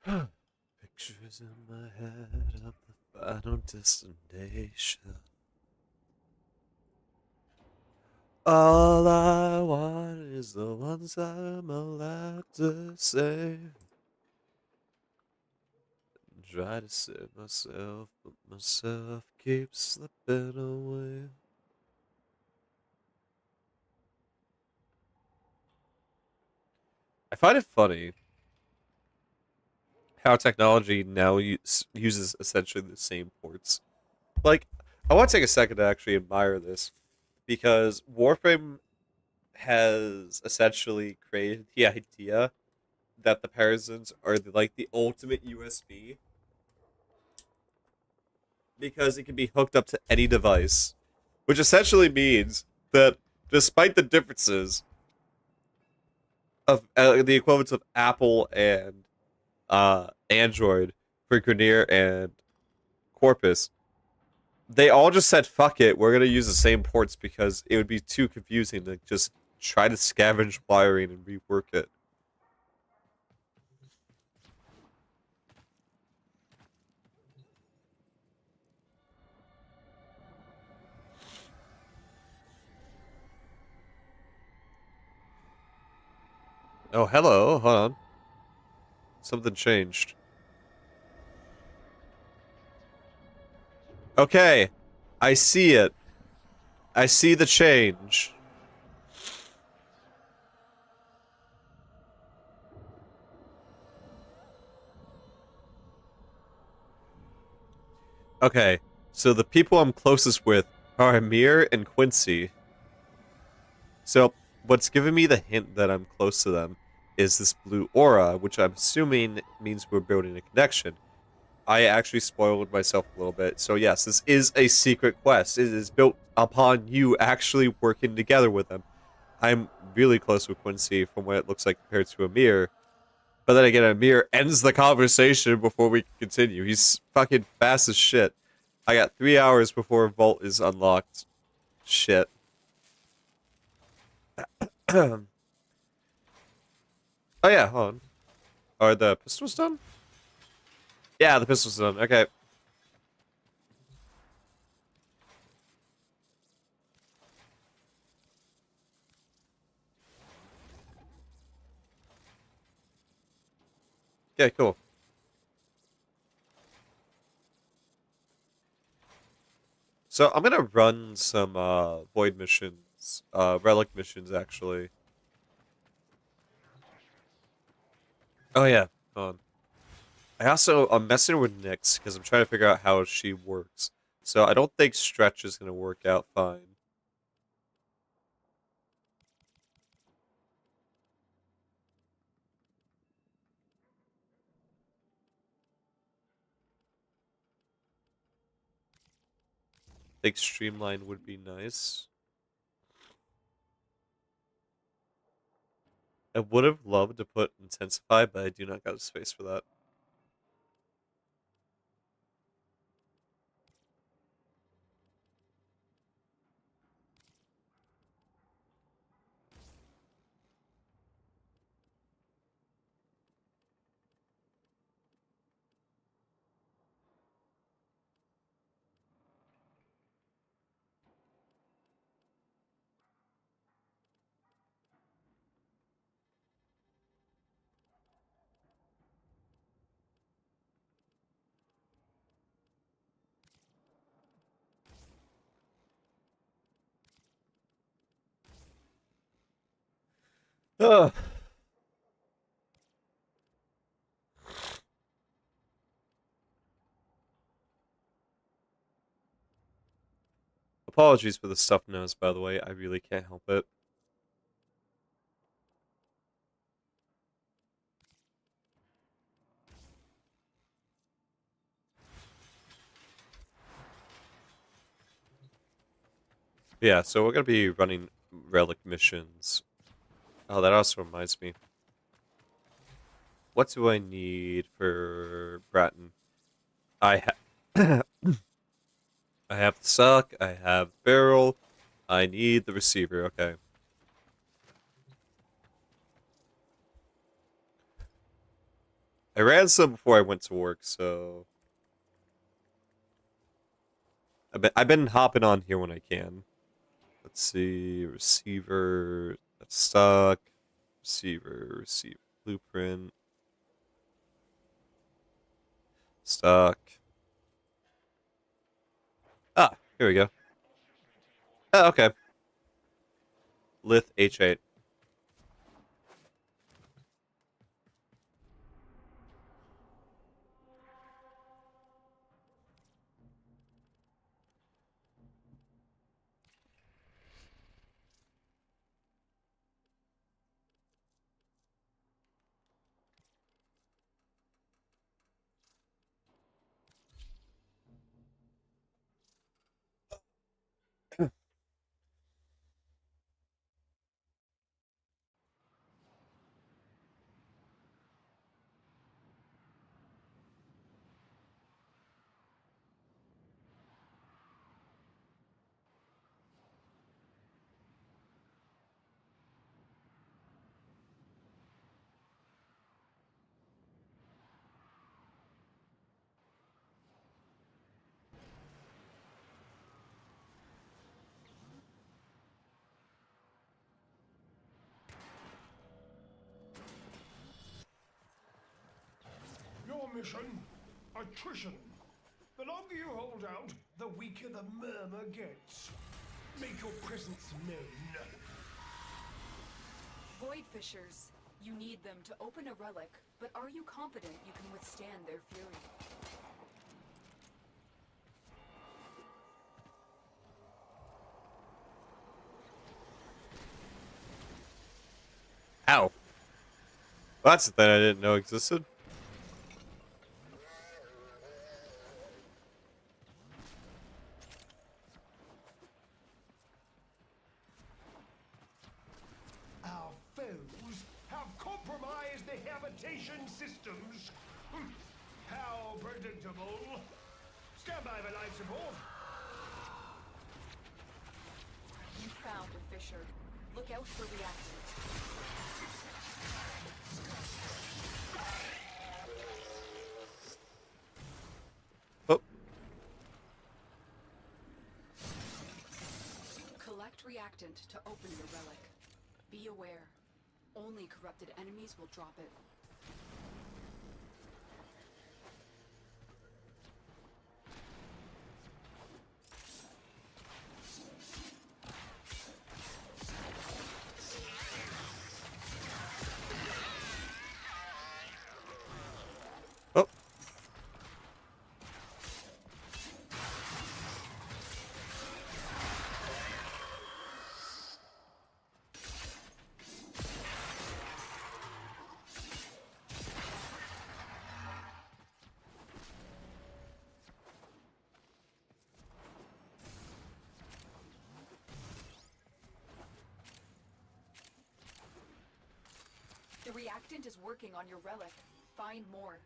Pictures in my head of the final destination. All I want is the ones I'm allowed to say. Try to save myself, but myself keeps slipping away. I find it funny how technology now uses essentially the same ports. Like, I want to take a second to actually admire this because Warframe has essentially created the idea that the Partisans are like the ultimate USB because it can be hooked up to any device, which essentially means that despite the differences of the equivalents of Apple and Android for Grenier and Corpus, they all just said, fuck it, we're going to use the same ports because it would be too confusing to just try to scavenge wiring and rework it. Oh, hello, hold on. Something changed. Okay, I see it. I see the change. Okay, so the people I'm closest with are Amir and Quincy. So what's giving me the hint that I'm close to them is this blue aura, which I'm assuming means we're building a connection. I actually spoiled myself a little bit. So yes, this is a secret quest. It is built upon you actually working together with them. I'm really close with Quincy from what it looks like compared to Amir. But then again, Amir ends the conversation before we can continue. He's fucking fast as shit. I got 3 hours before Vault is unlocked. Shit. Oh yeah, hold on. Are the pistols done? Yeah, the pistols done. Okay. Okay, cool. So I'm gonna run some void missions, relic missions actually. Oh yeah, hold on. I'm messing with Nyx because I'm trying to figure out how she works. So I don't think stretch is gonna work out fine. I think streamline would be nice. I would have loved to put intensify, but I do not got the space for that. Ugh. Apologies for the stuffed nose, by the way. I really can't help it. Yeah, so we're gonna be running relic missions. Oh, that also reminds me. What do I need for Bratton? I have I have the suck, I have barrel, I need the receiver, okay. I ran some before I went to work, so I've been hopping on here when I can. Let's see, receiver that's stuck. Receive blueprint stuck. Ah, here we go. Oh, okay. Lith H8. Your mission, attrition. The longer you hold out, the weaker the murmur gets. Make your presence known. Void Fishers. You need them to open a relic, but are you confident you can withstand their fury? Ow. Well, that's the thing I didn't know existed. Our foes have compromised the habitation systems. How predictable. Stand by for life support. You found a Fisher. Look out for reactants. Oh, Collect reactant to open your relic. Be aware. Only corrupted enemies will drop it. oh. The reactant is working on your relic. Find more.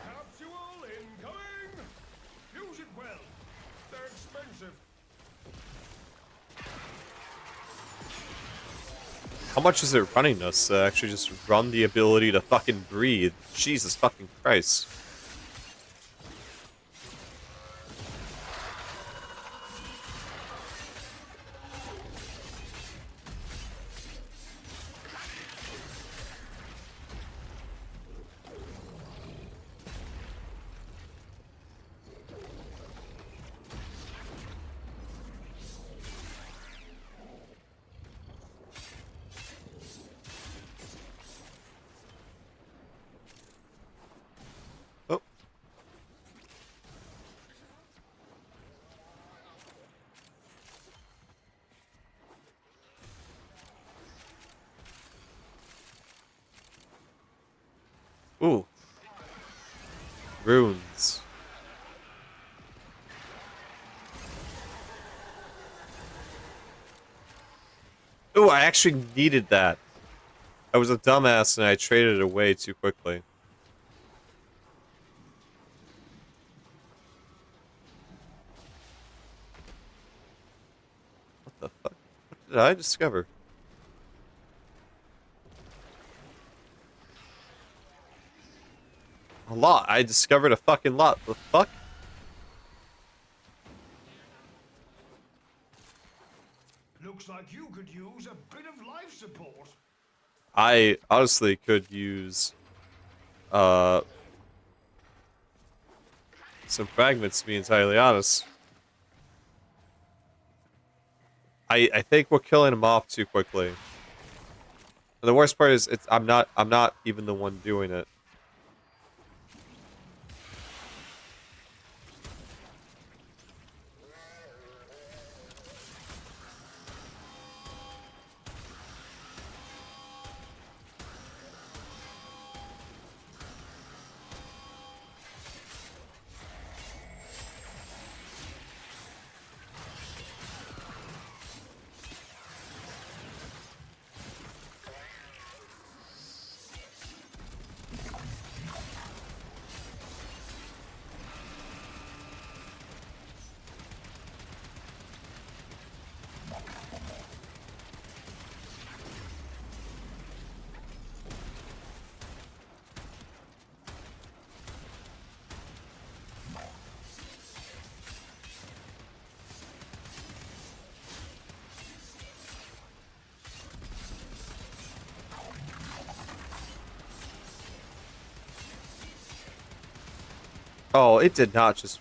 Capsule incoming. Use it well. They're expensive. How much is it running us to actually just run the ability to fucking breathe? Jesus fucking Christ. Oh. Ooh. Runes. Ooh, I actually needed that. I was a dumbass and I traded it away too quickly. What the fuck? What did I discover? A lot. I discovered a fucking lot. The fuck? Looks like you could use a bit of life support. I honestly could use some fragments, to be entirely honest. I think we're killing him off too quickly. And the worst part is I'm not even the one doing it. Oh, it did not just...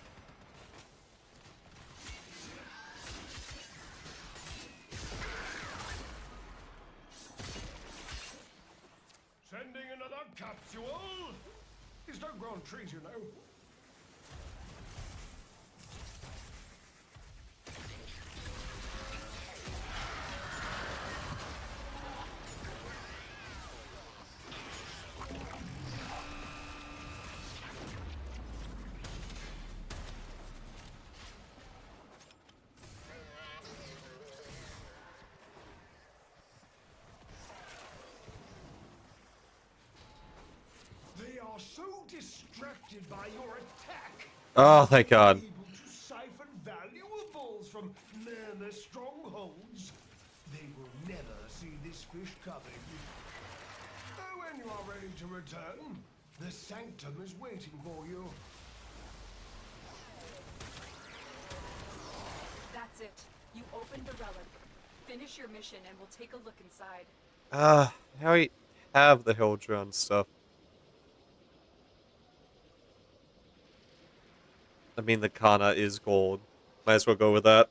Sending another capsule? These don't grow on trees, you know. They are so distracted by your attack. Oh, thank God. Able to siphon valuables from murmur strongholds. They will never see this fish coming. Though when you are ready to return, the sanctum is waiting for you. That's it. You opened the relic. Finish your mission and we'll take a look inside. Now we have the Hildron stuff. I mean, the Kana is gold. Might as well go with that.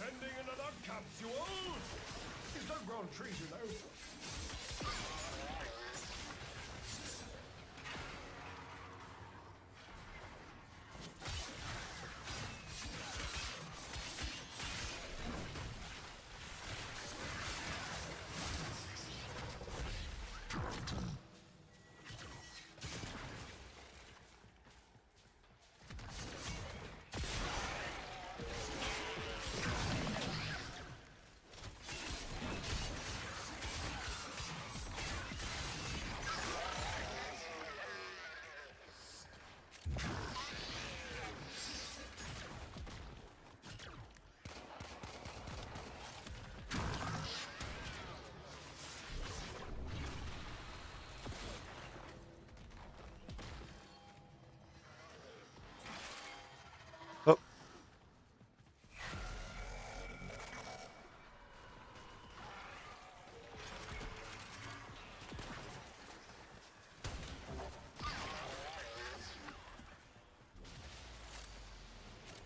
Sending another capsule? These don't grow on trees, you know.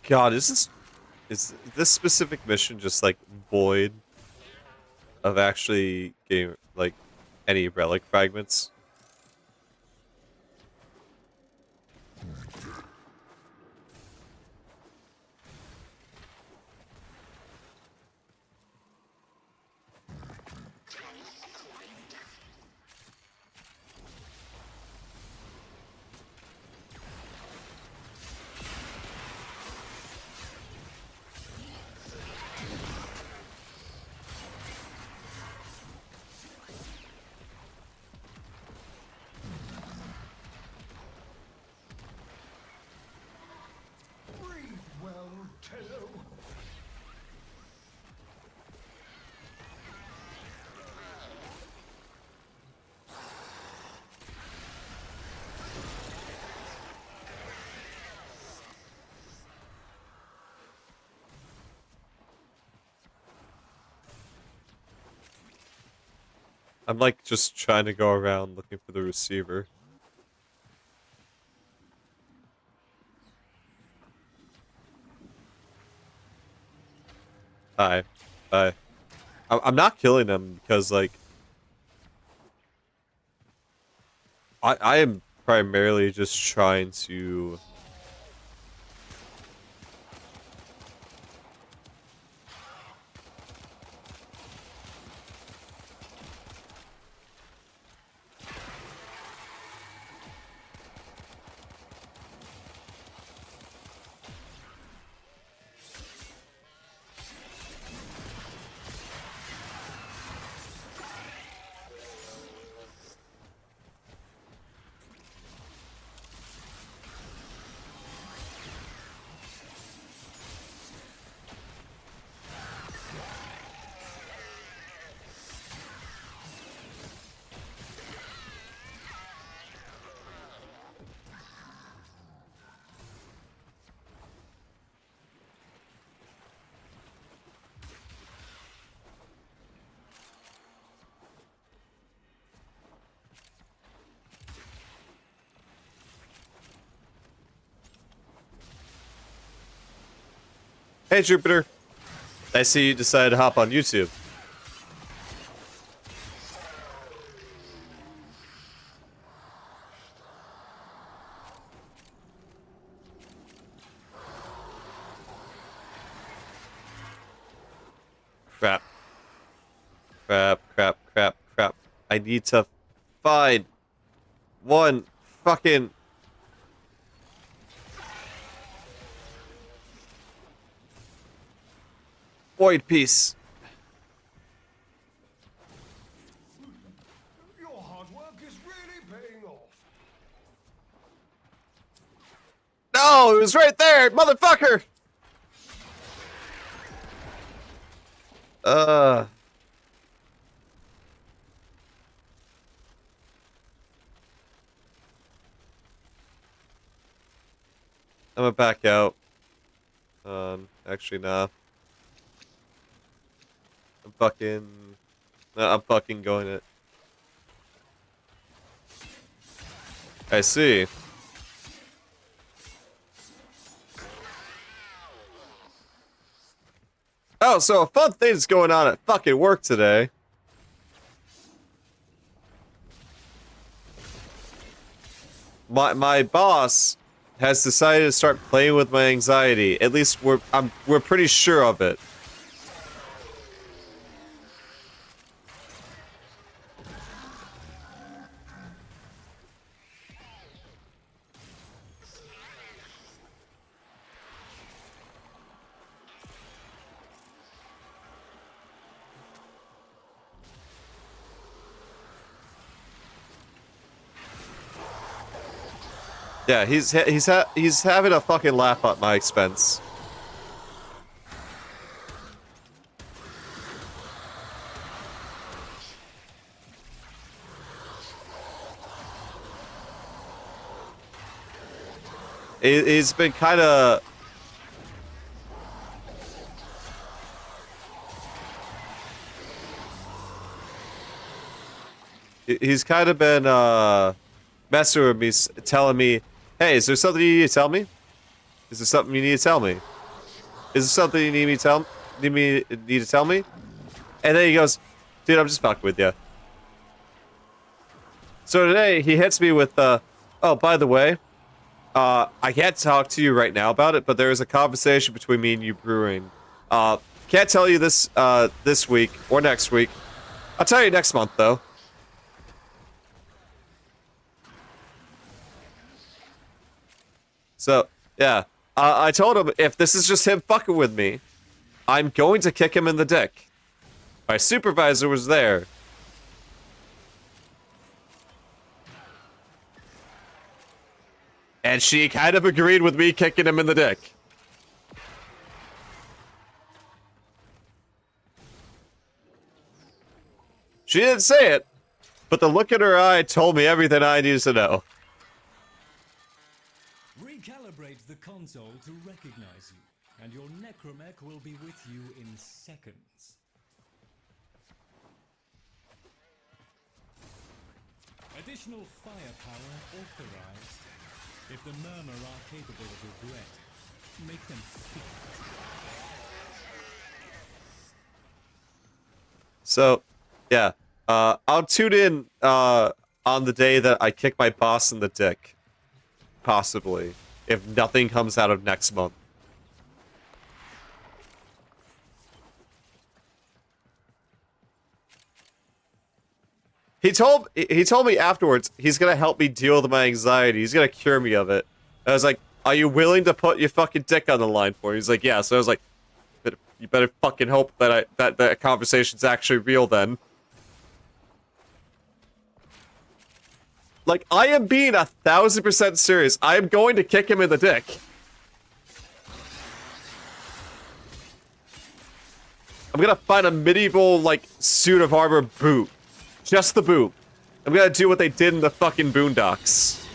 God, is this specific mission just like void of actually getting like any relic fragments? Breathe well, Tello. I'm like just trying to go around looking for the receiver. Hi. Hi. I'm not killing them because like I am primarily just trying to Hey Jupiter. I see you decided to hop on YouTube. Crap. Crap, crap, crap, crap. I need to find one fucking void piece. Your hard work is really paying off. No, it was right there, motherfucker! Uh. I'm gonna back out. Actually, nah. I'm fucking... Nah, I'm fucking going it. I see. Oh, so a fun thing's going on at fucking work today. My boss has decided to start playing with my anxiety. At least we're pretty sure of it. Yeah, he's having a fucking laugh at my expense. He's been kind of... He's kind of been messing with me, telling me, "Hey, is there something you need to tell me? Is there something you need to tell me?" Is there something you need to tell me? And then he goes, dude, I'm just fucking with you. So today, he hits me with, oh, by the way, I can't talk to you right now about it, but there is a conversation between me and you brewing. Can't tell you this, this week or next week. I'll tell you next month, though. So, yeah. I told him, if this is just him fucking with me, I'm going to kick him in the dick. My supervisor was there. And she kind of agreed with me kicking him in the dick. She didn't say it, but the look in her eye told me everything I needed to know. Recalibrate the console to recognize you, and your necromech will be with you in seconds. Additional firepower authorized. If the Murmur are capable of regret, make them feel it. So, yeah. I'll tune in on the day that I kick my boss in the dick. Possibly. If nothing comes out of next month. He told me afterwards he's gonna help me deal with my anxiety. He's gonna cure me of it. I was like, are you willing to put your fucking dick on the line for me? He's like, yeah. So I was like, you better fucking hope that that conversation's actually real then. Like, I am being 1,000% serious. I am going to kick him in the dick. I'm gonna find a medieval, like, suit of armor boot. Just the boot. I'm gonna do what they did in the fucking Boondocks.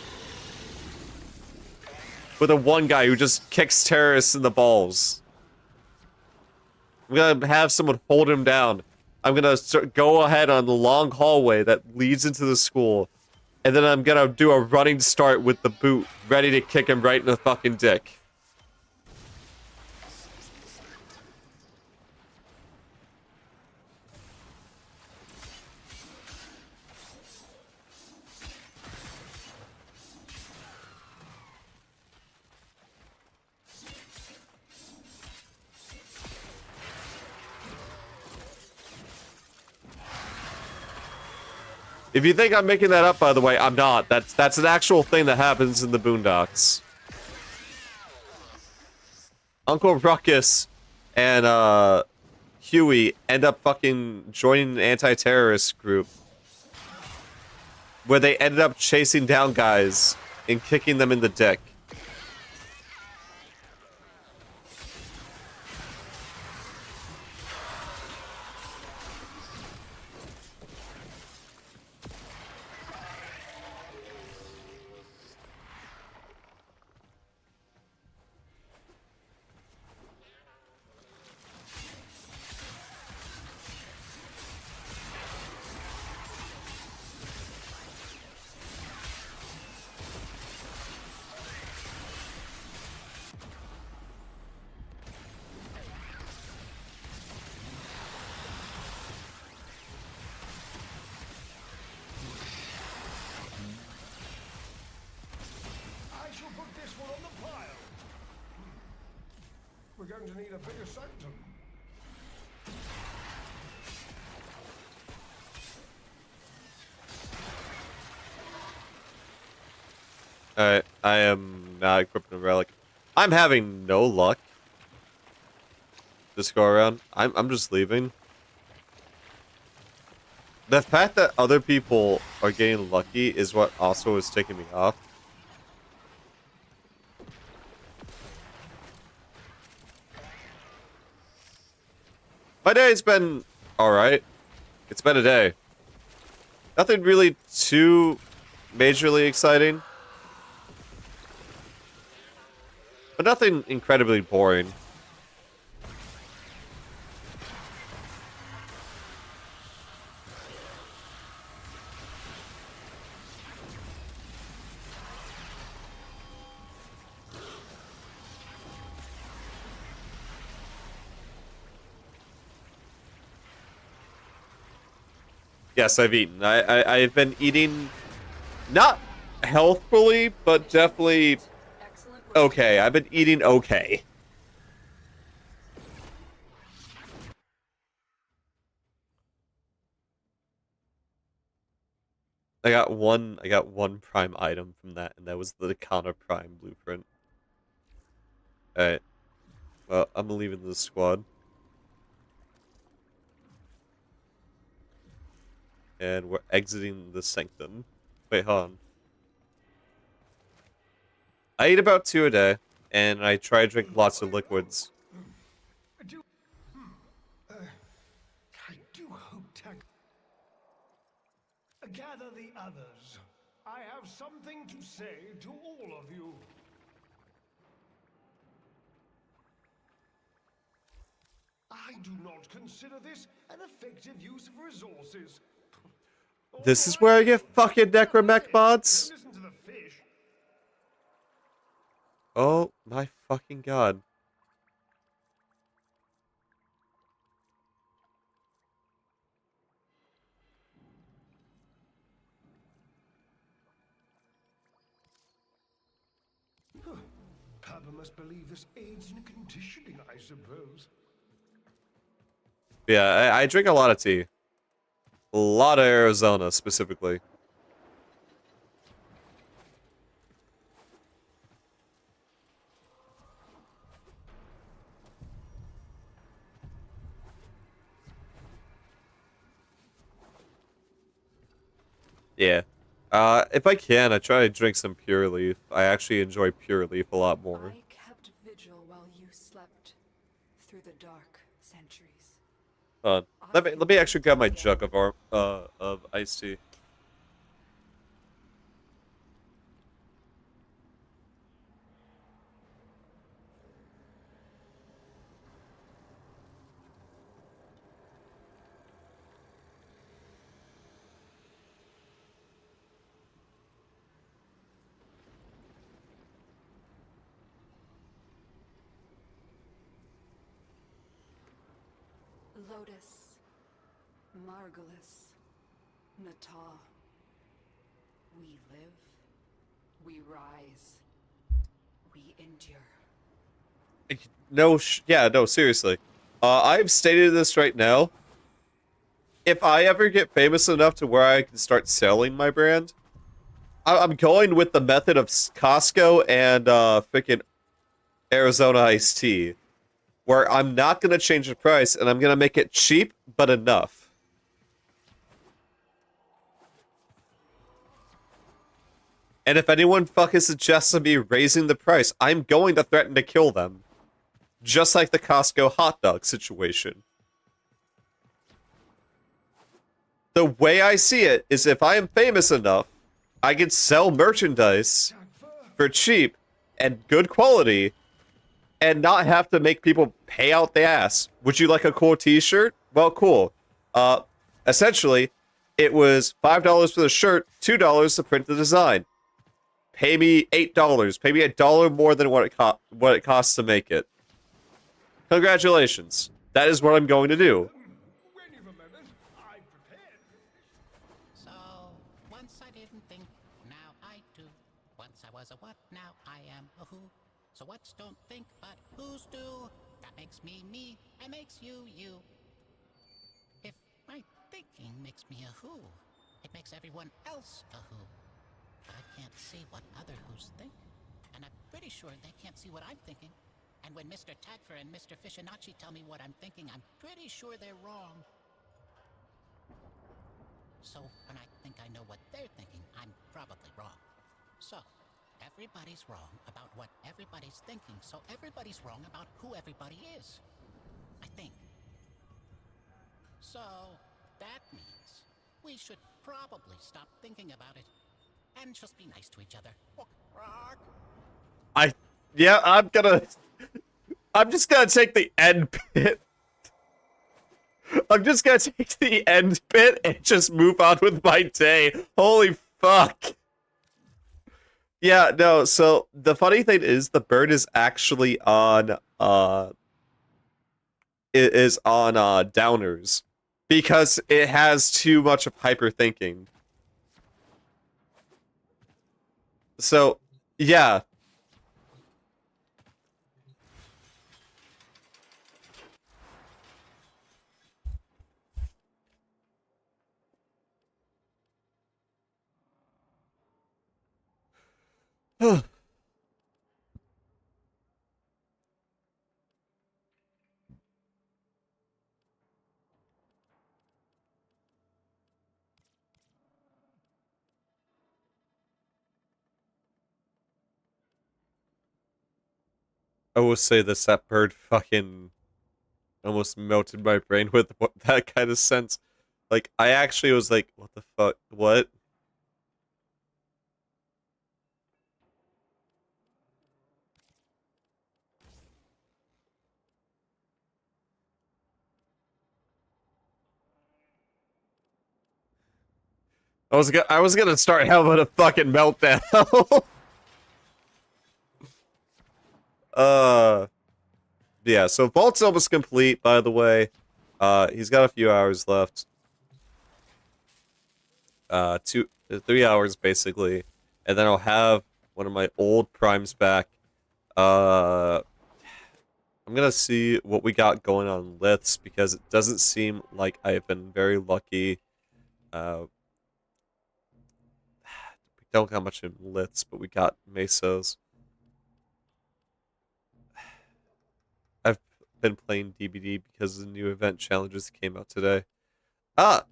With a one guy who just kicks terrorists in the balls. I'm gonna have someone hold him down. I'm gonna go ahead on the long hallway that leads into the school. And then I'm gonna do a running start with the boot, ready to kick him right in the fucking dick. If you think I'm making that up, by the way, I'm not. That's an actual thing that happens in the Boondocks. Uncle Ruckus and Huey end up fucking joining an anti-terrorist group where they ended up chasing down guys and kicking them in the dick. I shall put this one on the pile. We're going to need a bigger sanctum. Alright, I am not equipping a relic. I'm having no luck. This go around. I'm just leaving. The fact that other people are getting lucky is what also is taking me off. My day's been alright. It's been a day. Nothing really too majorly exciting. But nothing incredibly boring. Yes, I've eaten. I've been eating, not healthfully, but definitely Excellent work. okay. I've been eating okay. I got one prime item from that, and that was the Kana Prime blueprint. Alright. Well, I'm leaving the squad. And we're exiting the sanctum. Wait, hold on. I eat about 2 a day, and I try to drink lots of liquids. I do. I do hope gather the others. I have something to say to all of you. I do not consider this an effective use of resources. This is where I get fucking necromech mods? Listen to the fish. Oh my fucking god. Papa must believe this aids in conditioning, I suppose. Yeah, I drink a lot of tea. A lot of Arizona, specifically. Yeah. If I can, I try to drink some Pure Leaf. I actually enjoy Pure Leaf a lot more. I kept vigil while you slept through the dark centuries. Let me actually grab my jug of iced tea. Lotus, Margulis, Natah. We live, we rise, we endure. No, yeah, no, seriously. I've stated this right now. If I ever get famous enough to where I can start selling my brand, I'm going with the method of Costco and freaking Arizona iced tea, where I'm not gonna change the price and I'm gonna make it cheap but enough. And if anyone fucking suggests me raising the price, I'm going to threaten to kill them. Just like the Costco hot dog situation. The way I see it is if I am famous enough, I can sell merchandise for cheap and good quality and not have to make people pay out the ass. Would you like a cool t-shirt? Well, cool. Essentially, it was $5 for the shirt, $2 to print the design. Pay me $8. Pay me $1 more than what it costs to make it. Congratulations. That is what I'm going to do. When you've a moment, I prepared. So, once I didn't think, now I do. Once I was a what, now I am a who. So what's don't think, but who's do? That makes me me, and makes you you. If my thinking makes me a who, it makes everyone else a who. But I can't see what other who's think, and I'm pretty sure they can't see what I'm thinking. And when Mr. Tagfer and Mr. Fishinacci tell me what I'm thinking, I'm pretty sure they're wrong. So when I think I know what they're thinking, I'm probably wrong. So, everybody's wrong about what everybody's thinking, so everybody's wrong about who everybody is. I think. So, that means we should probably stop thinking about it and just be nice to each other. Rock. I'm just gonna take the end bit. I'm just gonna take the end bit and just move on with my day. Holy fuck. Yeah, no, so the funny thing is the bird is actually on downers. Because it has too much of hyper thinking. So, yeah. I will say this, that bird fucking almost melted my brain with what, that kind of sense. Like, I actually was like, what the fuck? What? I was gonna start having a fucking meltdown. uh, yeah. So Vault's almost complete, by the way. He's got a few hours left. 3 hours basically, and then I'll have one of my old primes back. I'm gonna see what we got going on liths because it doesn't seem like I've been very lucky. We don't got much in liths, but we got mesos. I've been playing DBD because the new event challenges came out today. I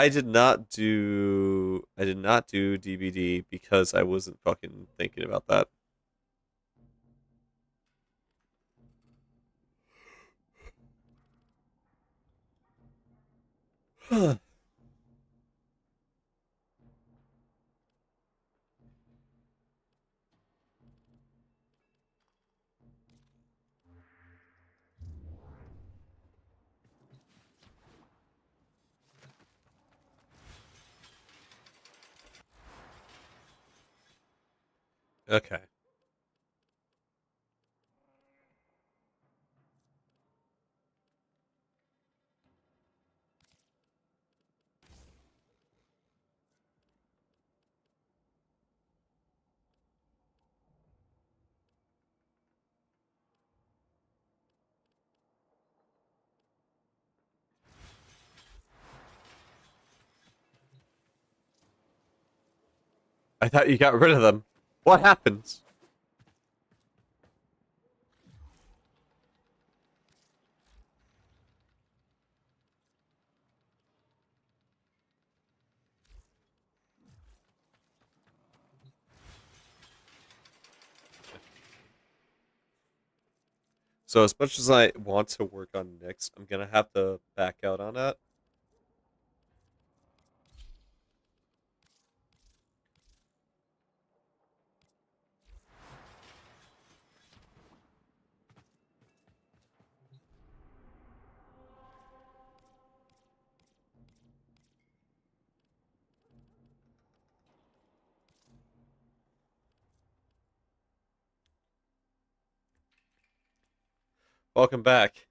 did not do DBD because I wasn't fucking thinking about that. Okay. I thought you got rid of them. What happens? So as much as I want to work on Nyx, I'm gonna have to back out on that. Welcome back.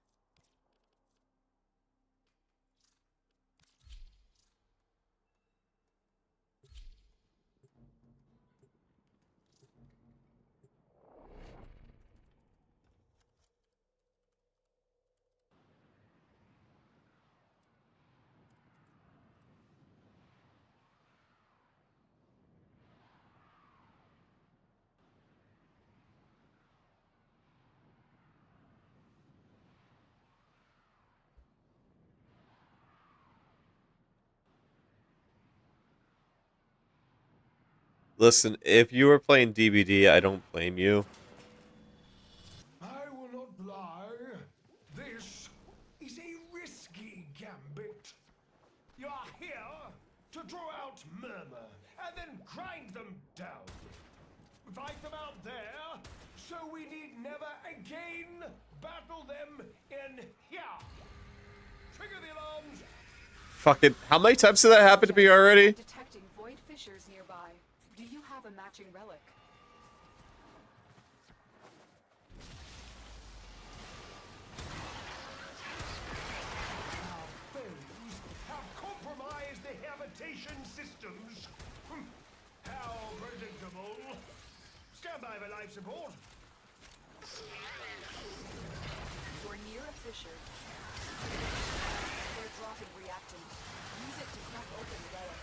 Listen, if you were playing DBD, I don't blame you. I will not lie. This is a risky gambit. You are here to draw out Murmur and then grind them down. Fight them out there, so we need never again battle them in here. Trigger the alarms. Fucking, how many times did that happen to me already? Detecting void fissures nearby. Do you have a matching relic? How very communication systems. How predictable. Stand by for life support. You're near a fissure. They're dropping reactant. Use it to crack open the relic.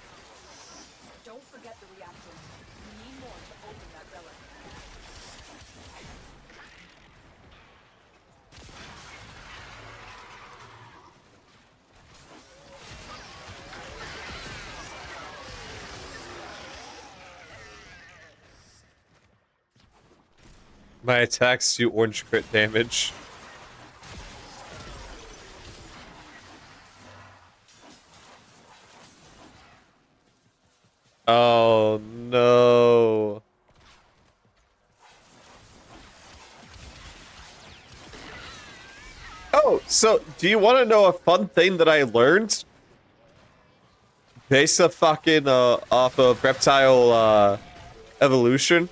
Don't forget the reactant. You need more to open that relic. My attacks do orange crit damage. Oh no. Oh, so do you want to know a fun thing that I learned? Based off of reptile evolution.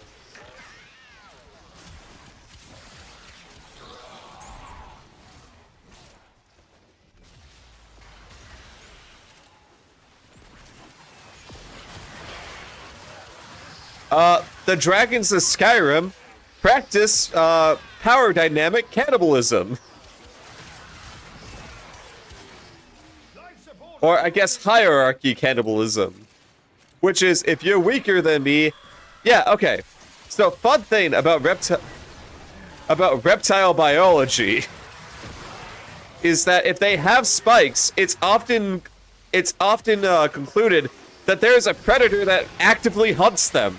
The dragons of Skyrim practice power dynamic cannibalism. Life support. Or I guess hierarchy cannibalism. Which is, if you're weaker than me... Yeah, okay. So, fun thing about reptile biology is that if they have spikes, it's often concluded that there's a predator that actively hunts them.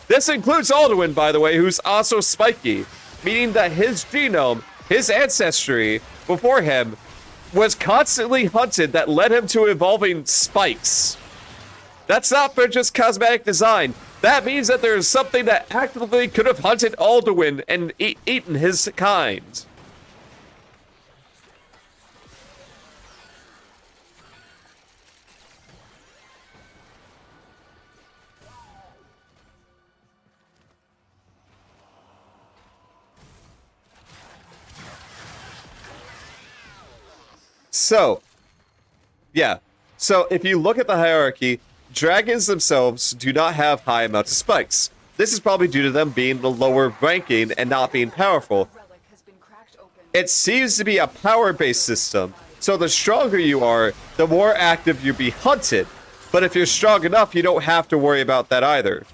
This includes Alduin, by the way, who's also spiky, meaning that his genome, his ancestry before him, was constantly hunted that led him to evolving spikes. That's not for just cosmetic design. That means that there's something that actively could have hunted Alduin and eaten his kind. So, yeah. So, if you look at the hierarchy, dragons themselves do not have high amounts of spikes. This is probably due to them being the lower ranking and not being powerful. Relic has been cracked open. It seems to be a power-based system, so the stronger you are, the more active you'll be hunted. But if you're strong enough, you don't have to worry about that either.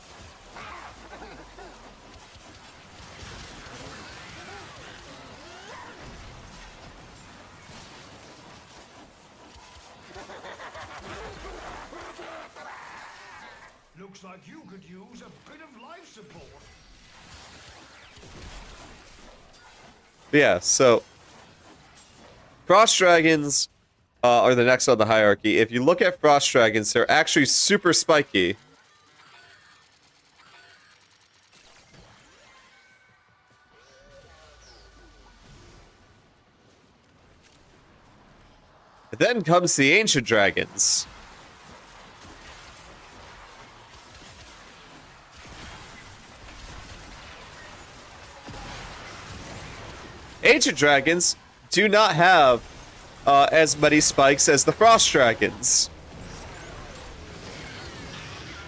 Looks like you could use a bit of life support. Yeah, so frost dragons are the next on the hierarchy. If you look at frost dragons, they're actually super spiky. Then comes the ancient dragons. Ancient dragons do not have as many spikes as the frost dragons.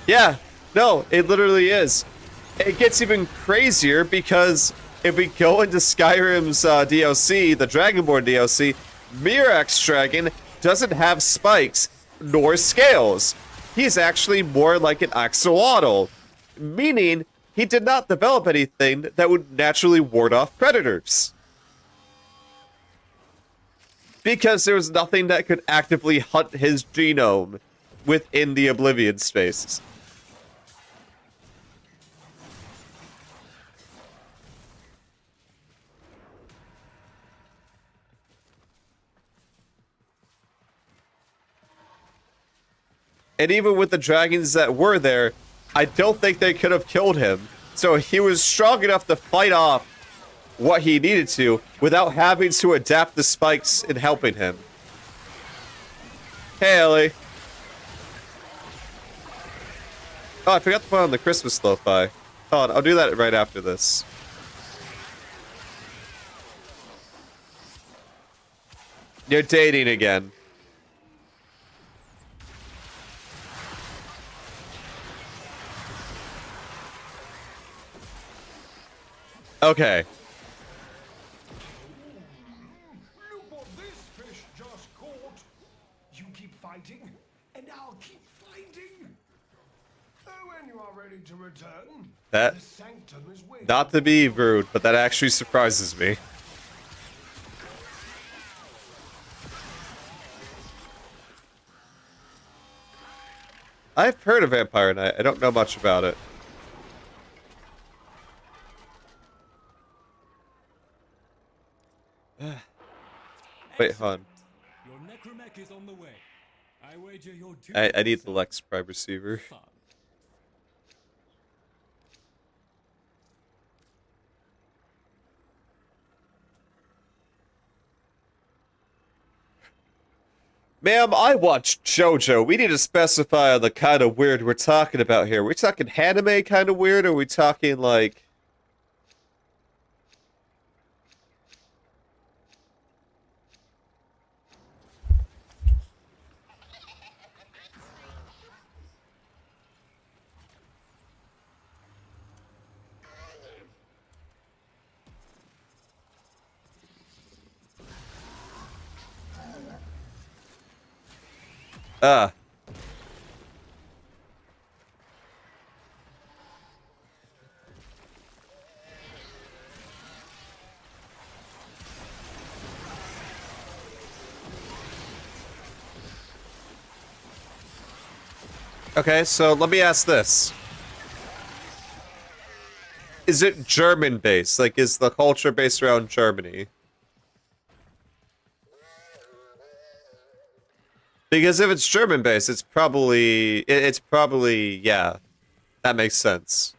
Yeah, no, it literally is. It gets even crazier because if we go into Skyrim's DLC, the Dragonborn DLC, Mirax Dragon doesn't have spikes nor scales. He's actually more like an axolotl, meaning he did not develop anything that would naturally ward off predators. Because there was nothing that could actively hunt his genome within the Oblivion space. And even with the dragons that were there, I don't think they could have killed him. So he was strong enough to fight off what he needed to without having to adapt the spikes in helping him. Hey, Ellie. Oh, I forgot to put on the Christmas lo-fi. Hold on, I'll do that right after this. You're dating again. Okay. Look what this fish just caught. You keep fighting, and I'll keep fighting. Oh, when you are ready to return, That, the sanctum is waiting. not to be rude, but that actually surprises me. I've heard of Vampire Knight. I don't know much about it. Wait, hold on. Your necromech is on the way. I wager you're due I for need the some Lex Prime receiver. fun. Ma'am, I watched JoJo. We need to specify the kind of weird we're talking about here. Are we talking anime kind of weird, or are we talking like... Ah. Okay, so let me ask this. Is it German-based? Like, is the culture based around Germany? Because if it's German-based, it's probably... yeah. That makes sense.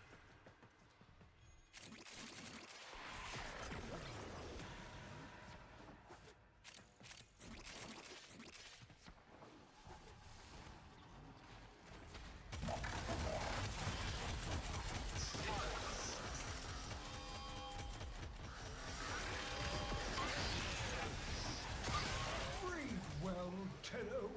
Breathe well, Tenno.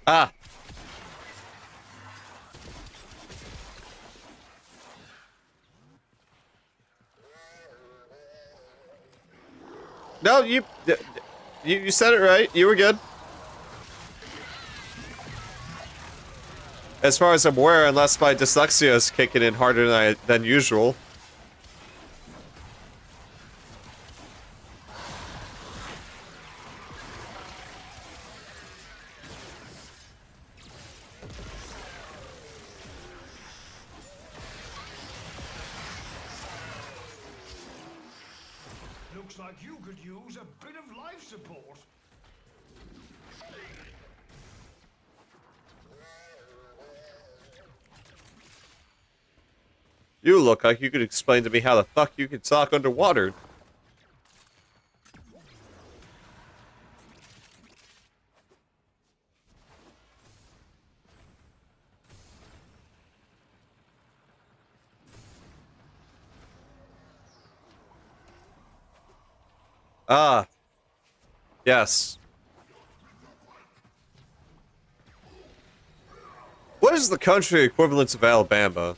Ah. No, you said it right. You were good. As far as I'm aware, unless my dyslexia is kicking in harder than usual. Looks like you could use a bit of life support. You look like you could explain to me how the fuck you can talk underwater. Ah. Yes. What is the country equivalent of Alabama?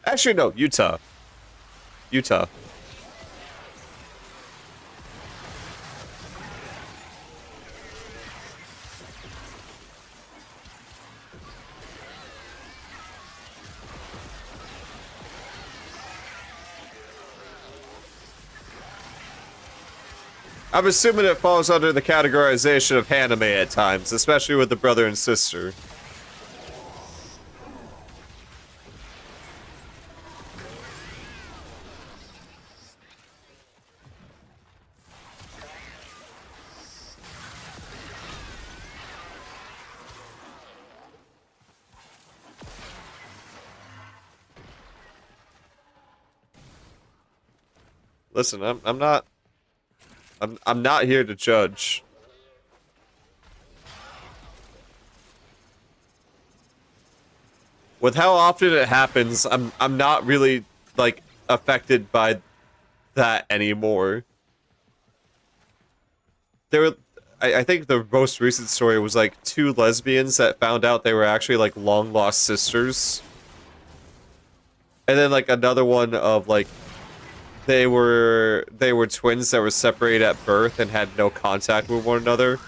Actually, no, Utah. Utah. I'm assuming it falls under the categorization of anime at times, especially with the brother and sister. Listen, I'm not here to judge. With how often it happens, I'm not really like affected by that anymore. There were, I think the most recent story was like 2 lesbians that found out they were actually like long lost sisters. And then like another one of like they were twins that were separated at birth and had no contact with one another.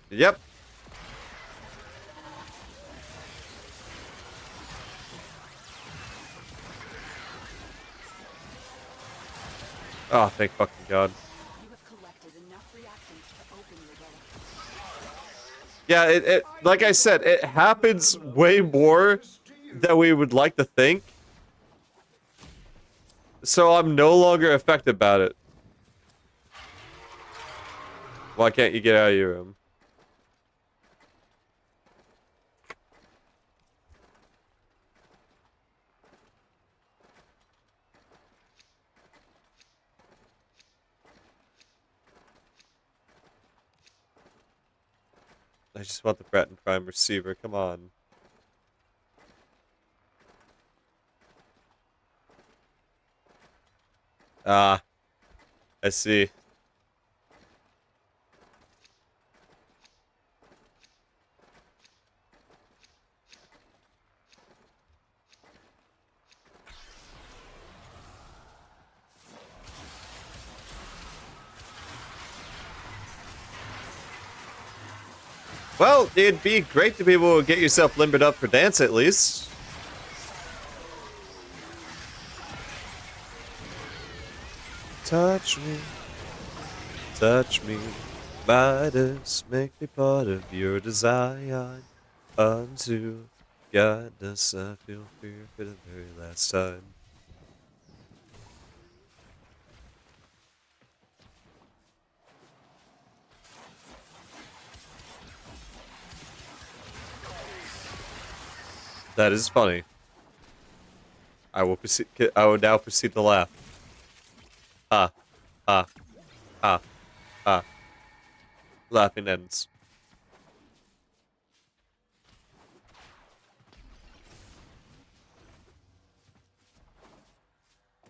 Yep. Oh, thank fucking God. You have collected enough reactions to open your relic. Yeah, it like I said, it happens way more than we would like to think. So I'm no longer affected about it. Why can't you get out of your room? I just want the Breton Prime receiver, come on. Ah, I see. Well, it'd be great to be able to get yourself limbered up for dance at least. Touch me, Midas, make me part of your design. Unto godness, I feel fear for the very last time. That is funny. I will proceed. I will now proceed to laugh. Ha, ha, ha, ha. Laughing ends.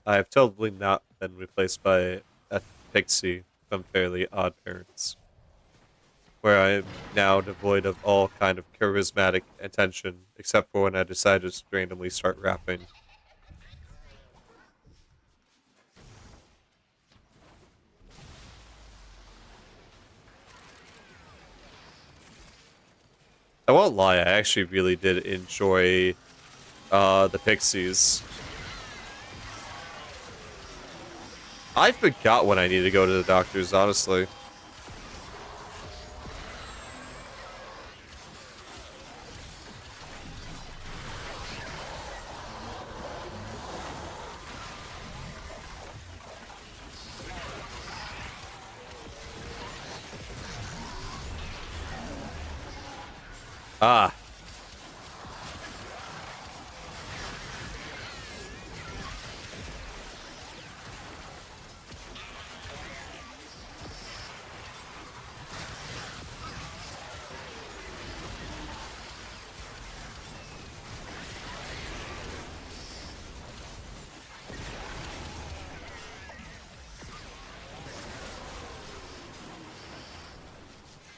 I have totally not been replaced by a pixie from Fairly Odd Parents, where I am now devoid of all kind of charismatic attention, except for when I decide to just randomly start rapping. I won't lie, I actually really did enjoy the Pixies. I forgot when I need to go to the doctors, honestly. Ah.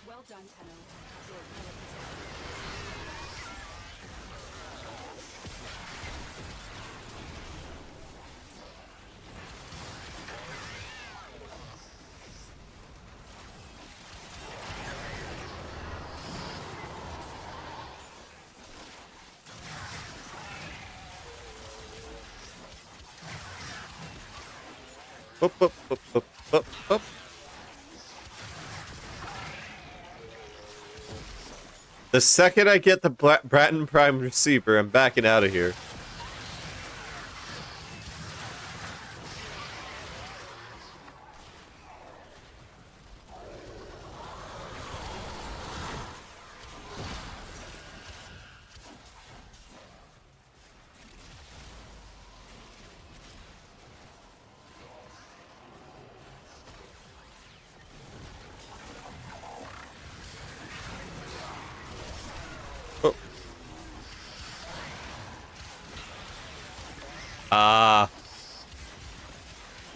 Well done, Tenno. Your relic is Boop, boop, boop, boop, boop, boop. The second I get the Bratton Prime receiver, I'm backing out of here.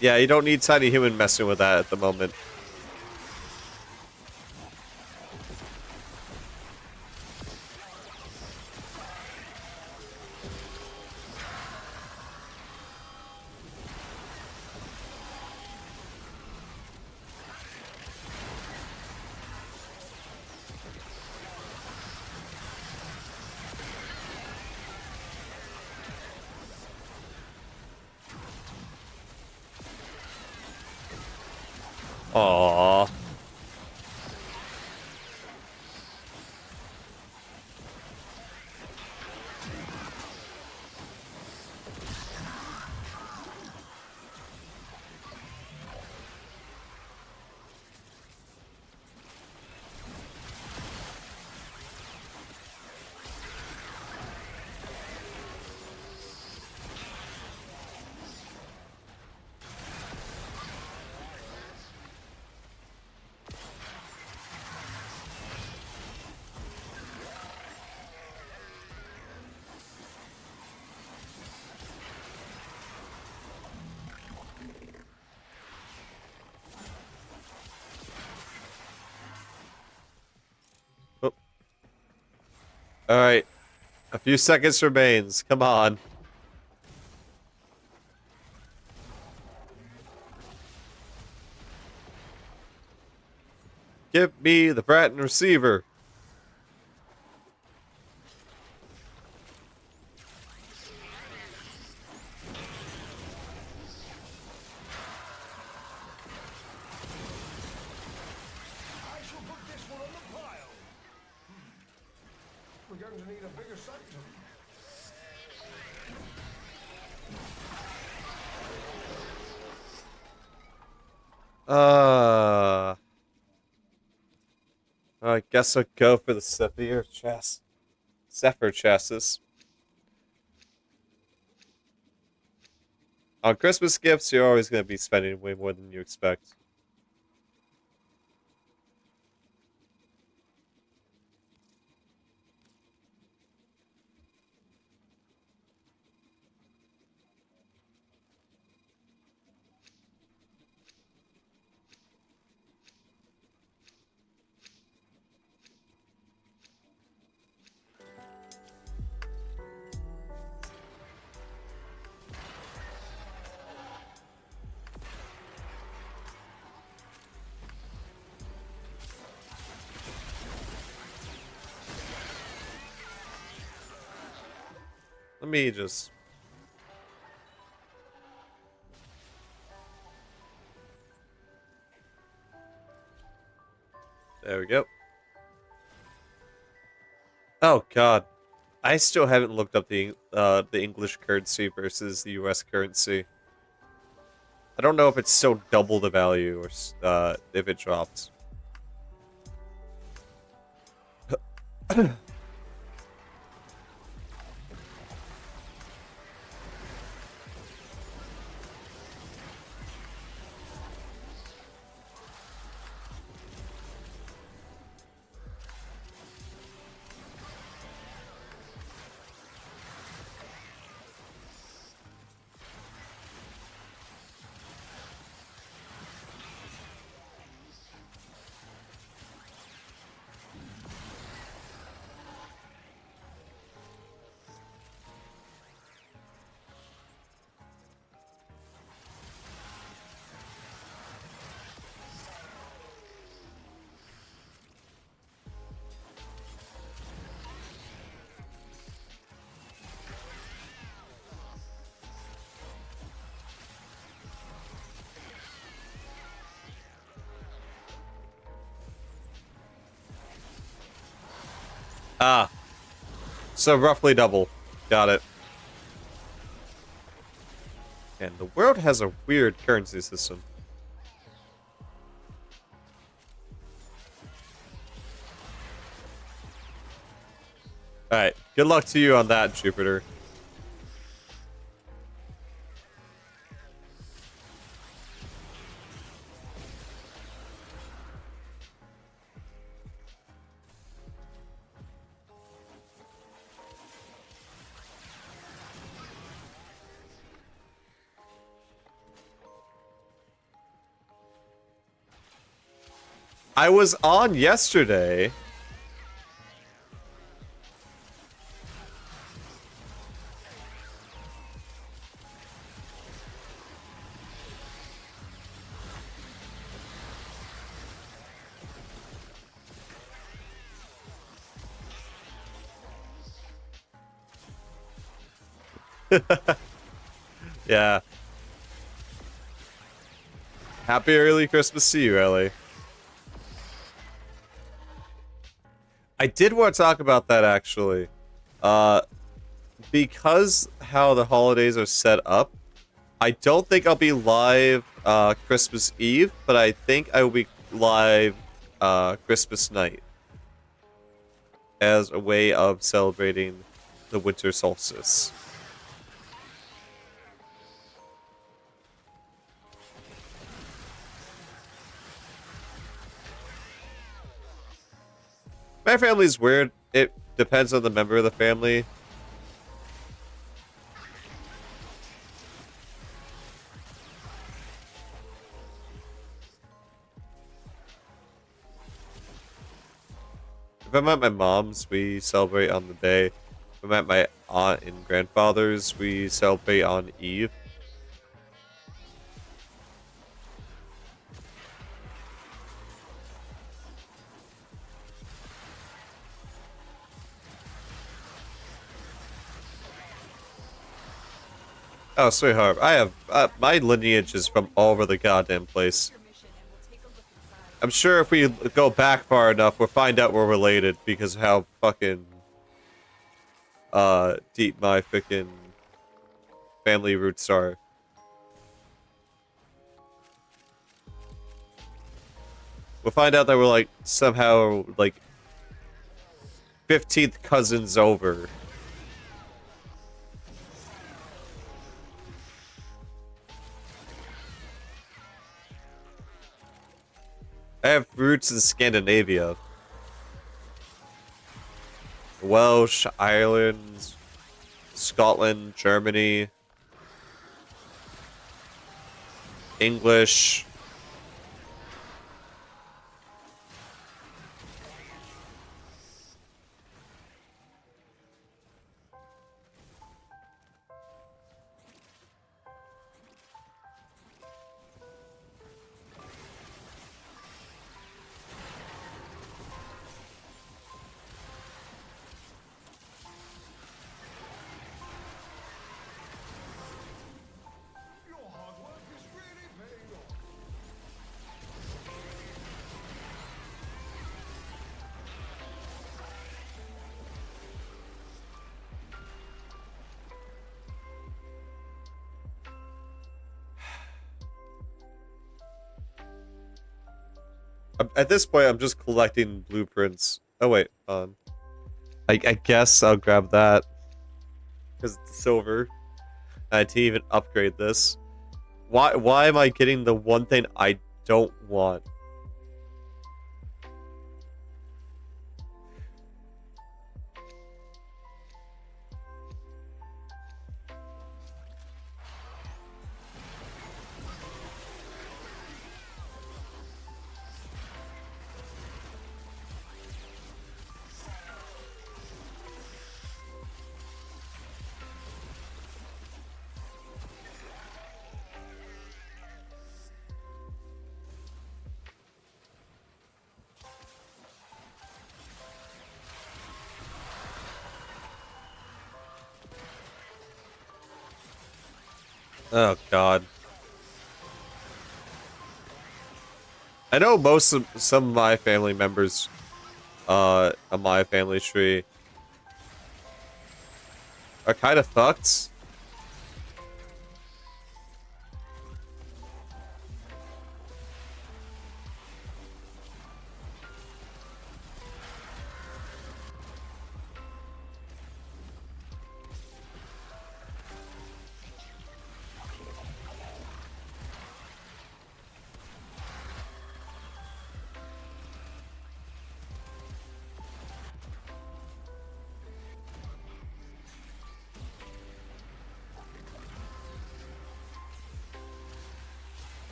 Yeah, you don't need Tiny Human messing with that at the moment. Aww. Oh. Alright. A few seconds remains. Come on. Give me the Bratton receiver. I shall put this one on the pile. We're going to need a bigger sanctum. I guess I'll go for the Sephir chest. Zephyr chassis. On Christmas gifts, you're always going to be spending way more than you expect. Let me just... There we go. Oh god. I still haven't looked up the English currency versus the US currency. I don't know if it's still double the value or if it dropped. Ah. So roughly double. Got it. And the world has a weird currency system. Alright, good luck to you on that, Jupiter. I was on yesterday. Yeah. Happy early Christmas to you, Ellie. I did want to talk about that actually. Uh, because how the holidays are set up, I don't think I'll be live Christmas Eve, but I think I will be live Christmas night as a way of celebrating the winter solstice. My family's weird. It depends on the member of the family. If I'm at my mom's, we celebrate on the day. If I'm at my aunt and grandfather's, we celebrate on Eve. Oh, sweetheart, I have my lineage is from all over the goddamn place. Your mission, and we'll take a look inside. I'm sure if we go back far enough, we'll find out we're related because of how fucking deep my freaking family roots are. We'll find out that we're like somehow like 15th cousins over. I have roots in Scandinavia. Welsh, Ireland, Scotland, Germany, English. Your hard work is really paying off. At this point, I'm just collecting blueprints. Oh wait, I guess I'll grab that because it's silver. I didn't even upgrade this. Why am I getting the one thing I don't want? Oh God. I know some of my family members on my family tree are kind of fucked.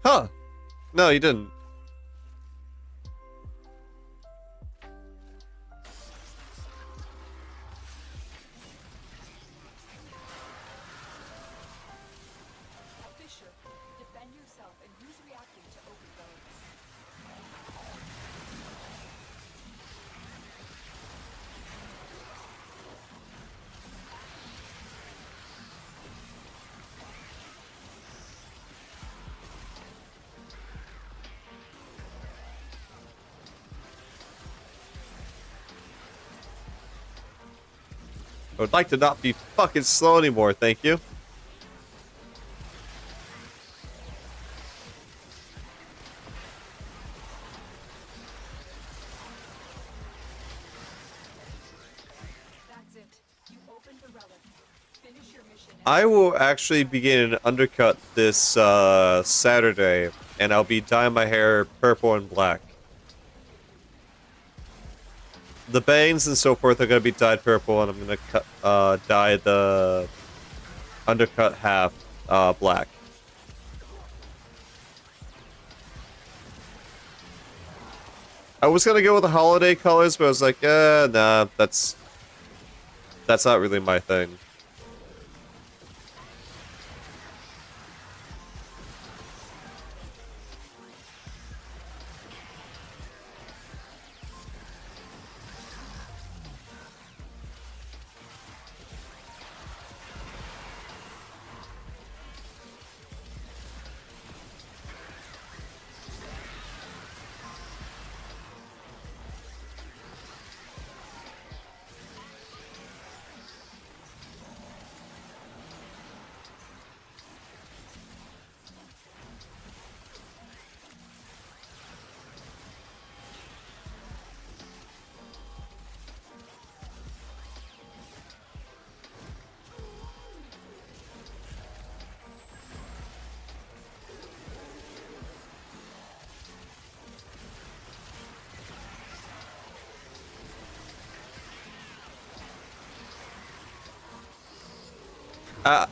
Huh. No, you didn't. A fissure. Defend yourself and use reacting to open relics. I would like to not be fucking slow anymore, thank you. That's it. You opened the relic. Finish your mission. I will actually begin an undercut this Saturday, and I'll be dyeing my hair purple and black. The bangs and so forth are going to be dyed purple, and I'm going to dye the undercut half black. I was going to go with the holiday colors, but I was like, nah, that's not really my thing. Uh,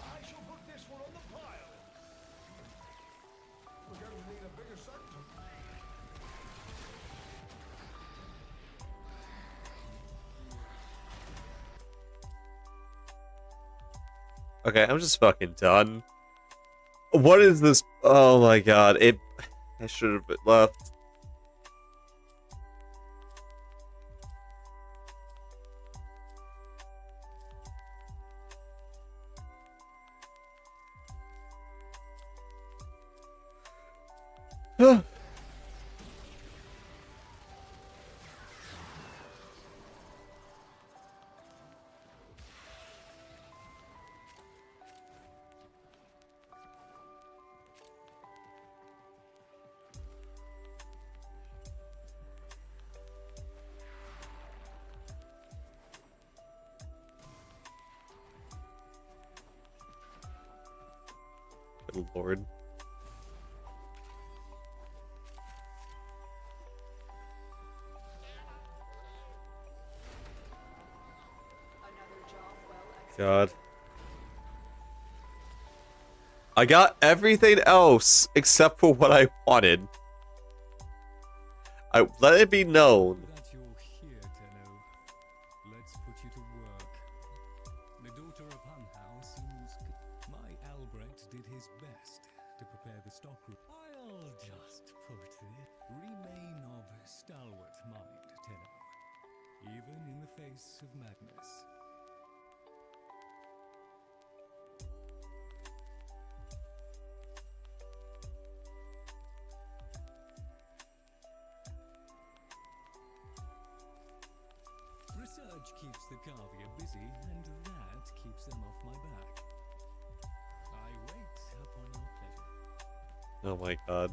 I shall put this one on the pile. We're going to need a bigger sector. okay, I'm just fucking done. What is this? Oh my god, I should have left. Good lord. Another job well executed. God. I got everything else except for what I wanted. I let it be known. That you're here, Tenno. Let's put you to work. The daughter of Hunhow seems... My Albrecht did his best to prepare the stockroom. I'll just put it. Remain of stalwart mind, Tenno. Even in the face of madness. Research keeps the Garvia busy, and that keeps them off my back. I wait upon your pleasure. Oh my god.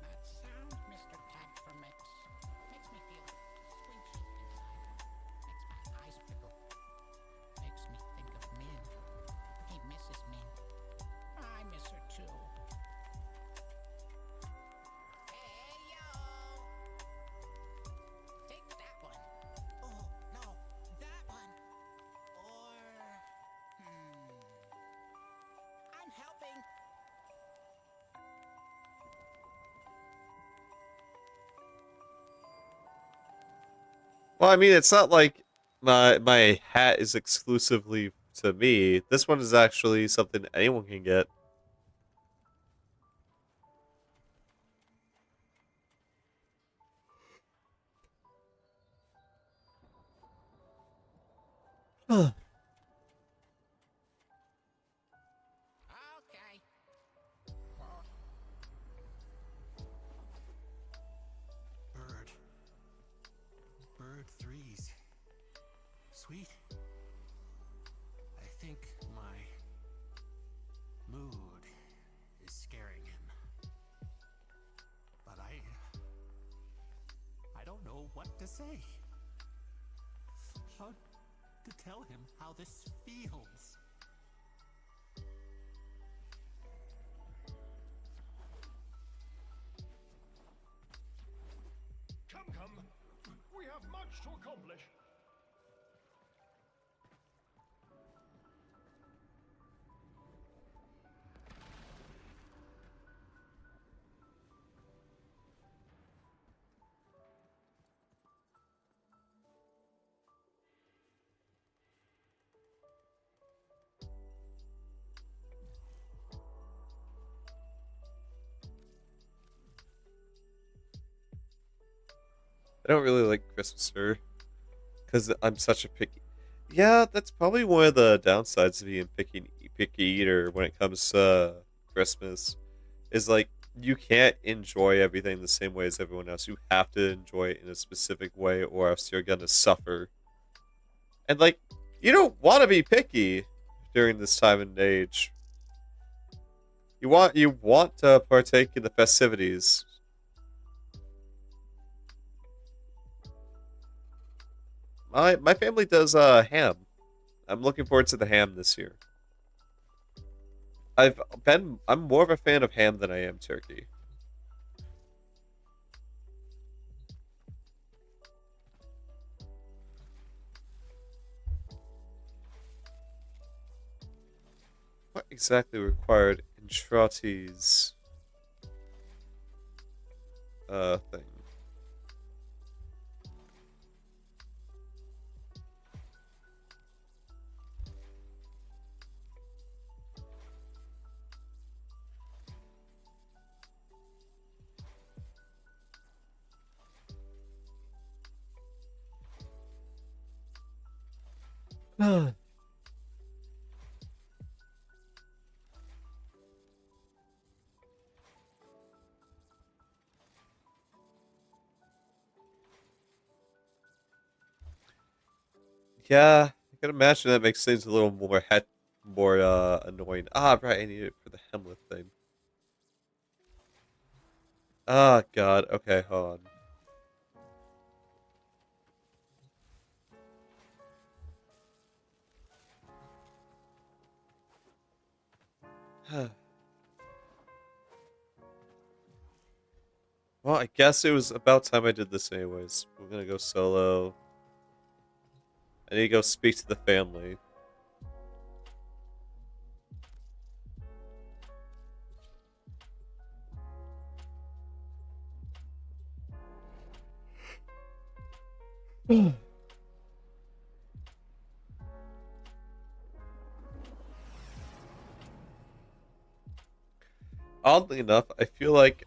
That sound, Mr. Tagformix, makes me feel squinchy inside. Makes my eyes prickle. Makes me think of Min. He misses Min. I miss her too. Hey, yo! Take that one. Oh, no, that one. Or, I'm helping. Well, I mean, it's not like my hat is exclusively to me. This one is actually something anyone can get. Okay. Bird. Bird threes. Sweet. I think my mood is scaring him. But I don't know what to say. How to tell him how this feels. Come, come. We have much to accomplish. I don't really like Christmas her because I'm such a picky. Yeah, that's probably one of the downsides of being picky eater when it comes to Christmas. Is like you can't enjoy everything the same way as everyone else. You have to enjoy it in a specific way, or else you're gonna suffer. And like, you don't want to be picky during this time and age. You want to partake in the festivities. My family does ham. I'm looking forward to the ham this year. I'm more of a fan of ham than I am turkey. What exactly required Intrati's thing? Yeah, I can imagine that makes things a little more annoying. Ah, right, I need it for the Hamlet thing. Ah, God. Okay, hold on. Well, I guess it was about time I did this anyways. We're gonna go solo. I need to go speak to the family. Oddly enough, I feel like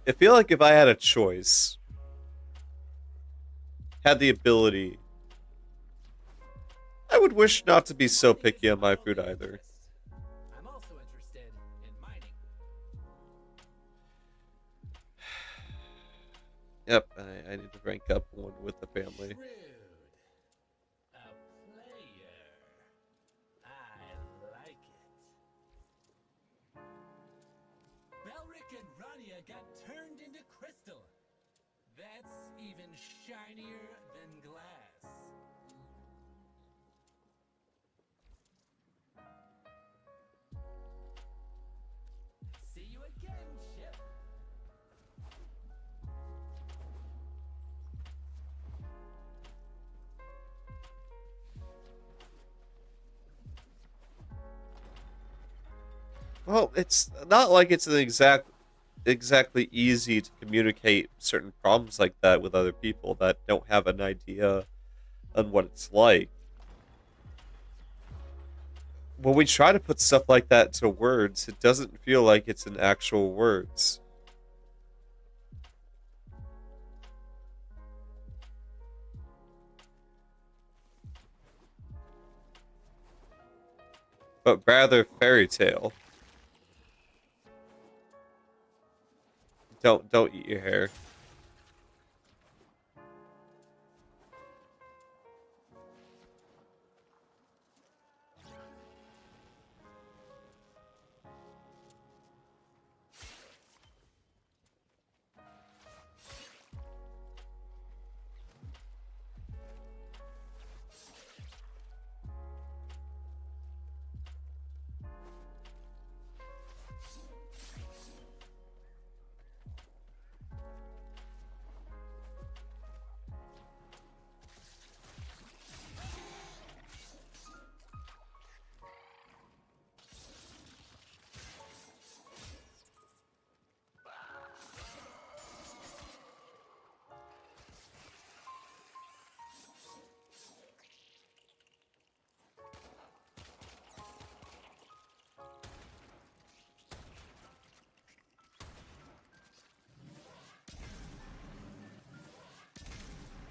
if I had a choice, had the ability, I would wish not to be so picky on my food either. I'm also interested in mining. Yep, I need to rank up one with the family. Rude. A player. I like it. Belric and Rania got turned into crystal. That's even shinier than glass. See you again, Chip. Well, it's not like it's exactly easy to communicate certain problems like that with other people that don't have an idea on what it's like. When we try to put stuff like that into words, it doesn't feel like it's in actual words. But rather fairy tale. Don't eat your hair.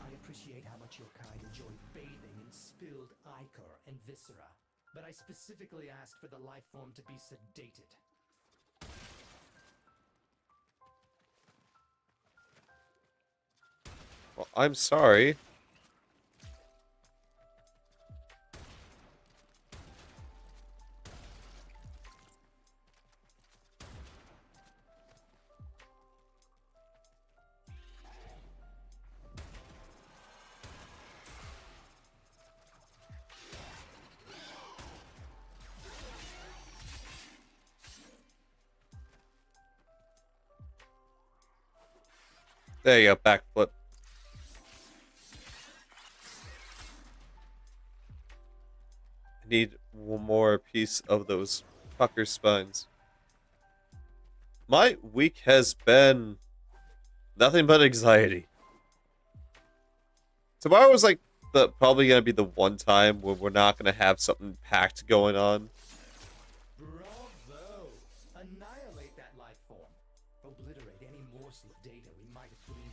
I appreciate how much your kind enjoy bathing in spilled ichor and viscera, but I specifically asked for the life form to be sedated. Well, I'm sorry. There you go, backflip. I need one more piece of those fucker spines. My week has been nothing but anxiety. Tomorrow is like probably gonna be the one time where we're not gonna have something packed going on. Bravo! Annihilate that life form. Obliterate any morsel of data we might have gleaned.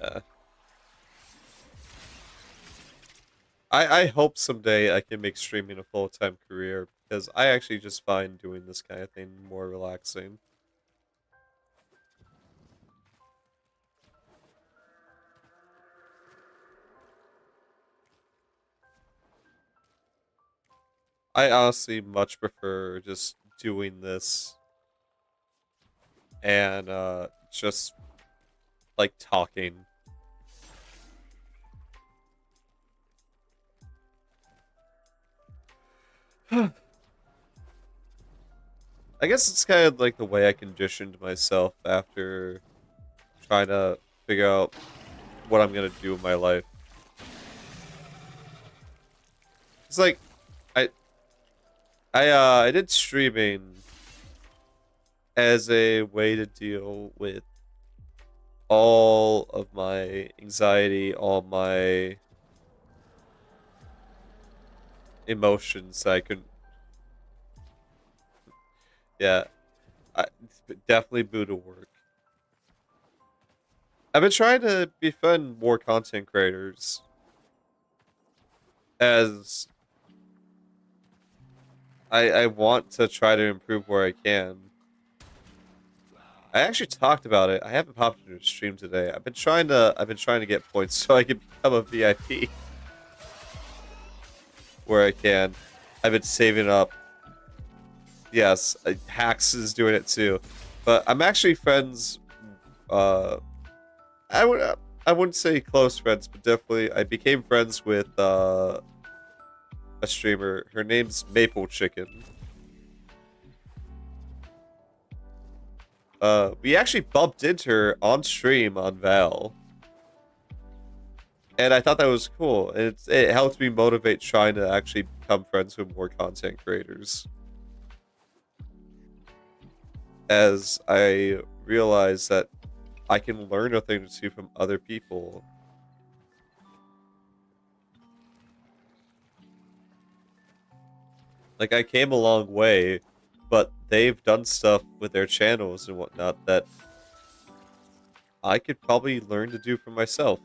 Yeah. I hope someday I can make streaming a full-time career because I actually just find doing this kind of thing more relaxing. I honestly much prefer just doing this and just like talking. I guess it's kind of like the way I conditioned myself after trying to figure out what I'm gonna do in my life. It's like I I did streaming as a way to deal with all of my anxiety, all my emotions. I couldn't. Yeah, I definitely Buddha work. I've been trying to befriend more content creators as I want to try to improve where I can. I actually talked about it. I haven't popped into a stream today. I've been trying to get points so I can become a VIP where I can. I've been saving up. Yes, Hax is doing it too. But I'm actually friends uh I would I wouldn't say close friends, but definitely I became friends with a streamer. Her name's Maple Chicken. We actually bumped into her on stream on Val. And I thought that was cool. And it helped me motivate trying to actually become friends with more content creators. As I realized that I can learn a thing or two from other people. Like, I came a long way, but they've done stuff with their channels and whatnot that I could probably learn to do for myself.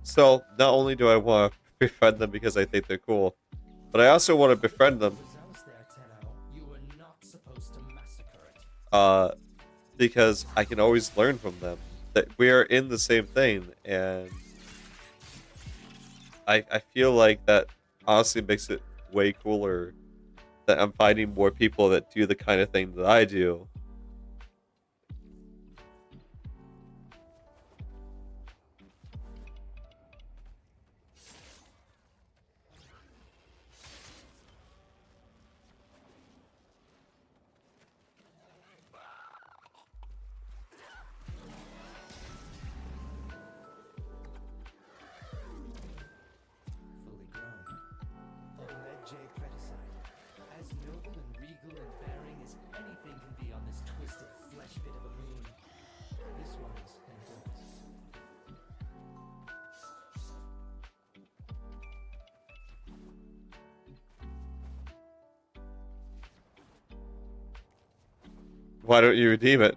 So, not only do I want to befriend them because I think they're cool, but I also want to befriend them because I can always learn from them. That we are in the same thing, and I feel like that honestly makes it way cooler that I'm finding more people that do the kind of thing that I do. Fully grown. A red jade feticide. As noble and regal and bearing as anything can be on this twisted flesh bit of a moon. This one's an adult. Why don't you redeem it?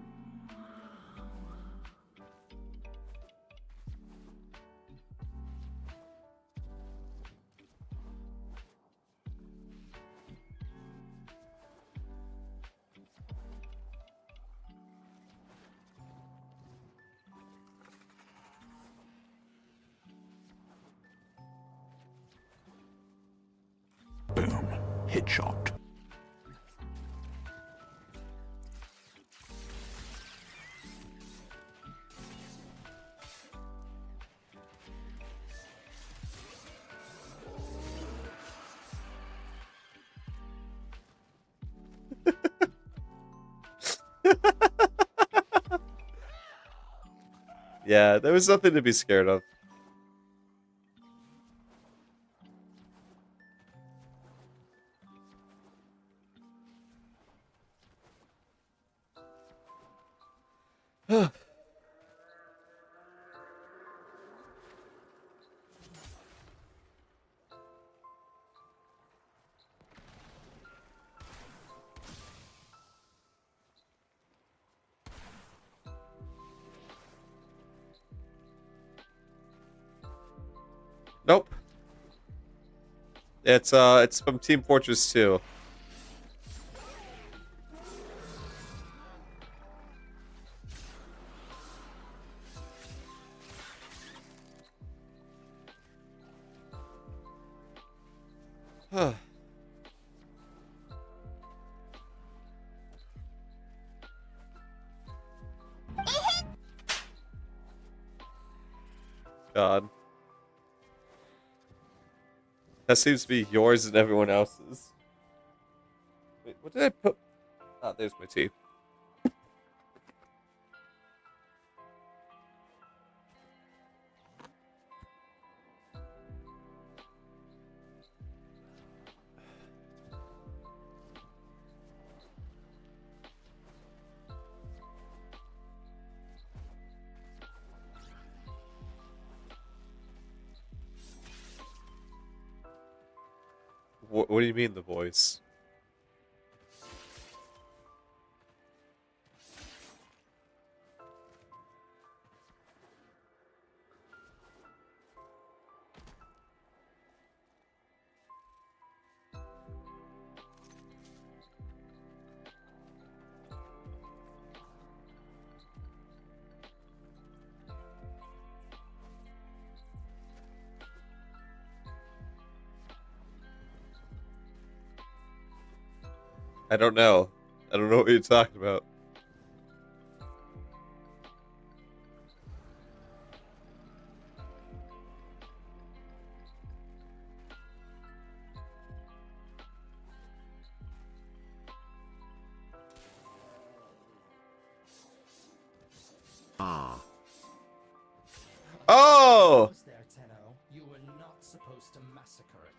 Boom. Headshot. Yeah, there was nothing to be scared of. Nope. It's from Team Fortress 2. God. That seems to be yours and everyone else's. Wait, what did I put? Ah, there's my tea. What do you mean, the voice? I don't know. I don't know what you're talking about. Ah. Oh! Was there, Tenno? You were not supposed to massacre it.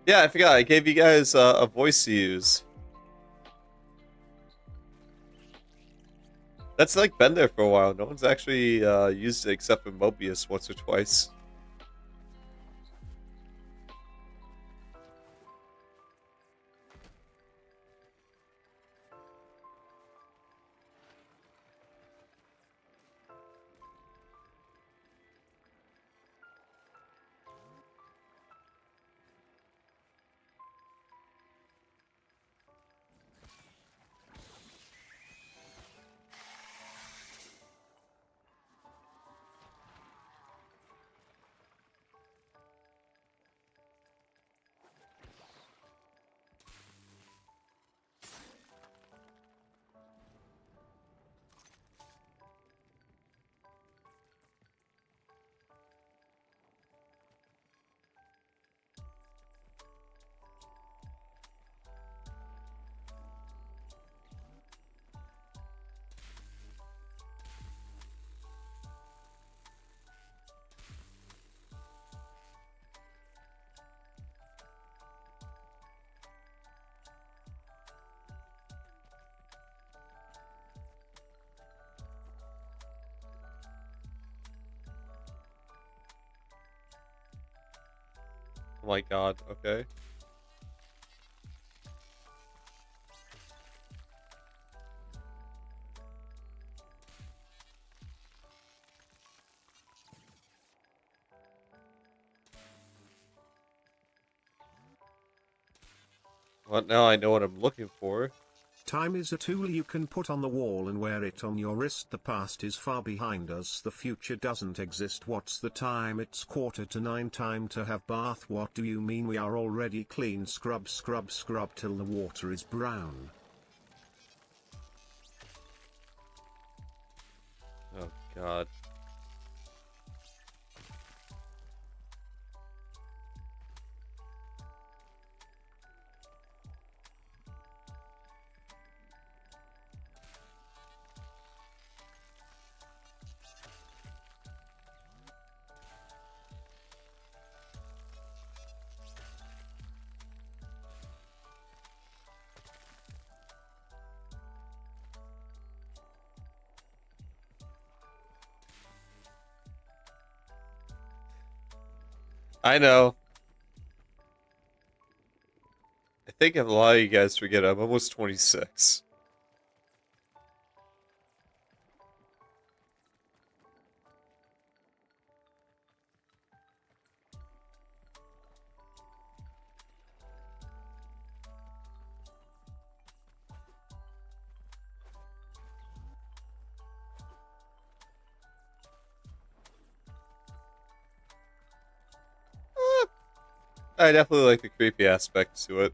Yeah, I forgot. I gave you guys a voice to use. That's like been there for a while. No one's actually used it except for Mobius once or twice. Oh my god, okay. Well, now I know what I'm looking for. Time is a tool you can put on the wall and wear it on your wrist. The past is far behind us, the future doesn't exist. What's the time? It's 9:15. Time to have bath. What do you mean? We are already clean. Scrub, scrub, scrub till the water is brown. Oh god. I know. I think a lot of you guys forget I'm almost 26. I definitely like the creepy aspect to it.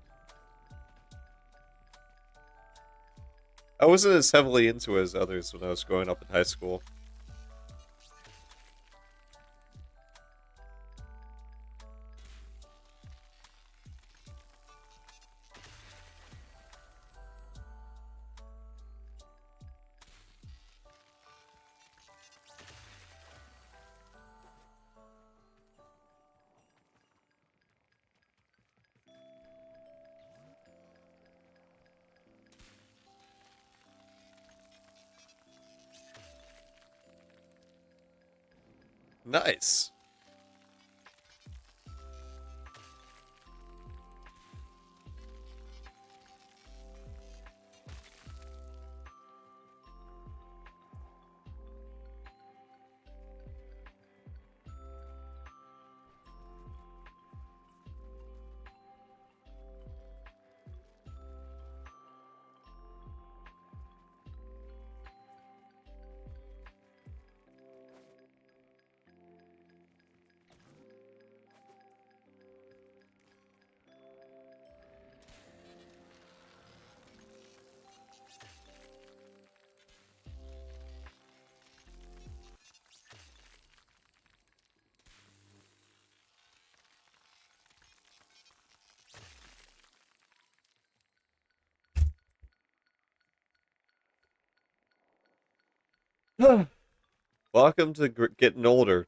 I wasn't as heavily into it as others when I was growing up in high school. Nice. Welcome to getting older.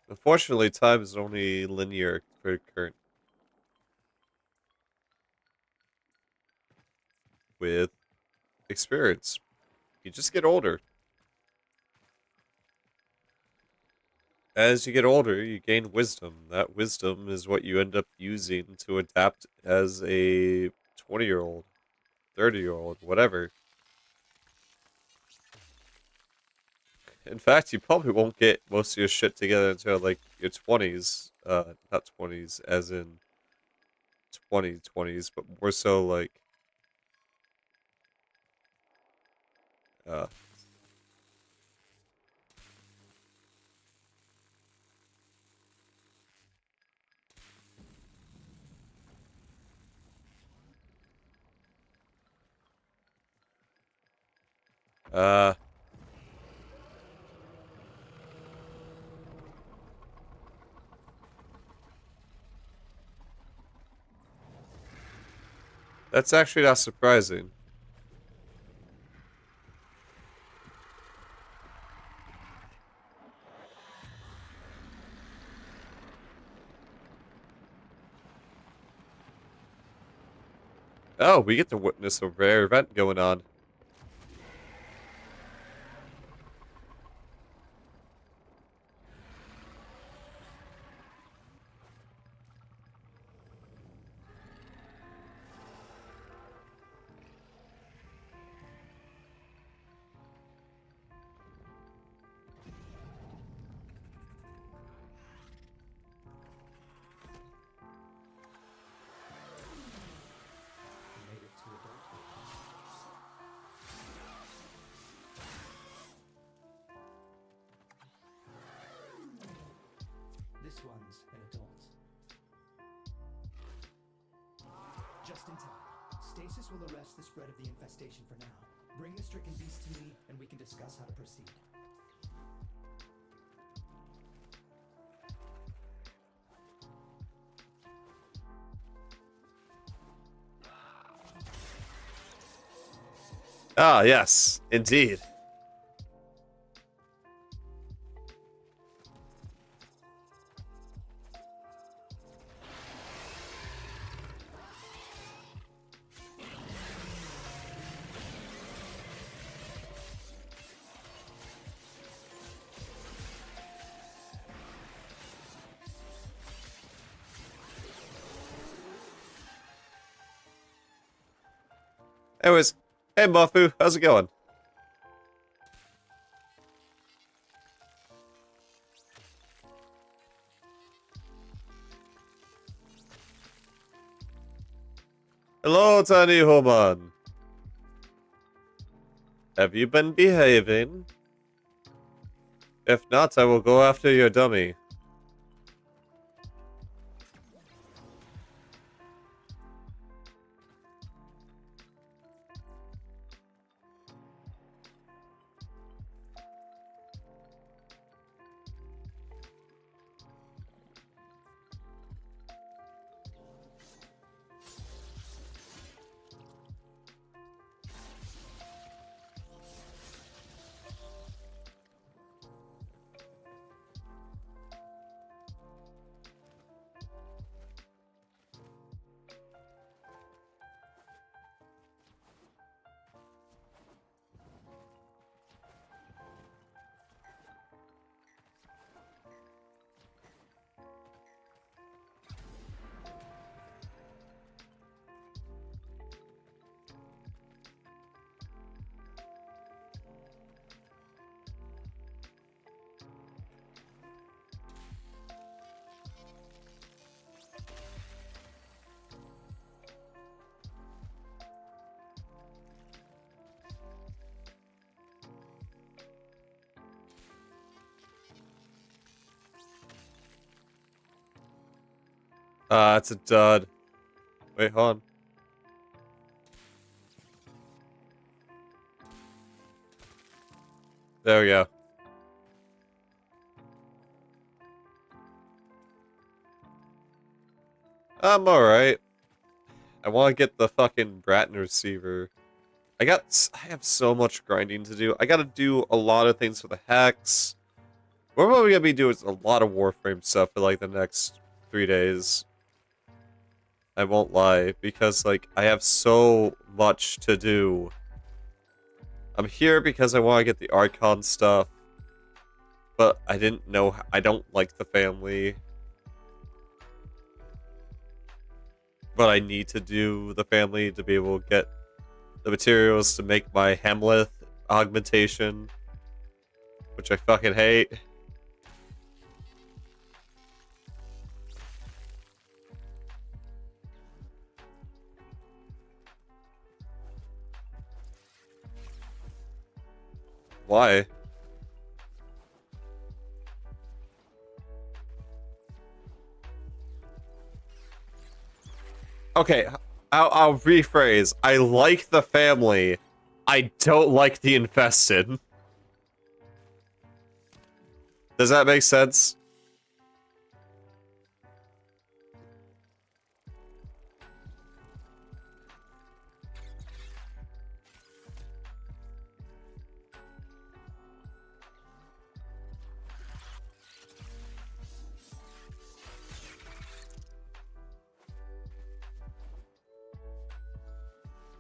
Unfortunately, time is only linear for current with experience. You just get older. As you get older, you gain wisdom. That wisdom is what you end up using to adapt as a 20-year-old, 30-year-old, whatever. In fact, you probably won't get most of your shit together until like your 20s. Not 20s as in 2020s, but more so like uh uh that's actually not surprising. Oh, we get to witness a rare event going on. Made it to adulthood. This one's an adult. Just in time. Stasis will arrest the spread of the infestation for now. Bring the stricken beast to me, and we can discuss how to proceed. Ah, yes, indeed. Anyways, hey Mafu, how's it going? Hello, Tiny Homan. Have you been behaving? If not, I will go after your dummy. It's a dud. Wait, hold on. There we go. I'm alright. I want to get the fucking Bratton receiver. I have so much grinding to do. I gotta do a lot of things for the Hex. We're probably gonna be doing a lot of Warframe stuff for like the next 3 days. I won't lie, because like I have so much to do. I'm here because I want to get the Archon stuff, but I didn't know. I don't like the family, but I need to do the family to be able to get the materials to make my Hamlet augmentation, which I fucking hate. Why? Okay, I'll rephrase. I like the family. I don't like the infested. Does that make sense?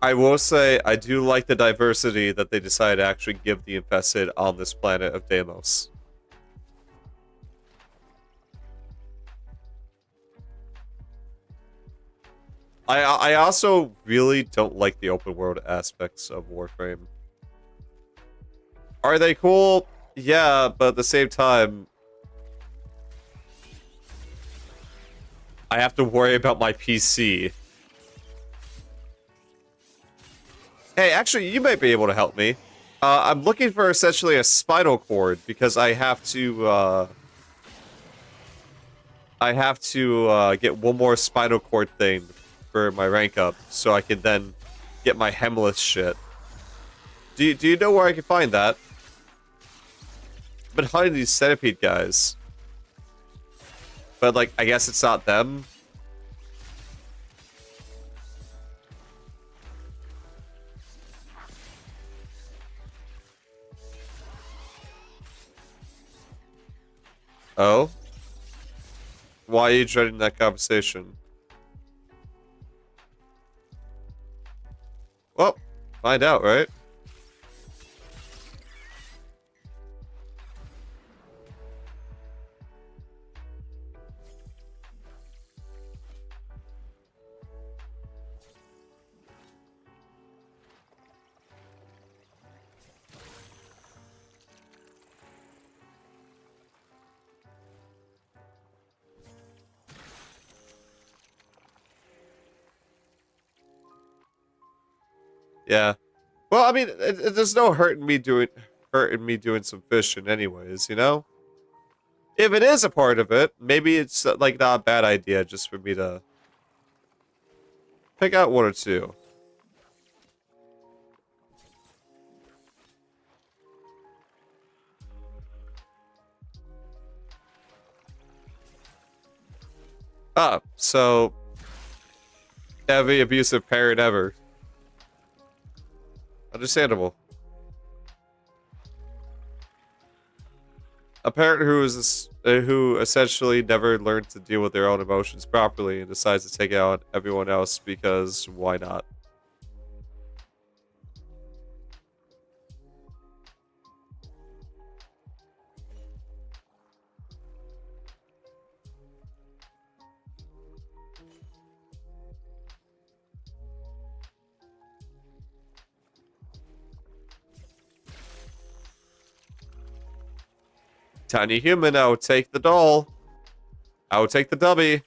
I will say, I do like the diversity that they decided to actually give the infested on this planet of Deimos. I also really don't like the open world aspects of Warframe. Are they cool? Yeah, but at the same time, I have to worry about my PC. Hey, actually, you might be able to help me. I'm looking for essentially a spinal cord because I have to get one more spinal cord thing for my rank up, so I can then get my Hemless shit. Do you know where I can find that? I've been hunting these centipede guys, but like I guess it's not them. Oh? Why are you dreading that conversation? Well, find out, right? Yeah. Well, I mean, there's no hurting me doing some fishing, anyways. You know. If it is a part of it, maybe it's like not a bad idea just for me to pick out one or two. Ah, so every abusive parent ever. Understandable. A parent who essentially never learned to deal with their own emotions properly and decides to take it out on everyone else because why not? Tiny human, I would take the doll. I would take the dummy.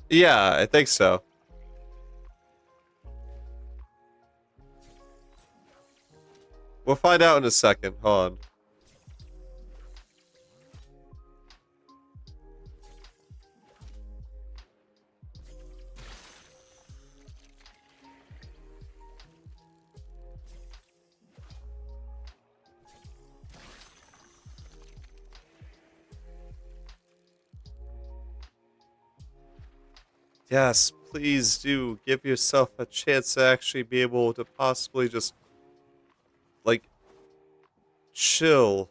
Yeah, I think so. We'll find out in a second. Hold on. Yes, please do give yourself a chance to actually be able to possibly just, like, chill.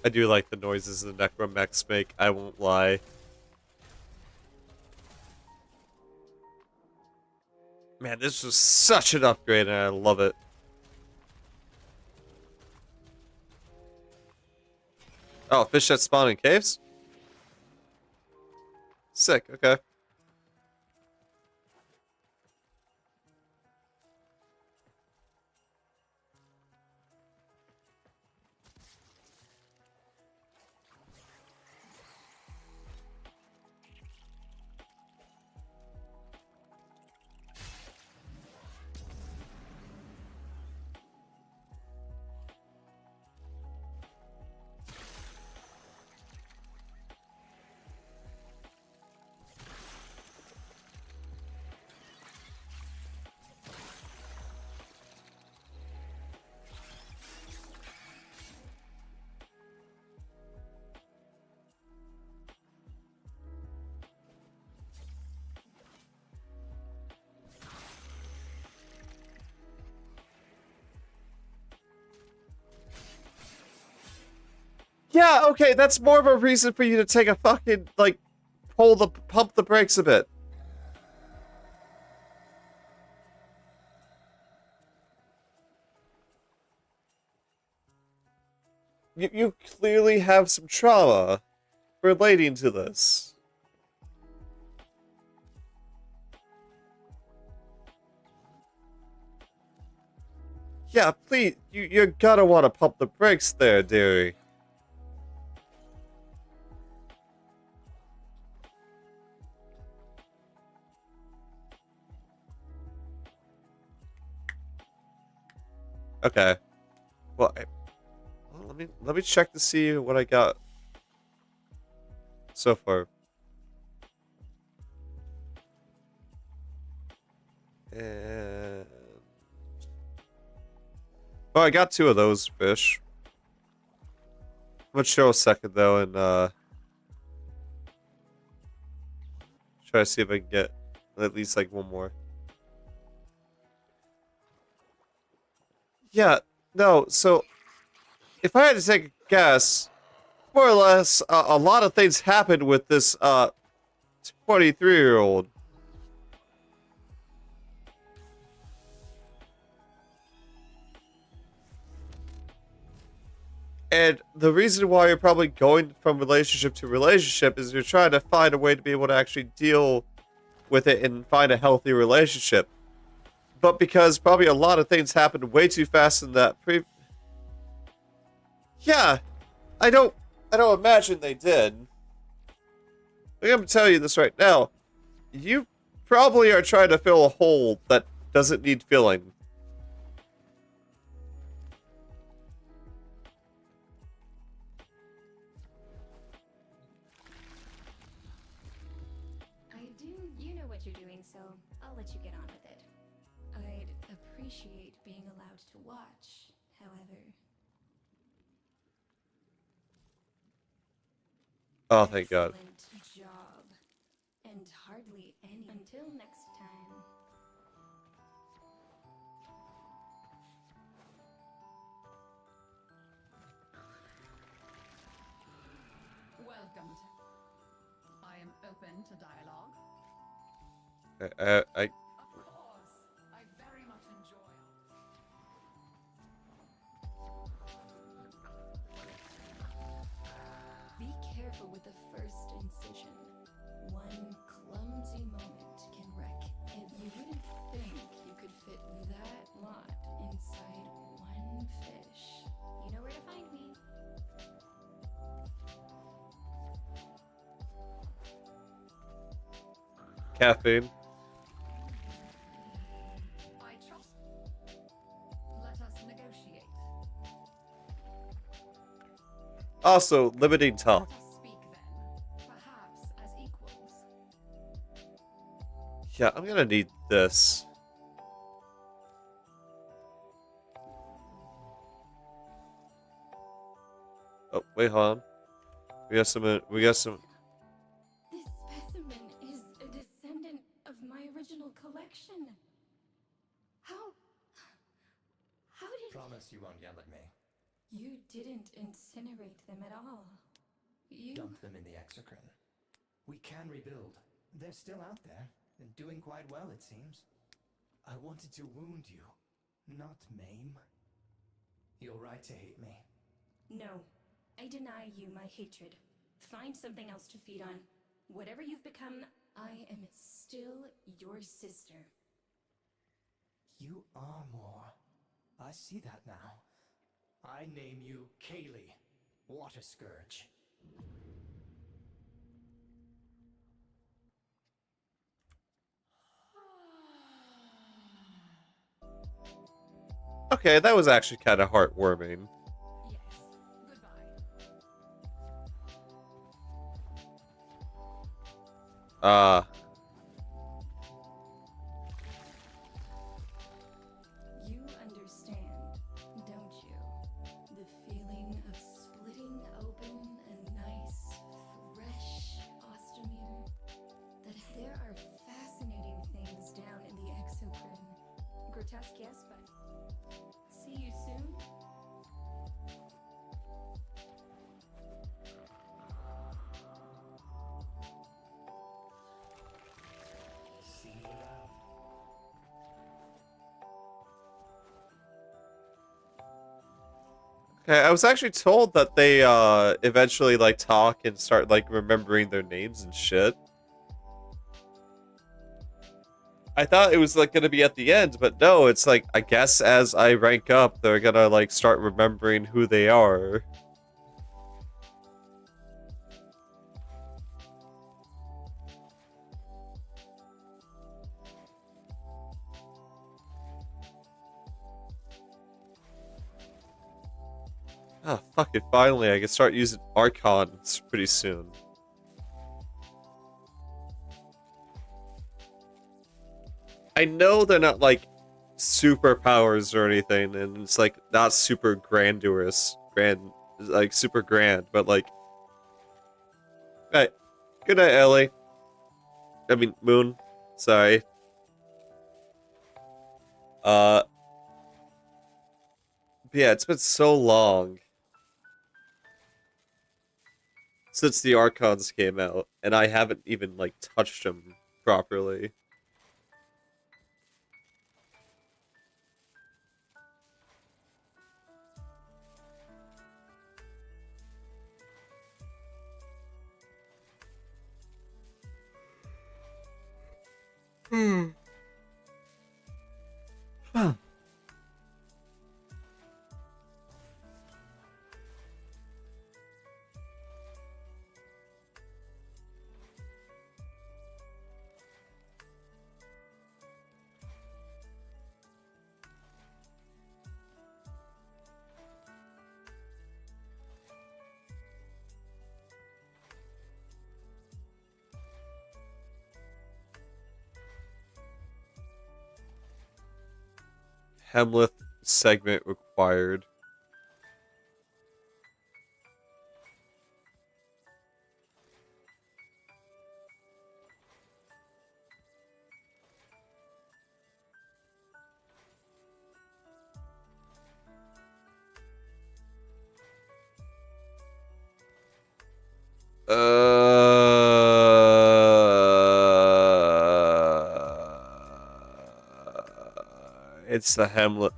I do like the noises the necromechs make, I won't lie. Man, this was such an upgrade and I love it. Oh, fish that spawn in caves? Sick, okay. Yeah, okay, that's more of a reason for you to take a fucking, like, pump the brakes a bit. You clearly have some trauma relating to this. Yeah, please, you're gonna want to pump the brakes there, dearie. Okay. Well, well, let me check to see what I got so far. And well, I got 2 of those fish. Let's show a second though, and try to see if I can get at least like 1 more. Yeah, no. So if I had to take a guess, more or less, a lot of things happened with this 23-year-old. And the reason why you're probably going from relationship to relationship is you're trying to find a way to be able to actually deal with it and find a healthy relationship. But because probably a lot of things happened way too fast in that Yeah, I don't imagine they did. I'm gonna tell you this right now. You probably are trying to fill a hole that doesn't need filling. I do, you know what you're doing, so I'll let you get on with it. I'd appreciate being allowed to watch, however. Oh, thank God. Excellent job. And hardly any until next time. Welcome to... I am open to dialogue. I Of course. I very much enjoy Be careful with the first incision. One clumsy moment can wreck. And you wouldn't think you could fit that lot inside one fish. You know where to find me. caffeine. I trust. Let us negotiate. Also, limiting time. Let us speak then, perhaps as equals. Yeah, I'm gonna need this. Oh, wait, hold on. We got some. This specimen is a descendant of my original collection. How did... Promise you won't yell at me. You didn't incinerate them at all. You... Dump them in the exocrine. We can rebuild. They're still out there, and doing quite well, it seems. I wanted to wound you, not maim. You're right to hate me. No, I deny you my hatred. Find something else to feed on. Whatever you've become, I am still your sister. You are more. I see that now. I name you Kaylee, Water Scourge. Okay, that was actually kind of heartwarming. Yes. Goodbye. You understand, don't you? The feeling of splitting open a nice, fresh ostometer? That there are fascinating things down in the exocrine. Grotesque, yes, but see you soon? See you around. Okay, I was actually told that they eventually like talk and start like remembering their names and shit. I thought it was like gonna be at the end, but no, it's like I guess as I rank up, they're gonna like start remembering who they are. Oh, fuck it, finally I can start using Archons pretty soon. I know they're not like superpowers or anything, and it's like not super like super grand, but like, hey, good night, Ellie. I mean, Moon. Sorry. But yeah, it's been so long since the Archons came out, and I haven't even like touched them properly. Hmm. Huh. Hemlith segment required. It's the Hemlith.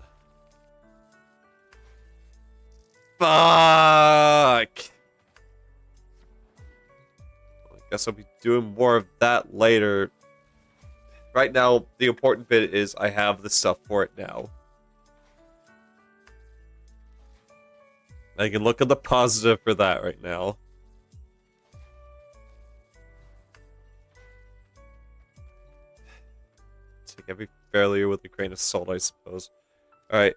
Fuck! I guess I'll be doing more of that later. Right now, the important bit is I have the stuff for it now. I can look at the positive for that right now. Take every failure with a grain of salt, I suppose. Alright.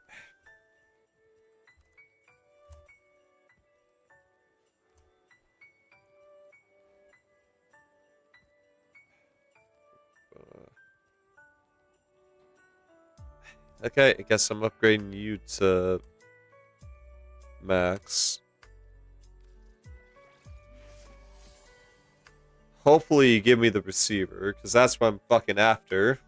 Okay, I guess I'm upgrading you to max. Hopefully you give me the receiver, because that's what I'm fucking after.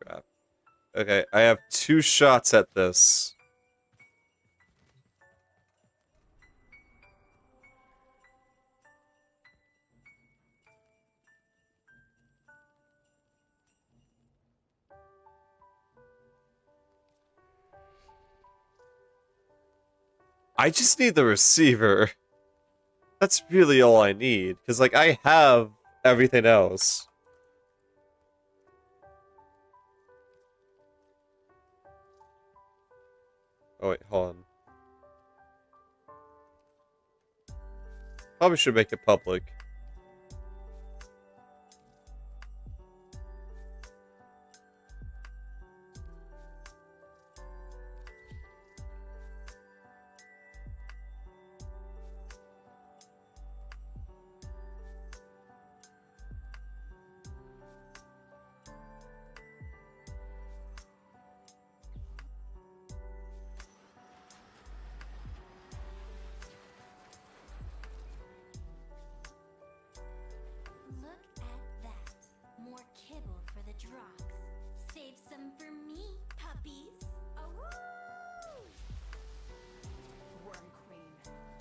Crap. Okay, I have 2 shots at this. I just need the receiver. That's really all I need, because, like, I have everything else. Oh, wait, hold on. Probably should make it public. Look at that. More kibble for the drogs. Save some for me, puppies. Oh, Worm Queen.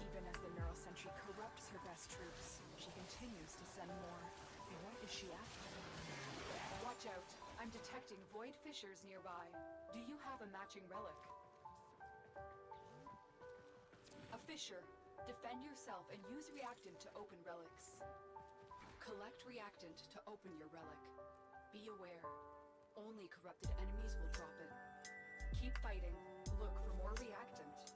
Even as the Neural Sentry corrupts her best troops, she continues to send more. What is she after? Watch out. I'm detecting void fissures nearby. Do you have a matching relic? A fissure. Defend yourself and use reactant to open relics. Collect reactant to open your relic. Be aware. Only corrupted enemies will drop it. Keep fighting. Look for more reactant.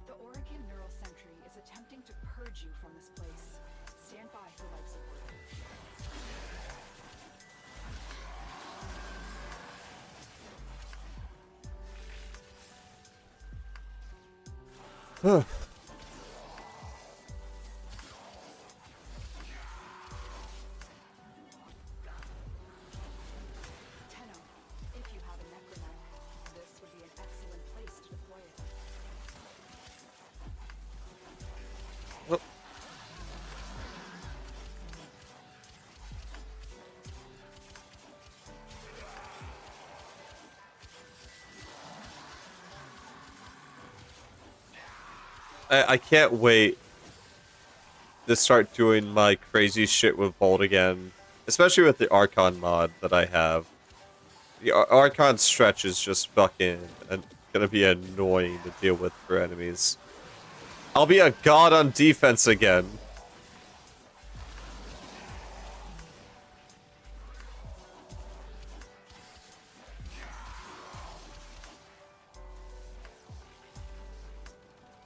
The Oregon Neural Sentry is attempting to purge you from this place. Stand by for life support. Tenno, if you have a necromanc, this would be an excellent place to deploy it. Well, I can't wait to start doing my crazy shit with Bolt again. Especially with the Archon mod that I have. The Archon stretch is just fucking gonna be annoying to deal with for enemies. I'll be a god on defense again.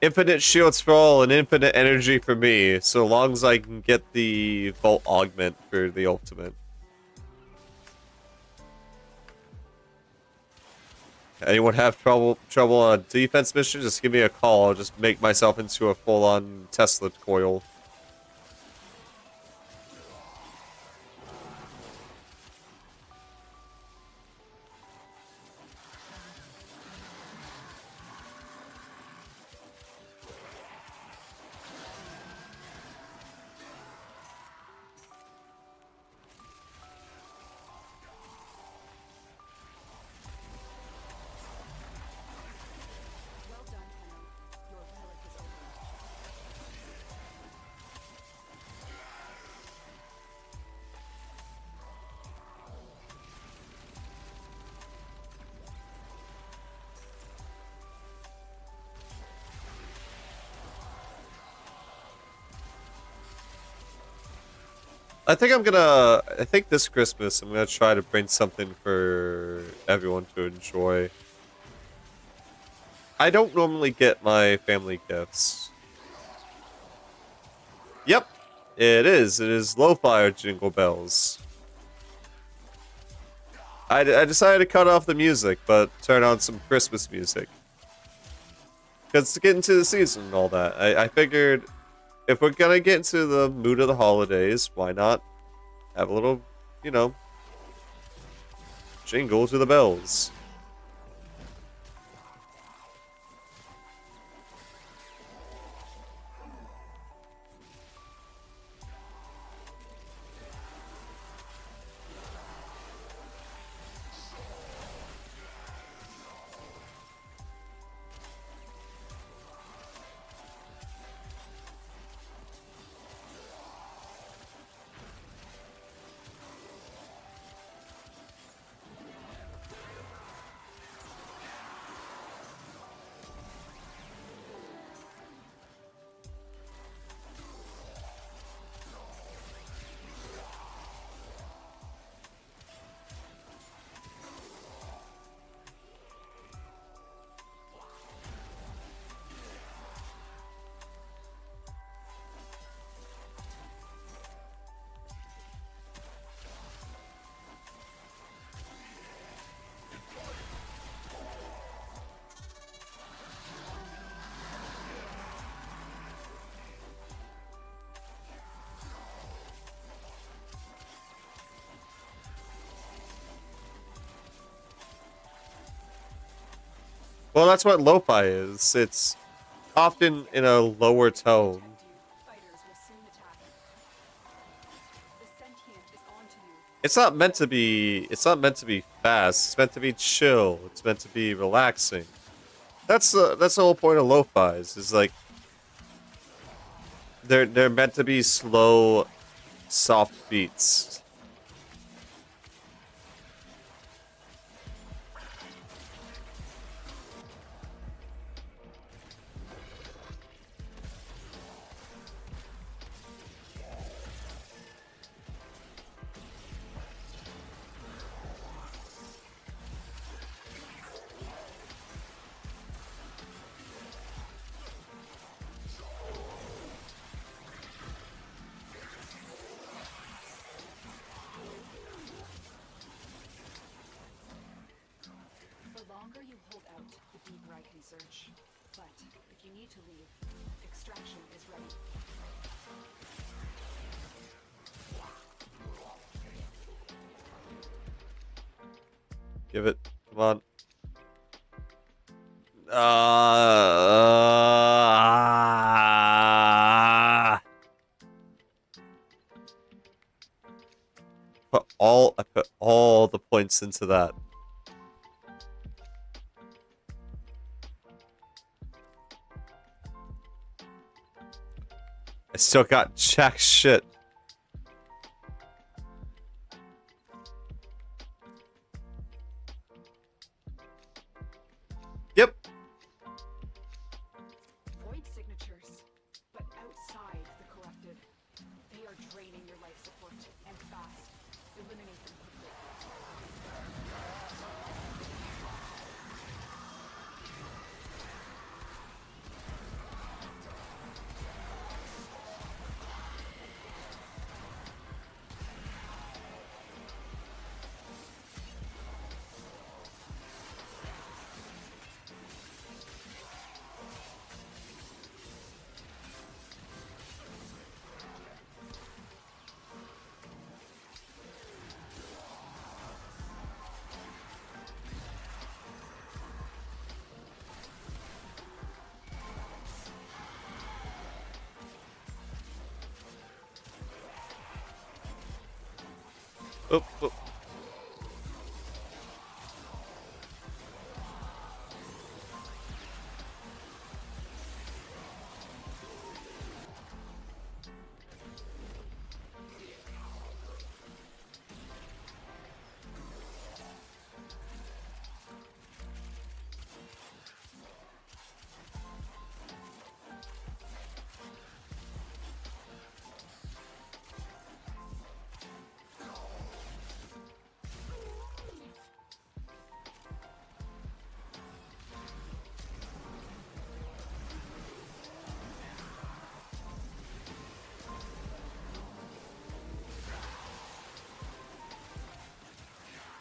Infinite shields for all and infinite energy for me, so long as I can get the Volt Augment for the ultimate. Anyone have trouble on a defense mission? Just give me a call. I'll just make myself into a full-on Tesla coil. Well done, Tenno. Your relic is open. I think this Christmas I'm gonna try to bring something for everyone to enjoy. I don't normally get my family gifts. Yep, it is. It is lo-fi Jingle Bells. I decided to cut off the music, but turn on some Christmas music. Because to get into the season and all that, I figured if we're gonna get into the mood of the holidays, why not have a little, you know, jingle to the bells. Well, that's what lo-fi is. It's often in a lower tone. Fighters will soon attack. The sentient is on to you. It's not meant to be. It's not meant to be fast. It's meant to be chill. It's meant to be relaxing. That's the whole point of lo-fi's. Is like they're meant to be slow, soft beats. longer you hold out, the deeper I can search. But if you need to leave, extraction is ready. Give it. Come on. I put all the points into that. I still got jack shit. Yep. Void signatures, but outside the collected. They are draining your life support, and fast. Eliminate them quickly. Oop, oop.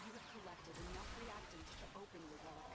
You have collected enough reactant to open your relic.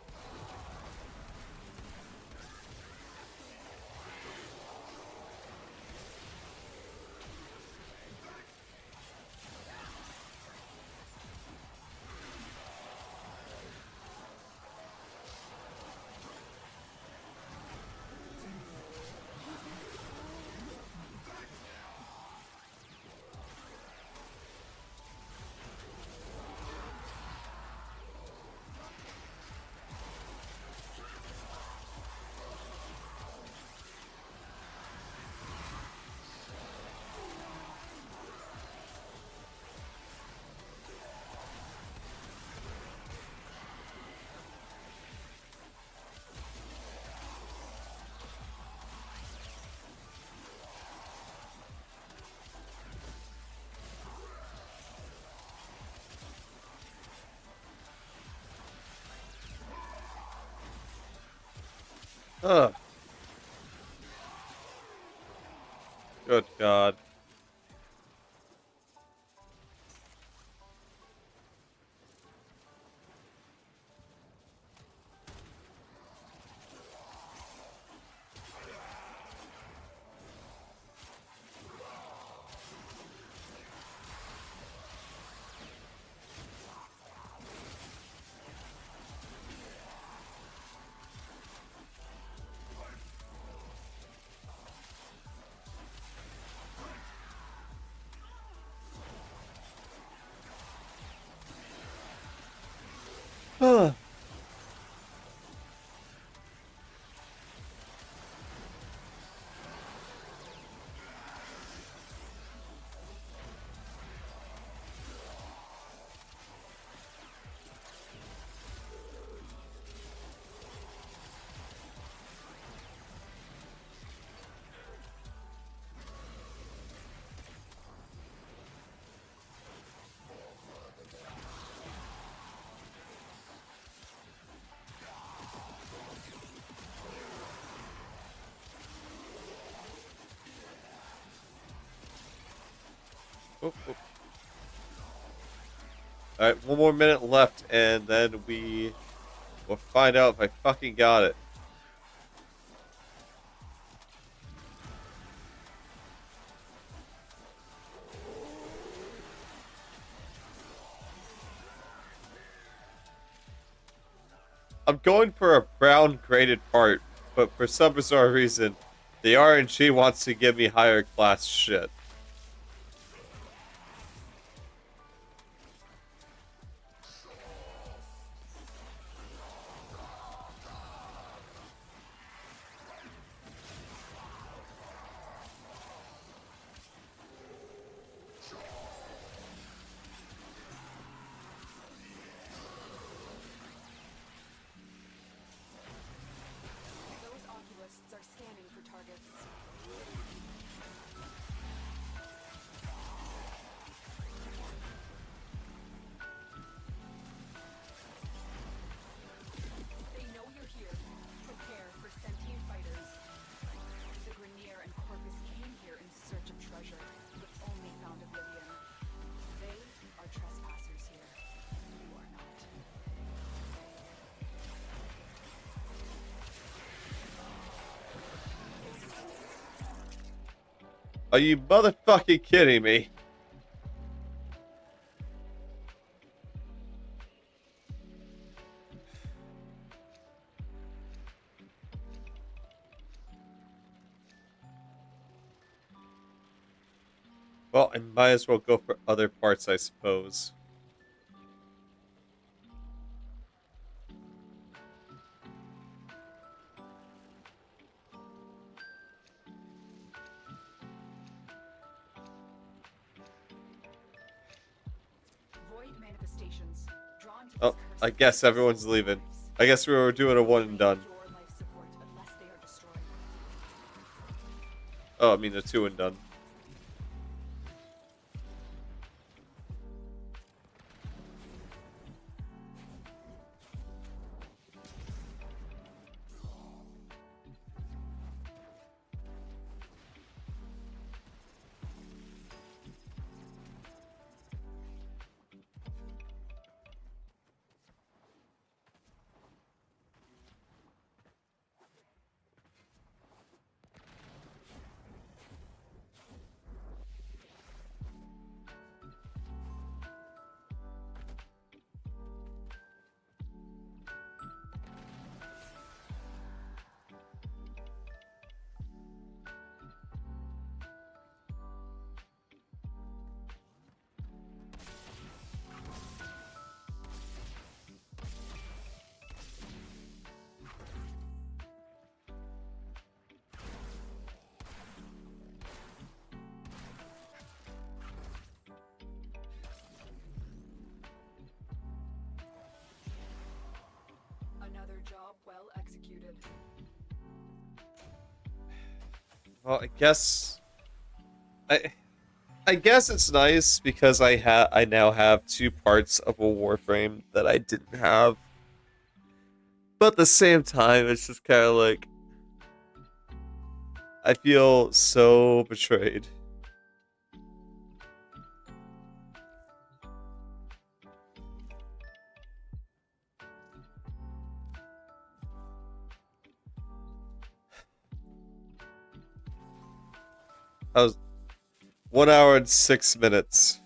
Ugh. Good God. Ugh. Oop, oop. Alright, one more minute left, and then we We'll find out if I fucking got it. I'm going for a brown graded part, but for some bizarre reason, the RNG wants to give me higher class shit. Those oculists are scanning for targets. They know you're here. Prepare for sentient fighters. The Grenier and Corpus came here in search of treasure, but only found oblivion. They are trespassers here. You are not. Are you motherfucking kidding me? Well, I might as well go for other parts, I suppose. Void manifestations drawn to Oh, this I cursed guess everyone's leaving. I guess we were doing a one and done. your life support unless they are destroyed. Oh, I mean a two and done. Another job well executed. Well, I guess it's nice because I now have two parts of a Warframe that I didn't have. But at the same time, it's just kind of like I feel so betrayed. I was 1 hour and 6 minutes.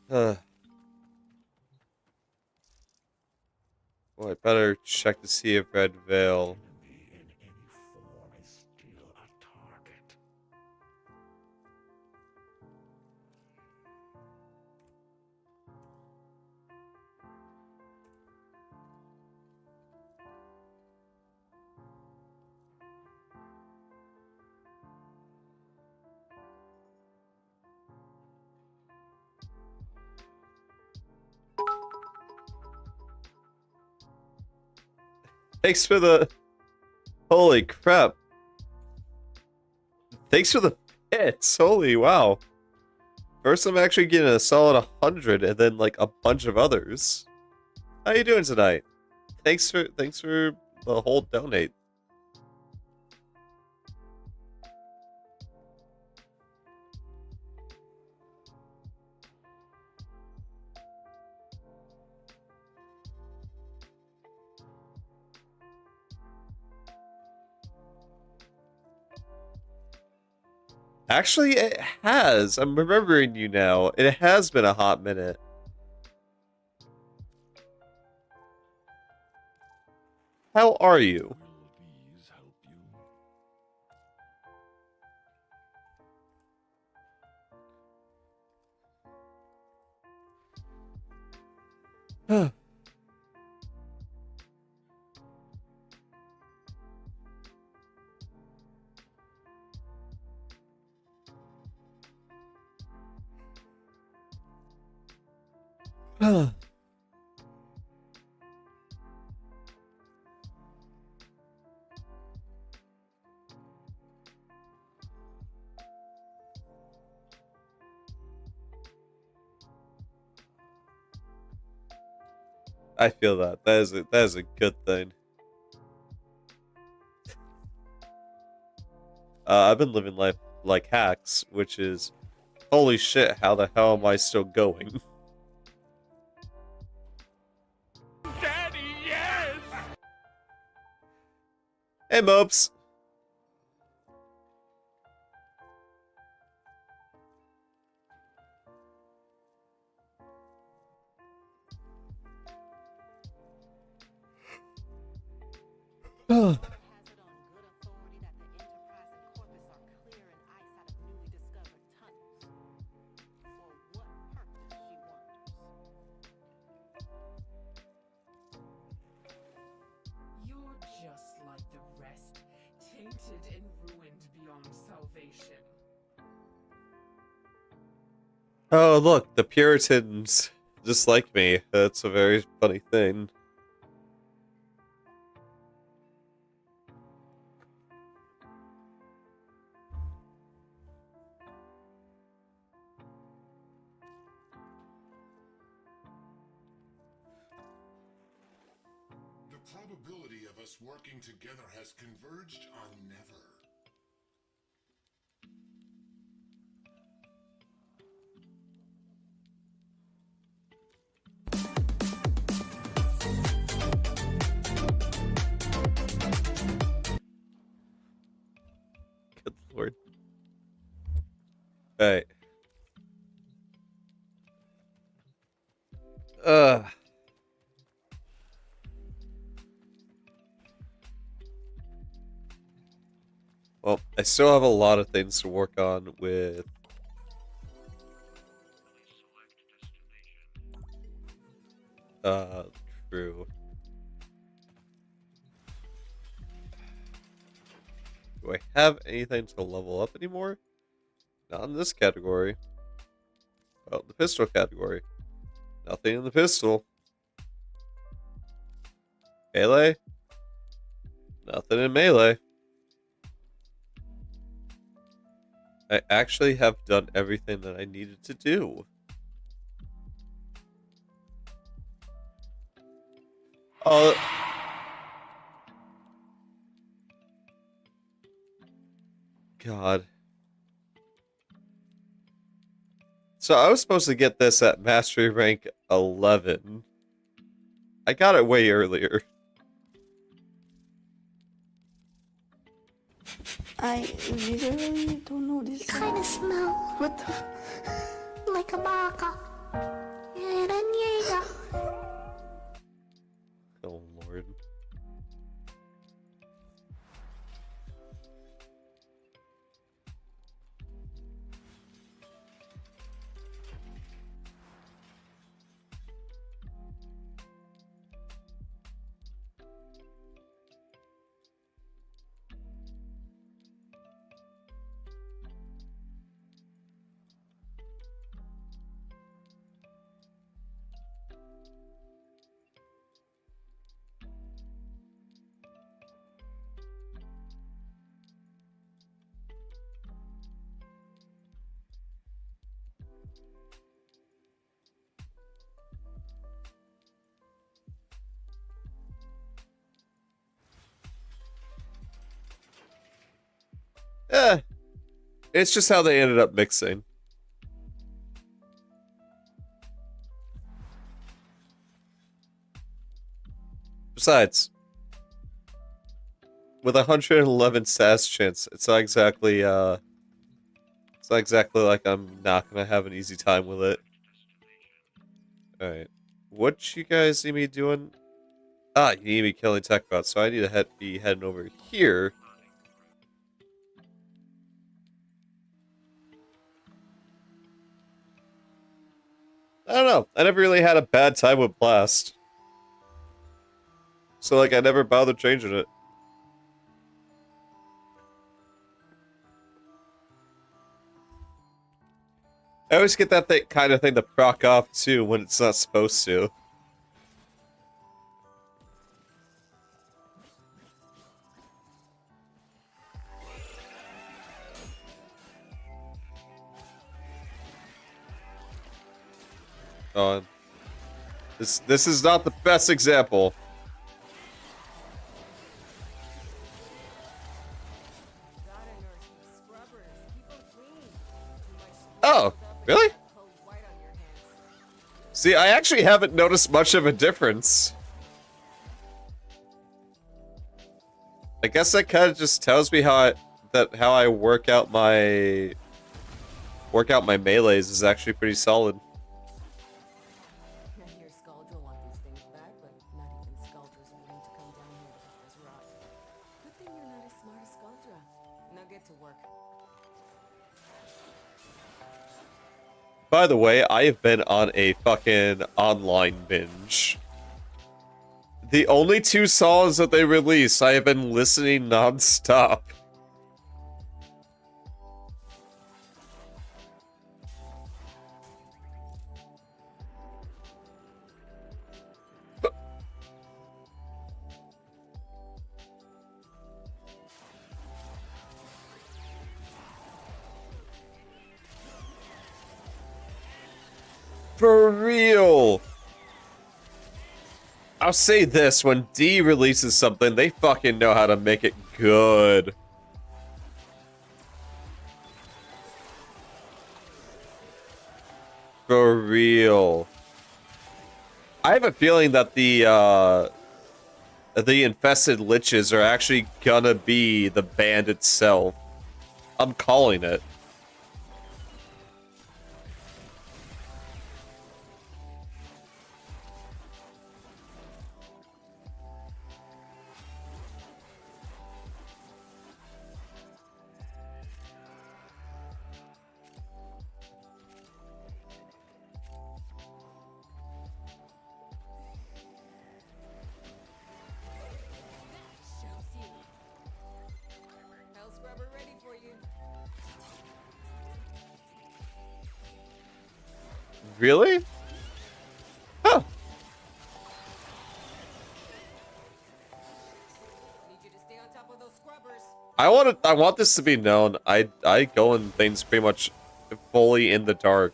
Well, I better check to see if Red Veil. In any form is still a target. Thanks for the. Holy crap. Thanks for the hits. Holy wow. First, I'm actually getting a solid 100 and then like a bunch of others. How you doing tonight? Thanks for the whole donate. Actually, it has. I'm remembering you now. It has been a hot minute. How are you? Will these help you? I feel that. That is a good thing. I've been living life like hacks, which is holy shit, how the hell am I still going? Daddy, yes! Hey Mopes! You're just like the rest, tainted and ruined beyond salvation. Oh look, the Puritans just like me. That's a very funny thing. The probability of us working together has converged on never. Good lord. Alright. Well, I still have a lot of things to work on with... True. Do I have anything to level up anymore? Not in this category. Oh, the pistol category. Nothing in the pistol. Melee? Nothing in melee. I actually have done everything that I needed to do. Oh. God. So I was supposed to get this at Mastery Rank 11. I got it way earlier. I literally don't know this. You kind of smell What the? like a baka. Oh, Lord. Eh. It's just how they ended up mixing. Besides, with 111 SAS chance, it's not exactly not exactly like I'm not gonna have an easy time with it. Alright. What you guys need me doing? Ah, you need me killing tech bots, so I need to be heading over here. I don't know. I never really had a bad time with Blast. So, like, I never bothered changing it. I always get that kind of thing to proc off, too, when it's not supposed to. This is not the best example. Oh, really? See, I actually haven't noticed much of a difference. I guess that kind of just tells me how I work out my melees is actually pretty solid. I hear Scaldra want these things back, but not even Scaldra's willing to come down here to help us rot. Good thing you're not as smart as Scaldra. Now get to work. By the way, I have been on a fucking online binge. The only 2 songs that they released, I have been listening non-stop. For real! I'll say this, when D releases something, they fucking know how to make it good. For real. I have a feeling that the infested liches are actually gonna be the band itself. I'm calling it. Really? Huh. I want this to be known. I go in things pretty much fully in the dark.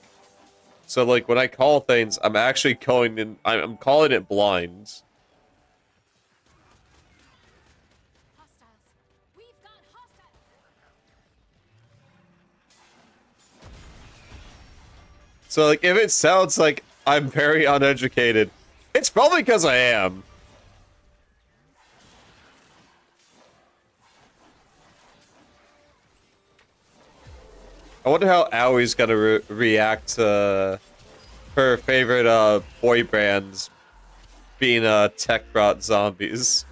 So like when I call things, I'm actually going in. I'm calling it blind. So like if it sounds like I'm very uneducated, it's probably because I am. I wonder how Awie's gonna react to her favorite boy bands being tech brought zombies.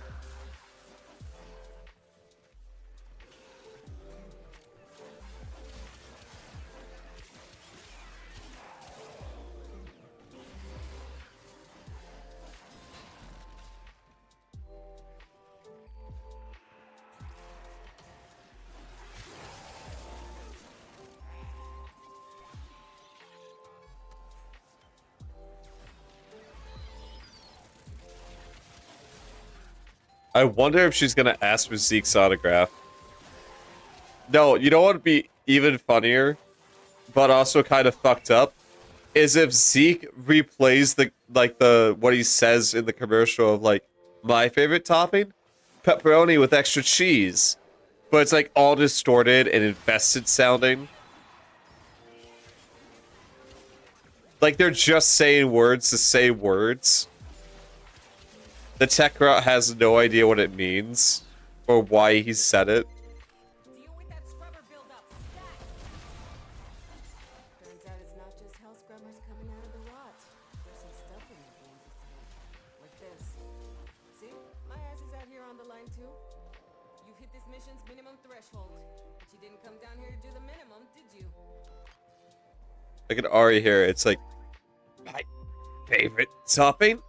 I wonder if she's gonna ask for Zeke's autograph. No, you know what would be even funnier, but also kind of fucked up, is if Zeke replays what he says in the commercial of like, my favorite topping? Pepperoni with extra cheese. But it's like all distorted and infested sounding. Like they're just saying words to say words. The tech route has no idea what it means or why he said it. mind too? You hit this mission's minimum threshold, but you didn't come down here to do the minimum, did you? Look at Ari here. It's like my favorite topping.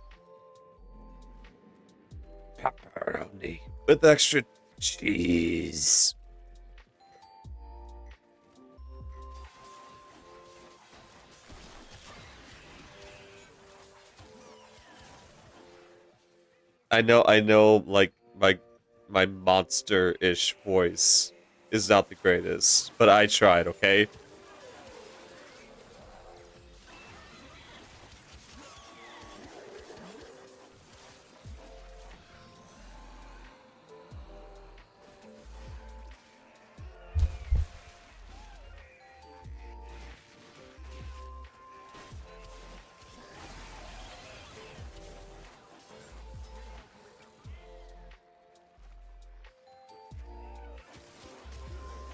Pepperoni with extra cheese. I know, like, my monster-ish voice is not the greatest, but I tried, okay?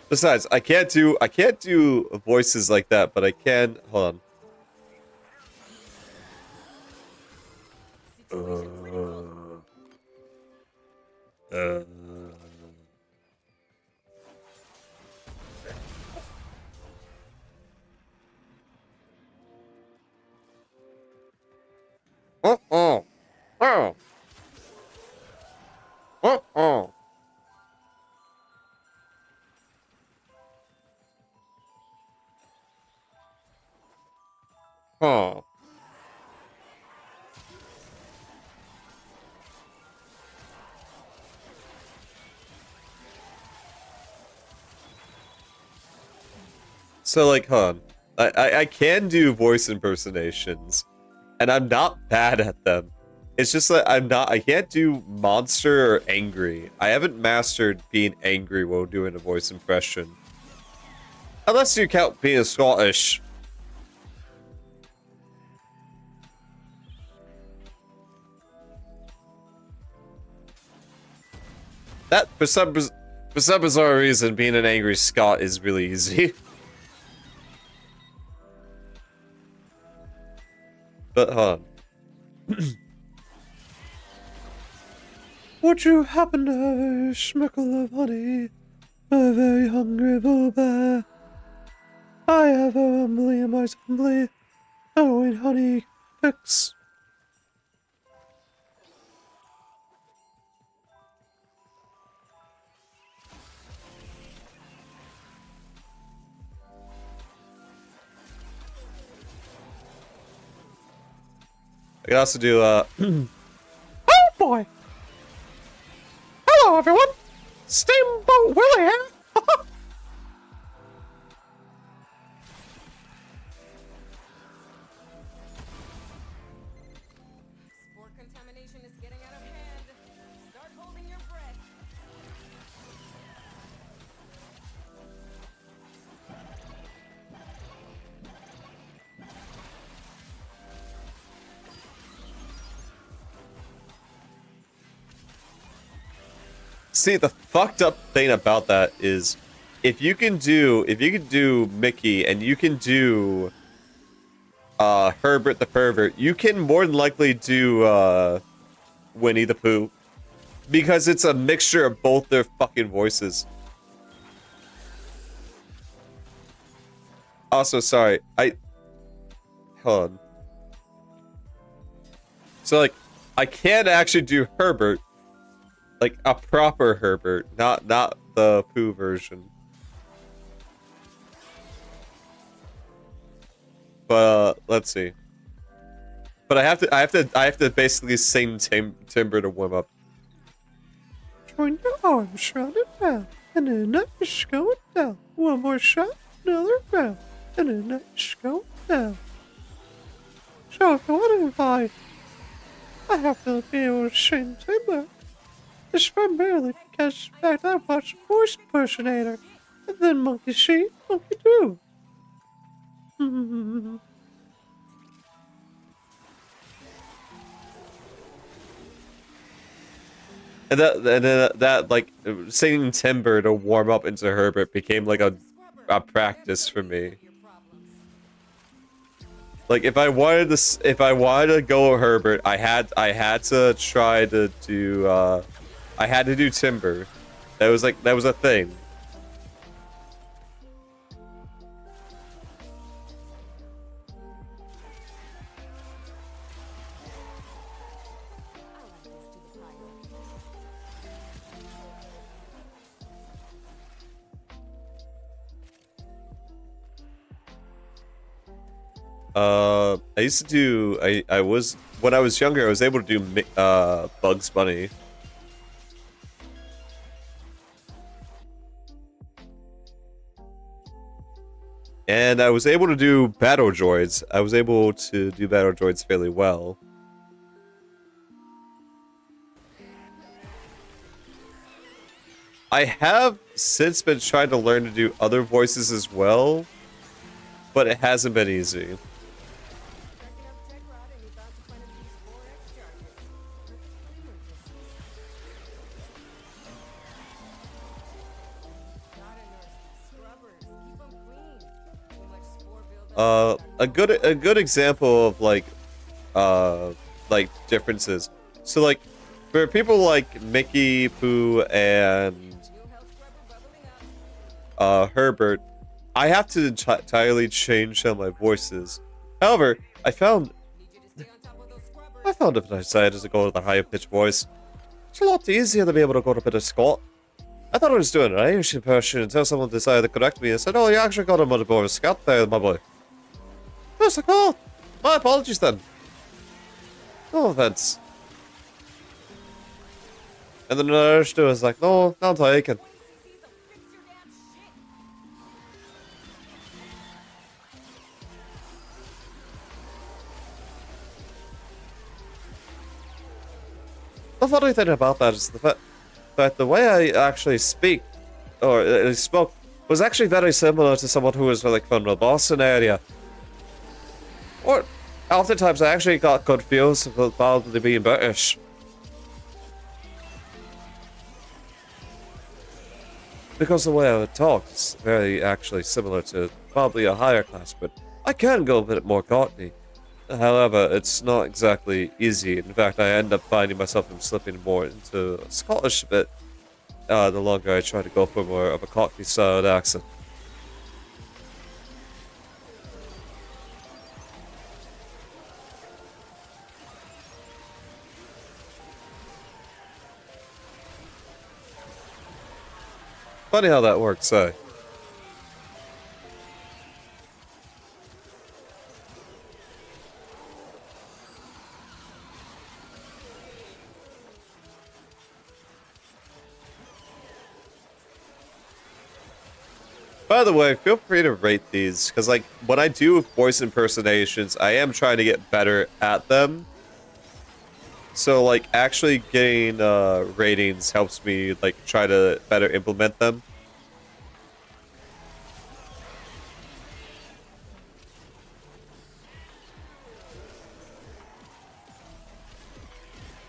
Besides, I can't do voices like that, but I can. Hold on. Huh. So, like, hold on. I can do voice impersonations, and I'm not bad at them. It's just that I can't do monster or angry. I haven't mastered being angry while doing a voice impression. Unless you count being Scottish. That, for some bizarre reason, being an angry Scot is really easy. But, hold on. Would you happen to have a schmeckle of honey? A very hungry booba. I have a humbly in my assembly. Halloween honey fix. I can also do, oh boy! Hello, everyone! Steamboat Willie here! Spore contamination is getting out of hand. Start holding your breath. See, the fucked up thing about that is, if you can do Mickey and you can do Herbert the Pervert, you can more than likely do Winnie the Pooh, because it's a mixture of both their fucking voices. Also, sorry, hold on. So, like, I can actually do Herbert, like a proper Herbert, not the Pooh version. But let's see. But I have to basically sing timbre to warm up. Join your arms shrouded down, and a nice going down. One more shot, another round, and a nice going down. So if you want to invite, I have to be able to sing timbre. It's primarily because back then I watched a voice impersonator, and then monkey see, monkey do. And that like singing timbre to warm up into Herbert became like a practice for me. Like if I wanted to go Herbert, I had to try to do I had to do Timber. That was like, that was a thing. I used to do, when I was younger, I was able to do, Bugs Bunny. And I was able to do Battle Droids. I was able to do Battle Droids fairly well. I have since been trying to learn to do other voices as well, but it hasn't been easy. A good example of like differences. So like for people like Mickey, Pooh, and Herbert, I have to entirely change some of my voices. However, I found if I decided to go with a higher pitched voice, it's a lot easier to be able to go to a bit of Scott. I thought I was doing an Irish impression until someone decided to correct me and said, "Oh, you actually got a much more of a Scott there, my boy." I was like, "Oh, my apologies then. No offense." And then the Irish dude was like, "No, not taken." The funny thing about that is the fact that the way I actually speak, or spoke, was actually very similar to someone who was like from the Boston area. Or, oftentimes I actually got confused with probably being British. Because the way I would talk is very actually similar to probably a higher class, but I can go a bit more Cockney. However, it's not exactly easy. In fact, I end up finding myself slipping more into Scottish a bit the longer I try to go for more of a Cockney-styled accent. Funny how that works, eh? By the way, feel free to rate these, because like when I do voice impersonations, I am trying to get better at them. So like actually getting ratings helps me like try to better implement them.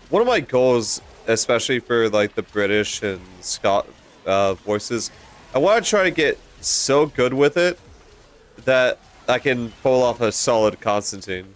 One of my goals, especially for like the British and Scott voices, I want to try to get so good with it that I can pull off a solid Constantine.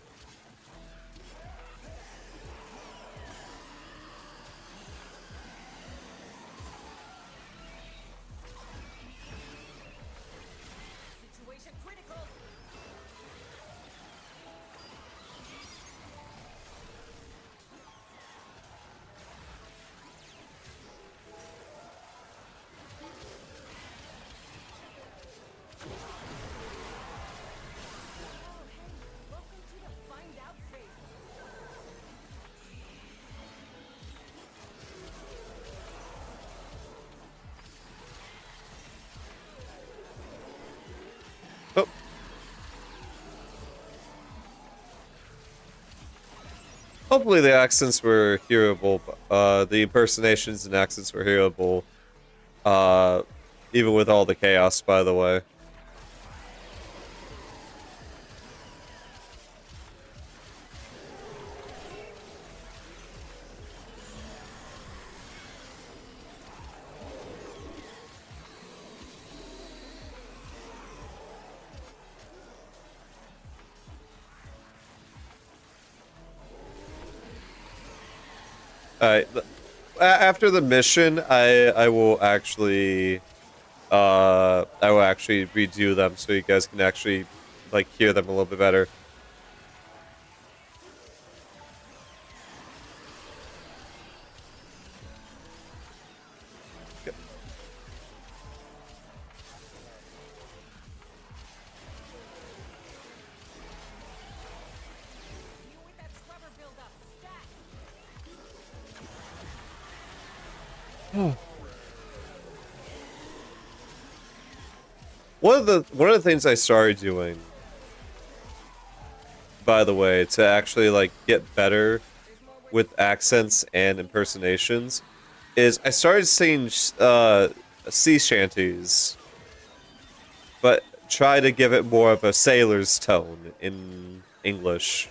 Oh. Hopefully the accents were hearable, the impersonations and accents were hearable, even with all the chaos, by the way. Alright, after the mission, I will actually redo them so you guys can actually like hear them a little bit better. One of the things I started doing, by the way, to actually like get better with accents and impersonations, is I started singing sea shanties, but try to give it more of a sailor's tone in English.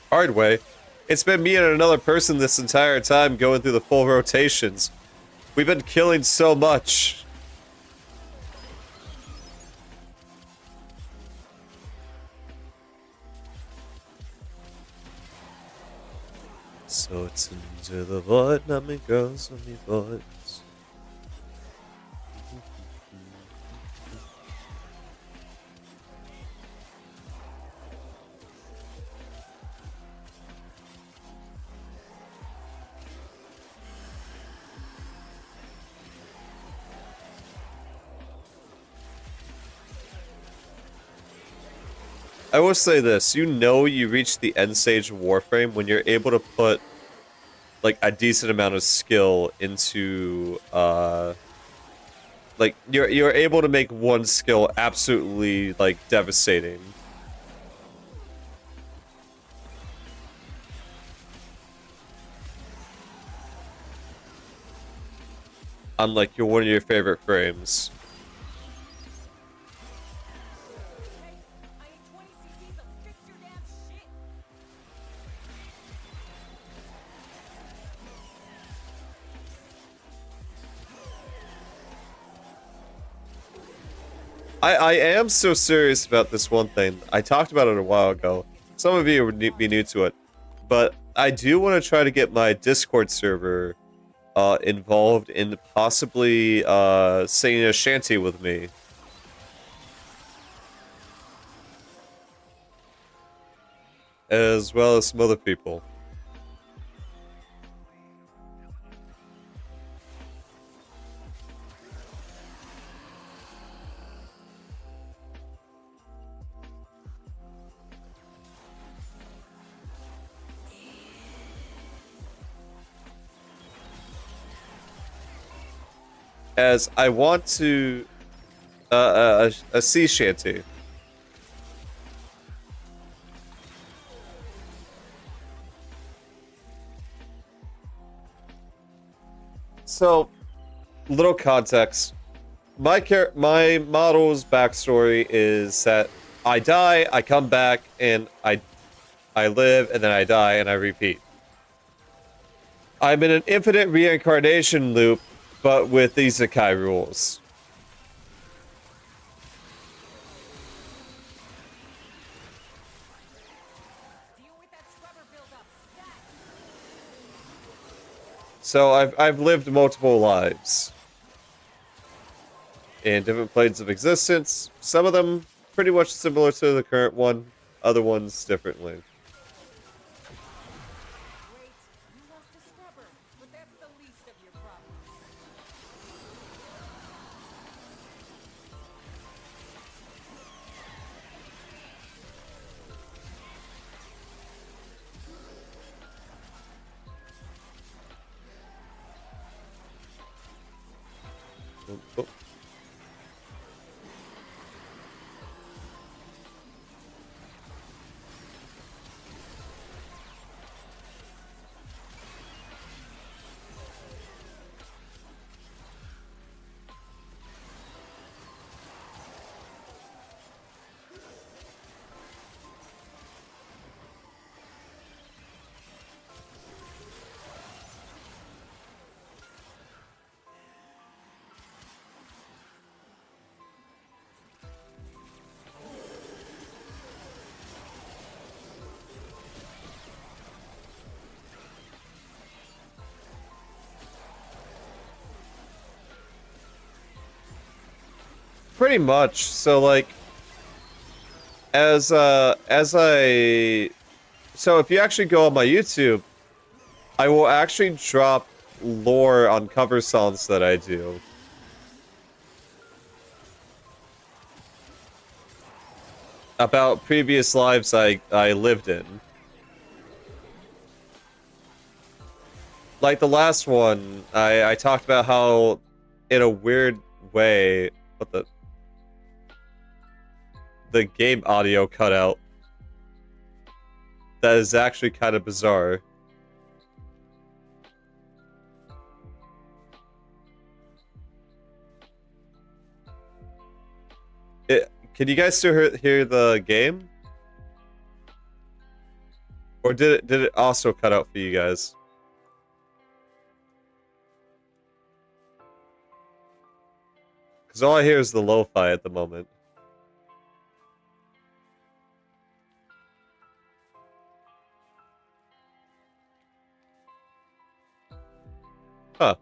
Hard way. It's been me and another person this entire time going through the full rotations. We've been killing so much. So it's into the void, not me girls, not me boys. I will say this, you know you reach the end stage of Warframe when you're able to put like a decent amount of skill into like you're able to make one skill absolutely like devastating. Unlike one of your favorite frames. I am so serious about this one thing. I talked about it a while ago. Some of you would be new to it. But I do want to try to get my Discord server involved in possibly singing a shanty with me. As well as some other people. As I want to a sea shanty. So, little context. My model's backstory is that I die, I come back, and I live, and then I die, and I repeat. I'm in an infinite reincarnation loop, but with isekai rules. So I've lived multiple lives in different planes of existence. Some of them pretty much similar to the current one, other ones differently. Oh. Pretty much. So like, as I, so if you actually go on my YouTube, I will actually drop lore on cover songs that I do. About previous lives I lived in. Like the last one, I talked about how, in a weird way, what the game audio cut out. That is actually kind of bizarre. Can you guys still hear the game? Or did it also cut out for you guys? Because all I hear is the lo-fi at the moment. Huh.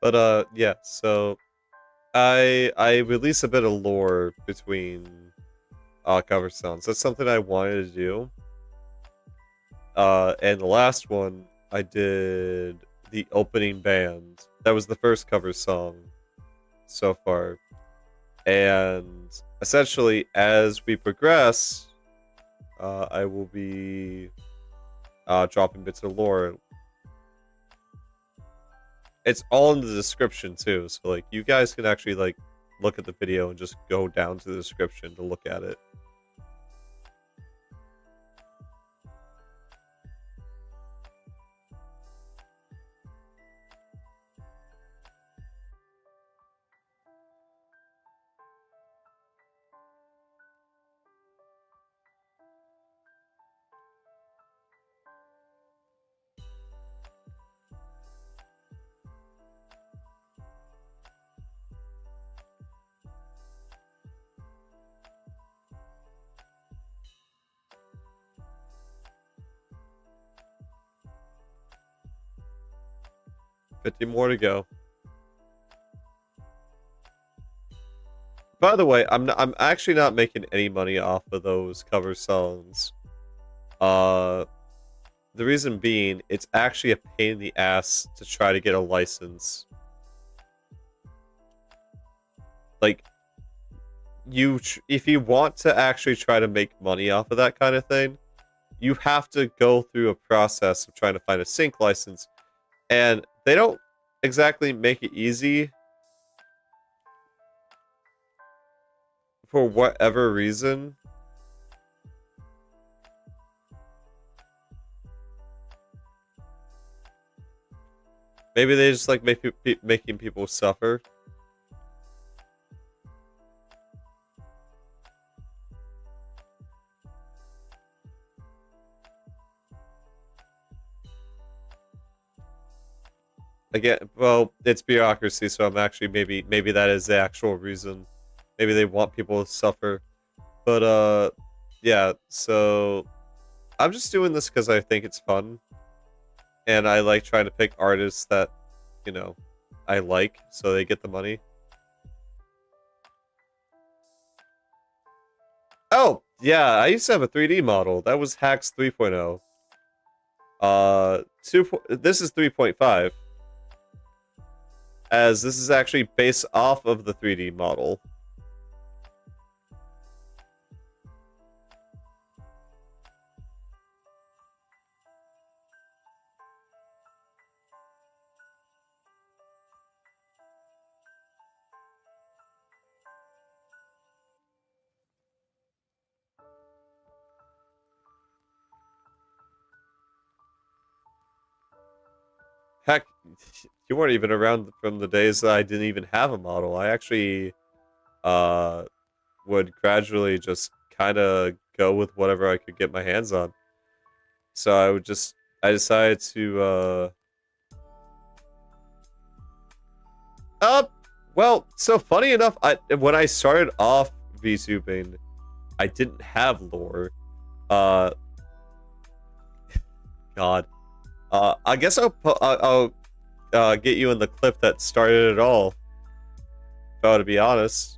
But yeah, so I release a bit of lore between cover songs. That's something I wanted to do. And the last one I did the opening band. That was the first cover song so far. And essentially, as we progress, I will be dropping bits of lore. It's all in the description too, so like you guys can actually like look at the video and just go down to the description to look at it. $50 more to go. By the way, I'm actually not making any money off of those cover songs. The reason being, it's actually a pain in the ass to try to get a license. Like, if you want to actually try to make money off of that kind of thing, you have to go through a process of trying to find a sync license, and they don't exactly make it easy for whatever reason. Maybe they just like making people suffer. Again, well, it's bureaucracy, so I'm actually maybe that is the actual reason. Maybe they want people to suffer. But yeah, so I'm just doing this because I think it's fun. And I like trying to pick artists that, you know, I like, so they get the money. Oh, yeah, I used to have a 3D model. That was Hacks 3.0. This is 3.5. As this is actually based off of the 3D model. you weren't even around from the days that I didn't even have a model. I actually uh would gradually just kind of go with whatever I could get my hands on. So I decided to uh well, so funny enough, when I started off VTubing, I didn't have lore. Uh God. I guess I'll get you in the clip that started it all. If I were to be honest.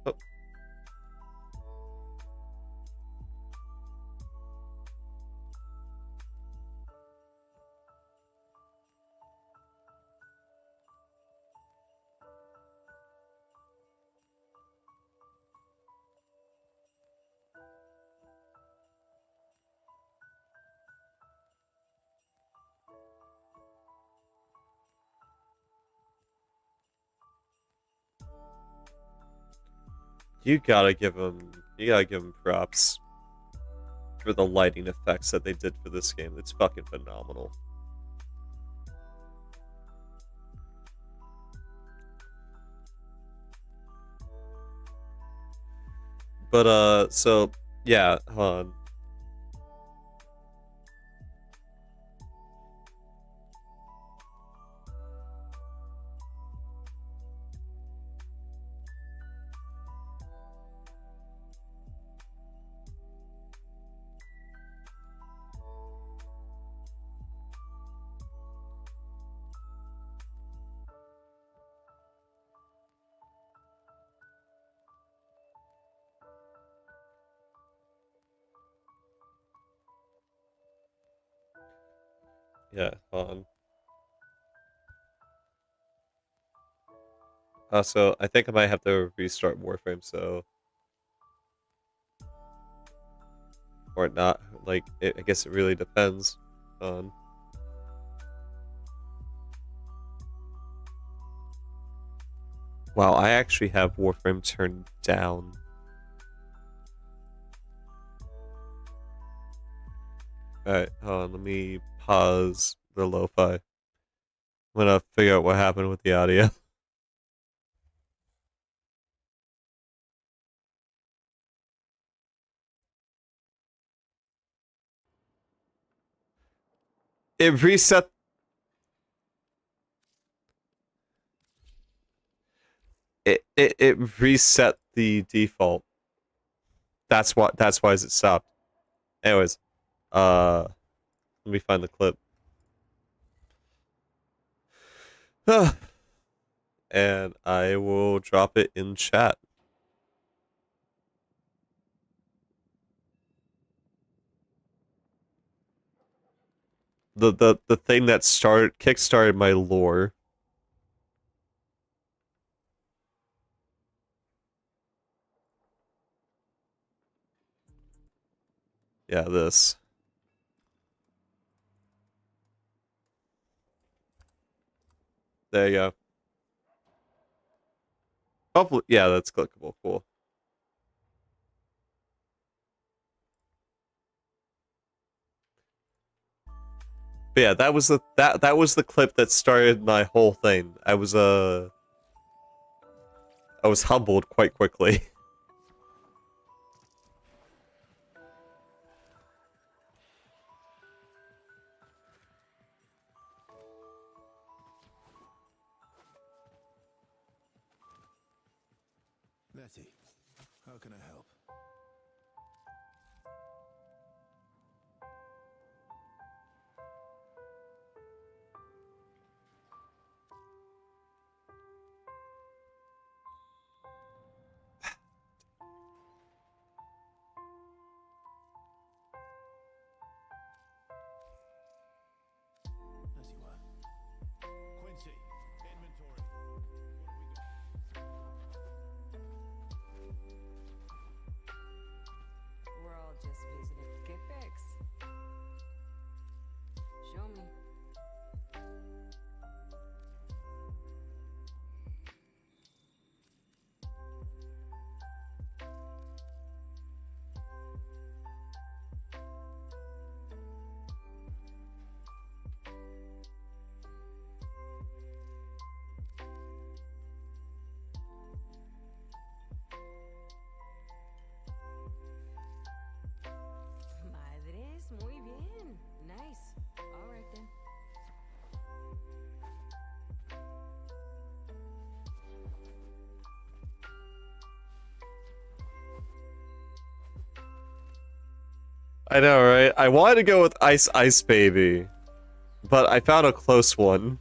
Oh. You gotta give him props for the lighting effects that they did for this game. It's fucking phenomenal. But so yeah, hold on. Yeah, hold on. So I think I might have to restart Warframe, so or not. Like, I guess it really depends on. Wow, I actually have Warframe turned down. Alright, hold on, let me pause the lo-fi. I'm gonna figure out what happened with the audio. It reset. It reset the default. That's why it stopped. Anyways, let me find the clip. And I will drop it in chat. The thing that kickstarted my lore. Yeah, this. There you go. Hopefully, yeah, that's clickable. Cool. But yeah, that was the clip that started my whole thing. I was humbled quite quickly. Letty, how can I help? As you were. Quincy, inventory. What have we got? I know, right? I wanted to go with Ice Ice Baby, but I found a close one.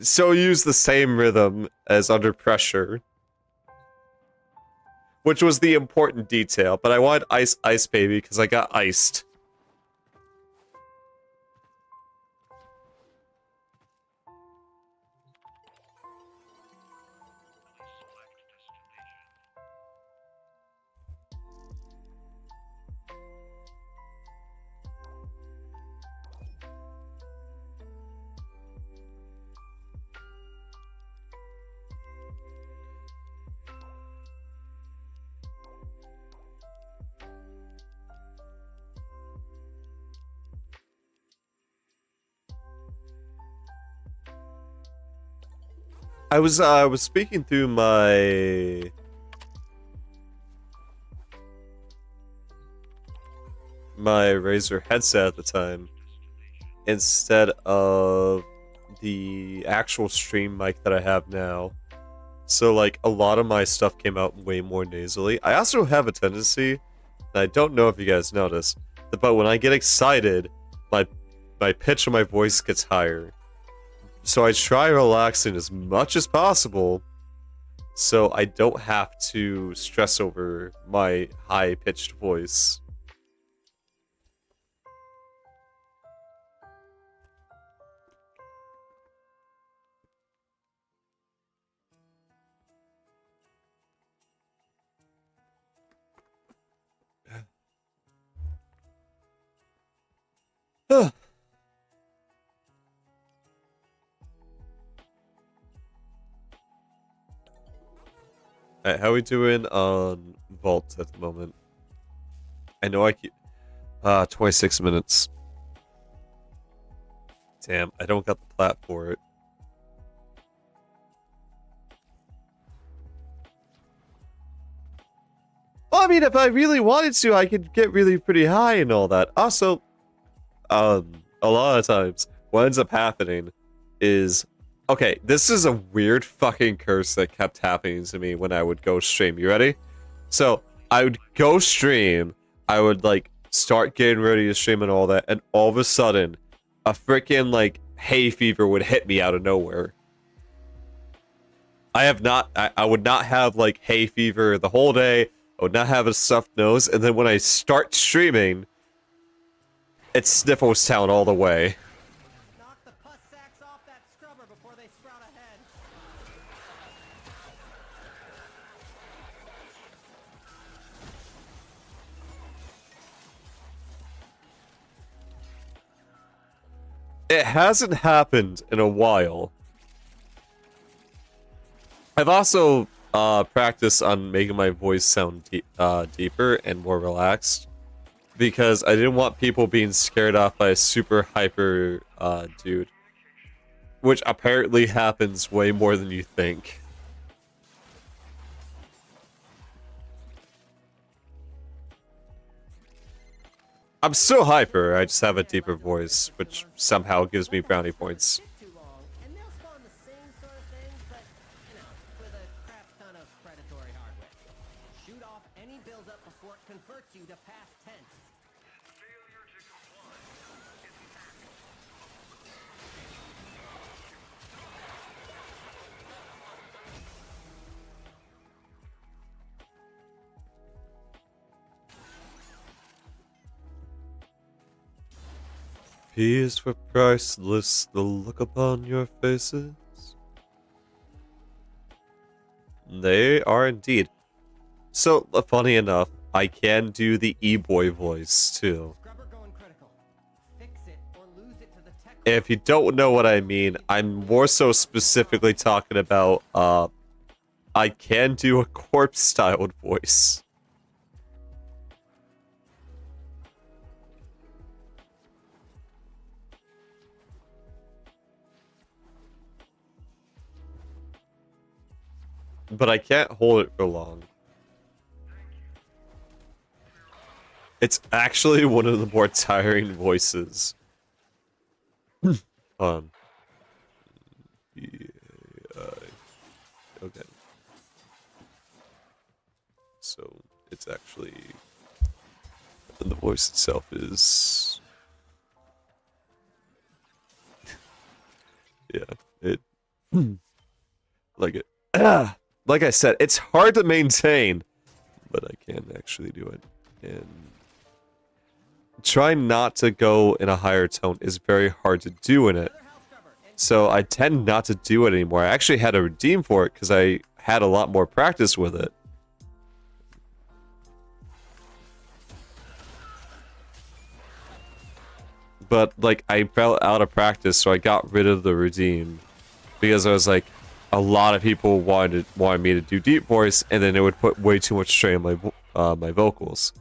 So use the same rhythm as Under Pressure, which was the important detail, but I wanted Ice Ice Baby because I got iced. I was speaking through my Razer headset at the time instead of the actual stream mic that I have now. So like a lot of my stuff came out way more nasally. I also have a tendency, and I don't know if you guys notice, but when I get excited, my pitch of my voice gets higher. So I try relaxing as much as possible so I don't have to stress over my high-pitched voice. Alright, how we doing on Vault at the moment? I know I keep... 26 minutes. Damn, I don't got the plat for it. Well, I mean, if I really wanted to, I could get really pretty high and all that. Also, a lot of times, what ends up happening is... Okay, this is a weird fucking curse that kept happening to me when I would go stream. You ready? So, I would go stream, I would, like, start getting ready to stream and all that, and all of a sudden, a freaking, like, hay fever would hit me out of nowhere. I would not have, like, hay fever the whole day, I would not have a stuffed nose, and then when I start streaming, it's Sniffles Town all the way. It hasn't happened in a while. I've also practiced on making my voice sound deeper and more relaxed, because I didn't want people being scared off by a super hyper dude, which apparently happens way more than you think. I'm still hyper, I just have a deeper voice, which somehow gives me brownie points. Peace were priceless, the look upon your faces. They are indeed. So, funny enough, I can do the E-boy voice, too. If you don't know what I mean, I'm more so specifically talking about, I can do a corpse-styled voice. But I can't hold it for long. It's actually one of the more tiring voices. Yeah, okay. So, it's actually... And the voice itself is... yeah, it... like it... like I said, it's hard to maintain, but I can actually do it. And trying not to go in a higher tone is very hard to do in it. So I tend not to do it anymore. I actually had to redeem for it because I had a lot more practice with it. But, like, I fell out of practice, so I got rid of the redeem. Because I was like, a lot of people wanted me to do deep voice, and then it would put way too much strain on my vocals.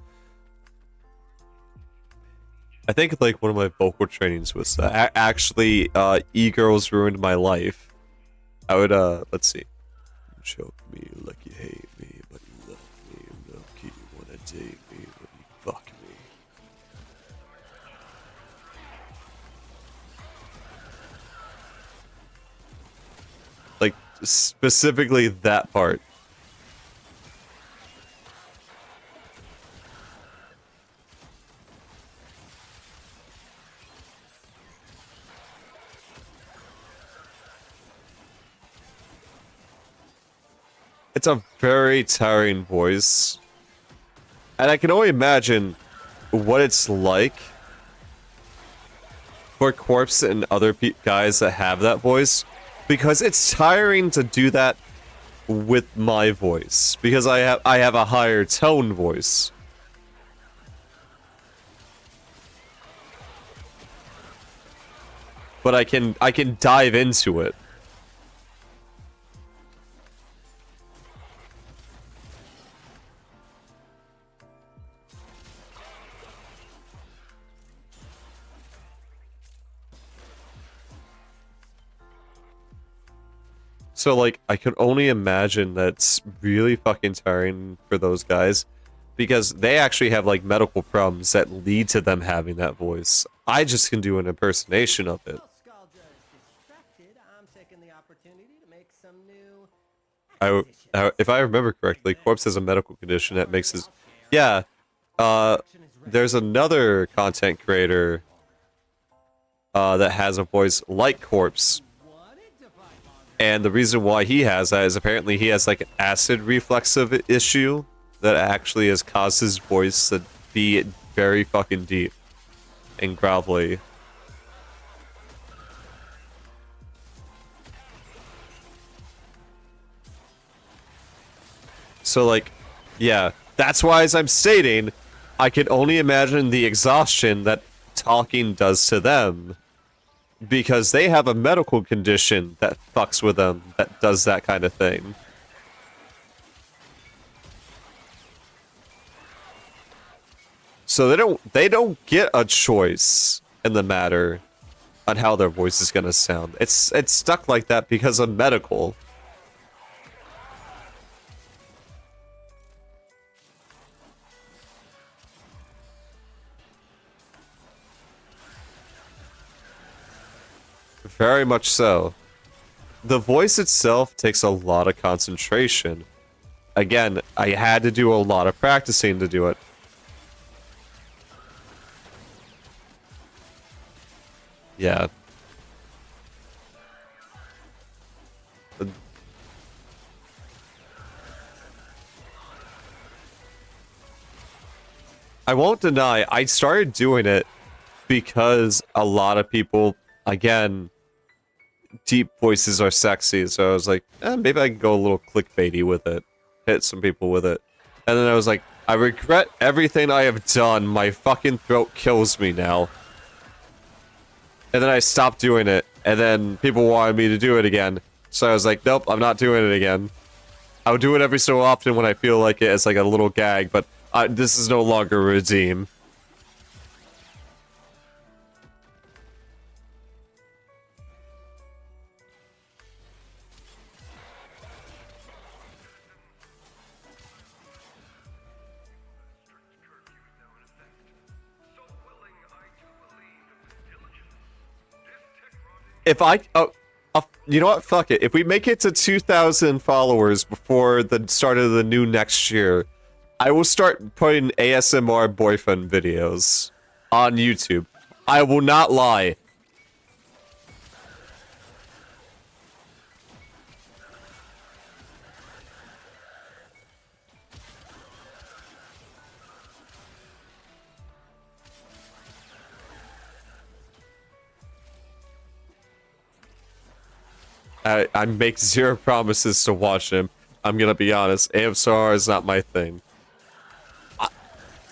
I think, like, one of my vocal trainings was actually, E-Girls Ruined My Life. I would, let's see. Choke me like you hate me, but you love me. Milky, you wanna date me, but you fuck me. Like, specifically that part. It's a very tiring voice. And I can only imagine what it's like for Corpse and other guys that have that voice. Because it's tiring to do that with my voice. Because I have a higher tone voice. But I can dive into it. So, like, I can only imagine that's really fucking tiring for those guys. Because they actually have, like, medical problems that lead to them having that voice. I just can do an impersonation of it. If I remember correctly, Corpse has a medical condition that makes his... yeah. There's another content creator that has a voice like Corpse. And the reason why he has that is apparently he has like an acid reflexive issue that actually has caused his voice to be very fucking deep and gravelly. So like, yeah, that's why as I'm stating, I can only imagine the exhaustion that talking does to them. Because they have a medical condition that fucks with them, that does that kind of thing. So they don't get a choice in the matter on how their voice is gonna sound. It's stuck like that because of medical. Very much so. The voice itself takes a lot of concentration. Again, I had to do a lot of practicing to do it. Yeah. I won't deny, I started doing it because a lot of people, again, deep voices are sexy, so I was like, maybe I can go a little clickbaity with it. Hit some people with it. And then I was like, I regret everything I have done. My fucking throat kills me now. And then I stopped doing it, and then people wanted me to do it again. So I was like, nope, I'm not doing it again. I would do it every so often when I feel like it as like a little gag, but this is no longer a redeem. If I... you know what? Fuck it. If we make it to 2,000 followers before the start of the new next year, I will start putting ASMR boyfriend videos on YouTube. I will not lie. I make zero promises to watch him. I'm gonna be honest. ASMR is not my thing.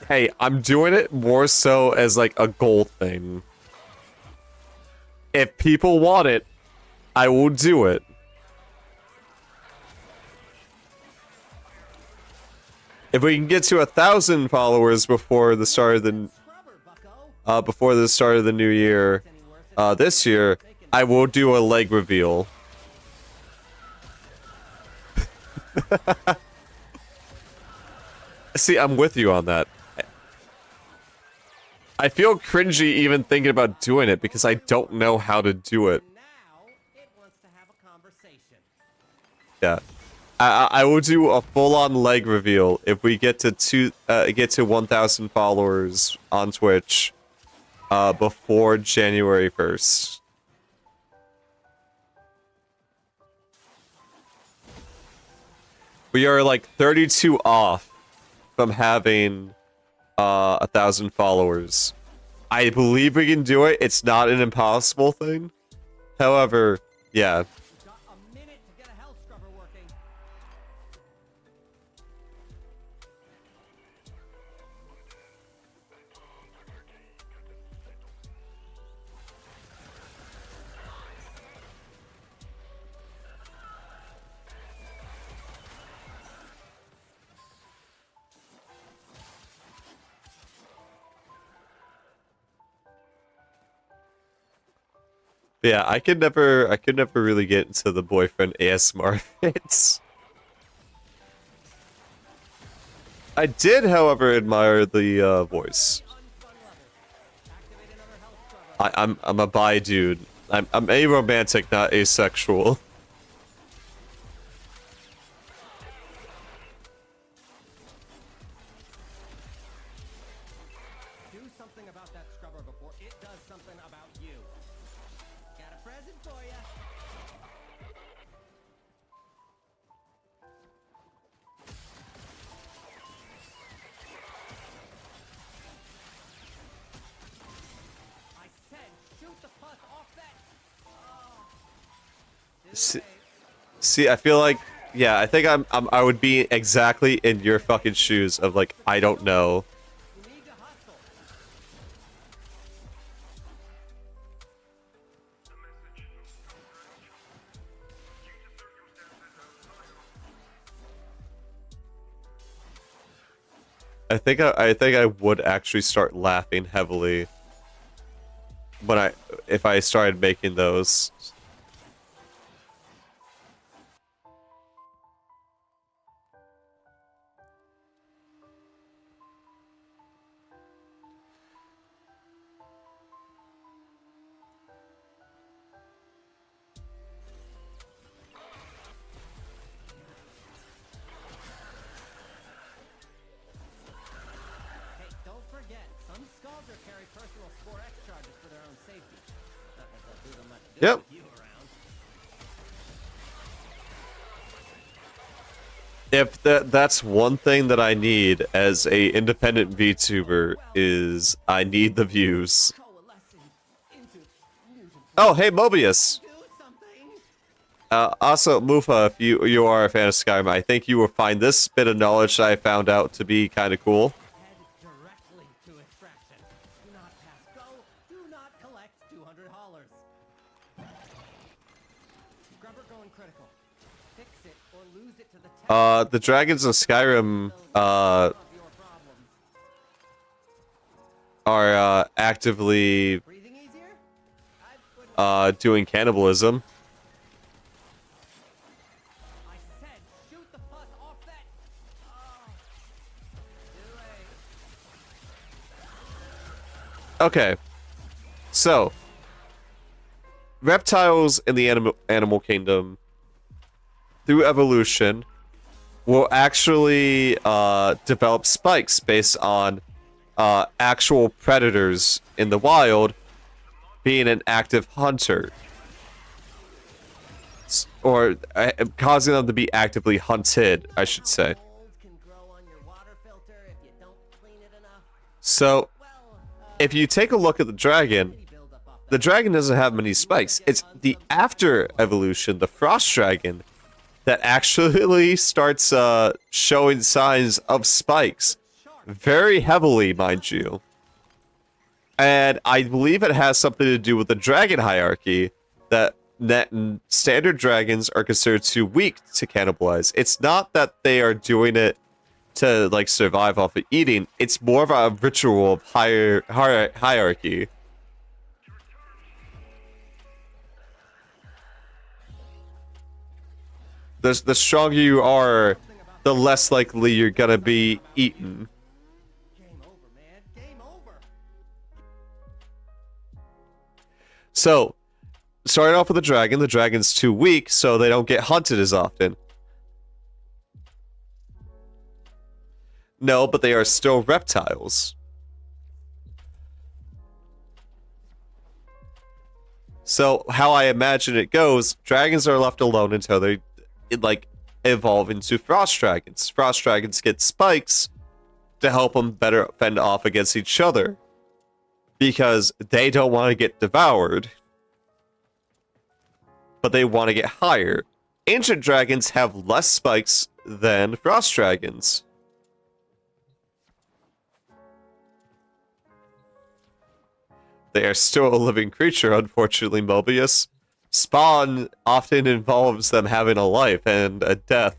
Hey, I'm doing it more so as like a goal thing. If people want it, I will do it. If we can get to 1,000 followers before the start of the new year, this year, I will do a leg reveal. See, I'm with you on that. I feel cringy even thinking about doing it because I don't know how to do it. Yeah, I will do a full-on leg reveal if we get to 1,000 followers on Twitch before January 1st. We are like 32 off from having 1,000 followers. I believe we can do it. It's not an impossible thing. However, yeah. Yeah, I could never really get into the boyfriend ASMR fits. I did, however, admire the voice. I'm a bi dude. I'm aromantic, not asexual. Do something about that scrubber before it does something about you. Got a present for ya. I said, shoot the pus off that. See, I feel like, yeah, I think I would be exactly in your fucking shoes of like, I don't know. I think I would actually start laughing heavily when if I started making those. Hey, don't forget, some Scaldra carry personal Spore X charges for their own safety. Not that they'll do them much good Yep. with you around. If that's one thing that I need as a independent VTuber is I need the views. Oh, hey Mobius. Also, Mufa, if you are a fan of Skyrim, I think you will find this bit of knowledge that I found out to be kind of cool. Directly to extraction. Do not pass go. Do not collect $200. Scrubber going critical. Fix it or lose it to the The dragons of Skyrim, are, actively, doing cannibalism. Okay, so reptiles in the animal kingdom, through evolution, will actually develop spikes based on actual predators in the wild being an active hunter. Or causing them to be actively hunted, I should say. So, if you take a look at the dragon doesn't have many spikes. It's the after evolution, the frost dragon, that actually starts showing signs of spikes. Very heavily, mind you. And I believe it has something to do with the dragon hierarchy, that standard dragons are considered too weak to cannibalize. It's not that they are doing it to like survive off of eating. It's more of a ritual of hierarchy. The stronger you are, the less likely you're gonna be eaten. So, starting off with the dragon's too weak, so they don't get hunted as often. No, but they are still reptiles. So, how I imagine it goes, dragons are left alone until they, like, evolve into frost dragons. Frost dragons get spikes to help them better fend off against each other, because they don't want to get devoured, but they want to get higher. Ancient dragons have less spikes than frost dragons. They are still a living creature, unfortunately, Mobius. Spawn often involves them having a life and a death.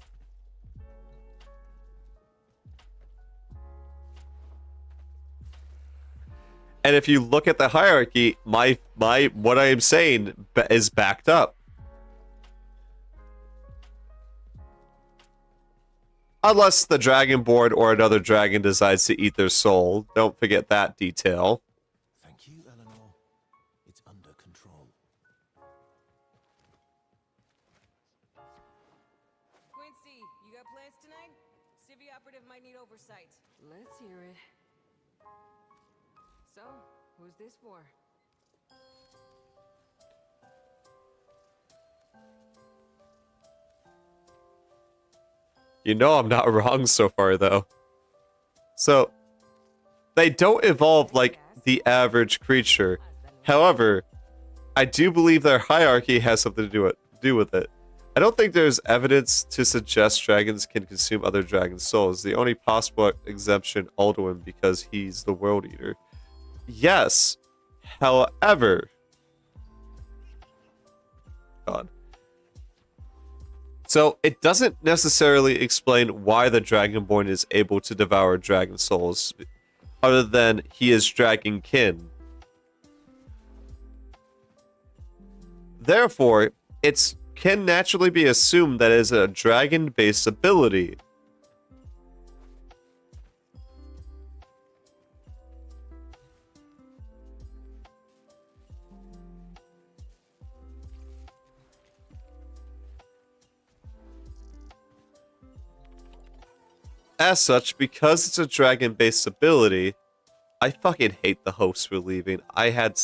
And if you look at the hierarchy, what I am saying is backed up. Unless the Dragonborn or another dragon decides to eat their soul. Don't forget that detail. Thank you, Eleanor. It's under control. Quincy, you got plans tonight? Civvy operative might need oversight. Let's hear it. So, who's this for? You know I'm not wrong so far, though. So, they don't evolve like the average creature. However, I do believe their hierarchy has something to do with it. I don't think there's evidence to suggest dragons can consume other dragons' souls. The only possible exemption, Alduin, because he's the World Eater. Yes. However... God. So, it doesn't necessarily explain why the Dragonborn is able to devour dragon souls, other than he is dragonkin. Therefore, it can naturally be assumed that it is a dragon-based ability. As such, because it's a dragon-based ability, I fucking hate the hosts for leaving. I had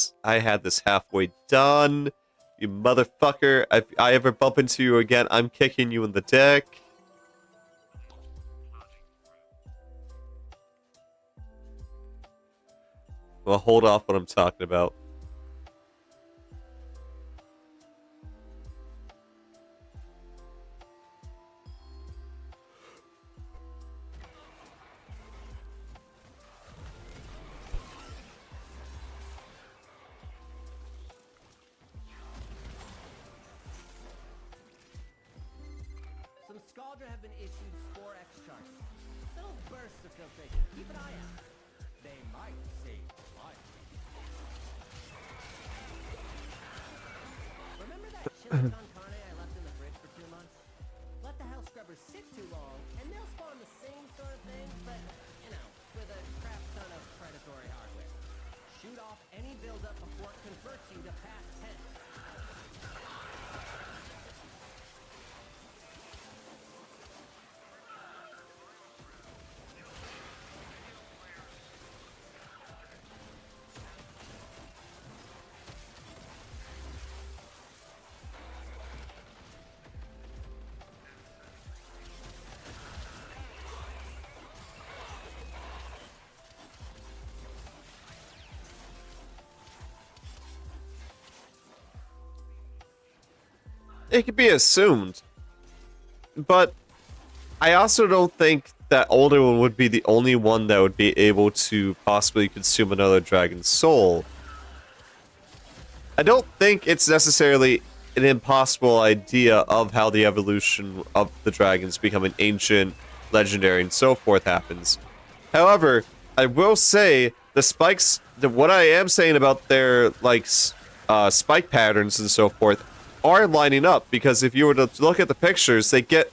this halfway done. You motherfucker. If I ever bump into you again, I'm kicking you in the dick. Well, hold off what I'm talking about. Some Scaldra have been issued Spore X charges. Little bursts of filtration. Keep an eye out. They might save life. Remember that chili con carne I left in the fridge for 2 months? Let the house scrubbers sit too long, and they'll spawn the same sort of thing, but, you know, with a crap ton of predatory hardware. Shoot off any buildup before it converts you to past tense. it could be assumed. But I also don't think that Alderman would be the only one that would be able to possibly consume another dragon's soul. I don't think it's necessarily an impossible idea of how the evolution of the dragons becoming ancient, legendary, and so forth happens. However, I will say the spikes, what I am saying about their like spike patterns and so forth are lining up, because if you were to look at the pictures, they get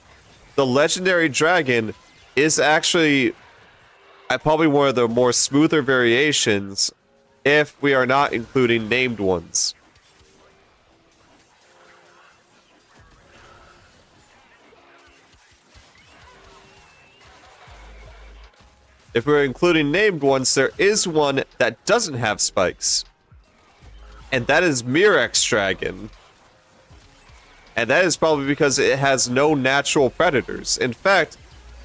the legendary dragon is actually probably one of the more smoother variations if we are not including named ones. If we're including named ones, there is one that doesn't have spikes. And that is Mirex Dragon. And that is probably because it has no natural predators. In fact,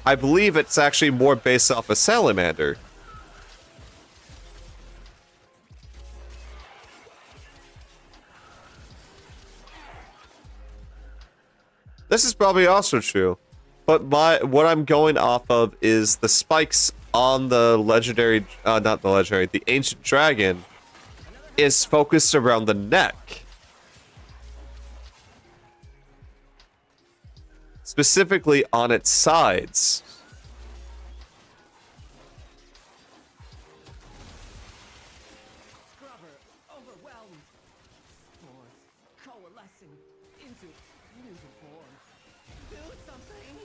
I believe it's actually more based off a salamander. This is probably also true. But what I'm going off of is the spikes on the legendary, not the legendary, the ancient dragon is focused around the neck. Specifically on its sides. Scrubber, overwhelmed. Spores coalescing into new form. Do something!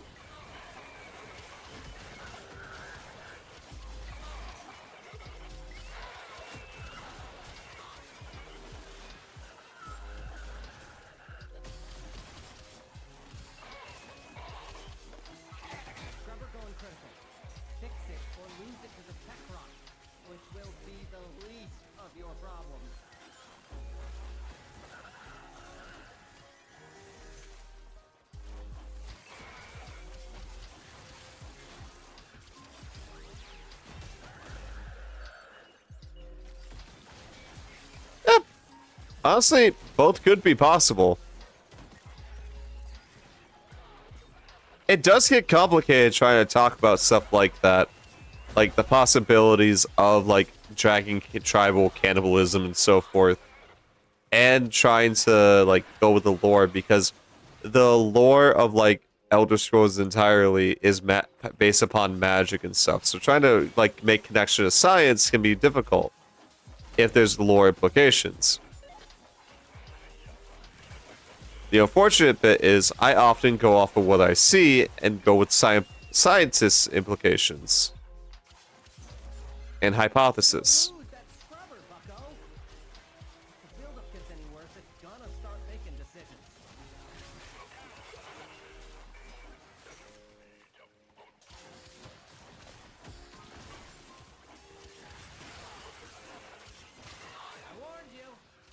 Scrubber going critical. Fix it or lose it to the tech rock, which will be the least of your problems. Honestly, both could be possible. It does get complicated trying to talk about stuff like that. Like the possibilities of like dragon tribal cannibalism and so forth. And trying to like go with the lore, because the lore of like Elder Scrolls entirely is based upon magic and stuff. So trying to like make connection to science can be difficult if there's lore implications. The unfortunate bit is I often go off of what I see and go with scientists' implications and hypothesis. Lose that scrubber, bucko! If the buildup gets any worse, it's gonna start making decisions. I warned you.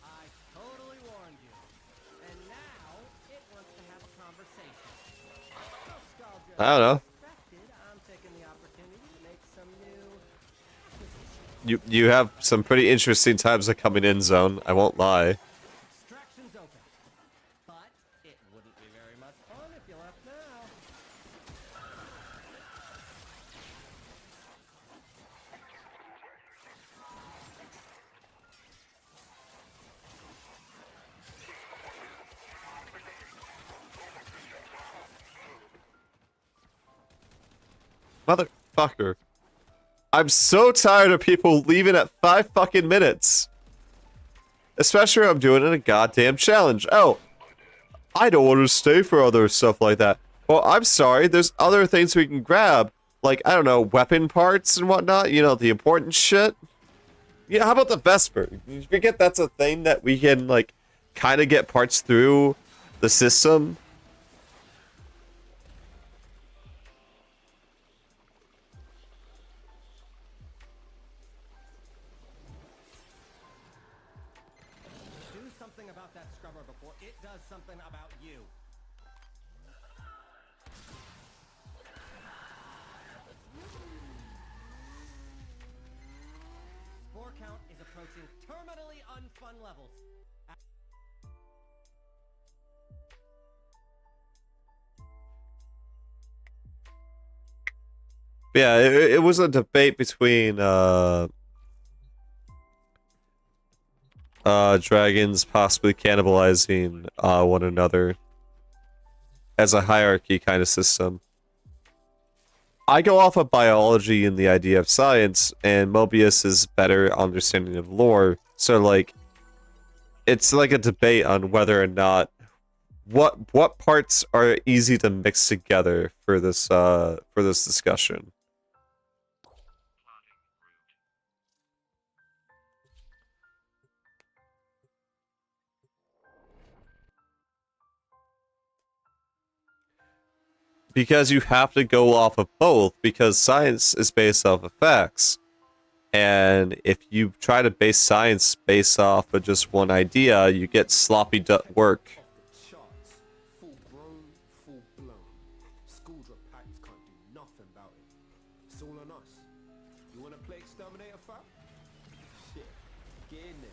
I totally warned you. And now it wants to have a conversation. Nostalgia. I don't know. I'm taking the opportunity to make some new You have some pretty interesting times of coming in, Zone. I won't lie. extractions open. But it wouldn't be very much fun if you left now. Motherfucker. I'm so tired of people leaving at 5 fucking minutes. Especially when I'm doing it in a goddamn challenge. Oh, I don't want to stay for other stuff like that. Well, I'm sorry, there's other things we can grab. Like, I don't know, weapon parts and whatnot. You know, the important shit. Yeah, how about the Vesper? You forget that's a thing that we can, like, kind of get parts through the system? Do something about that scrubber before it does something about you. Spore count is approaching terminally unfun levels. Yeah, it was a debate between dragons possibly cannibalizing one another as a hierarchy kind of system. I go off of biology and the idea of science, and Mobius is better understanding of lore. So like, it's like a debate on whether or not what parts are easy to mix together for this discussion. Because you have to go off of both, because science is based off of facts. And if you try to base science based off of just one idea, you get sloppy work. Charts. Full grown, full blown. Schooldraw patties can't do nothing about it. It's all on us. You wanna play exterminator, fam? Shit. Get in there.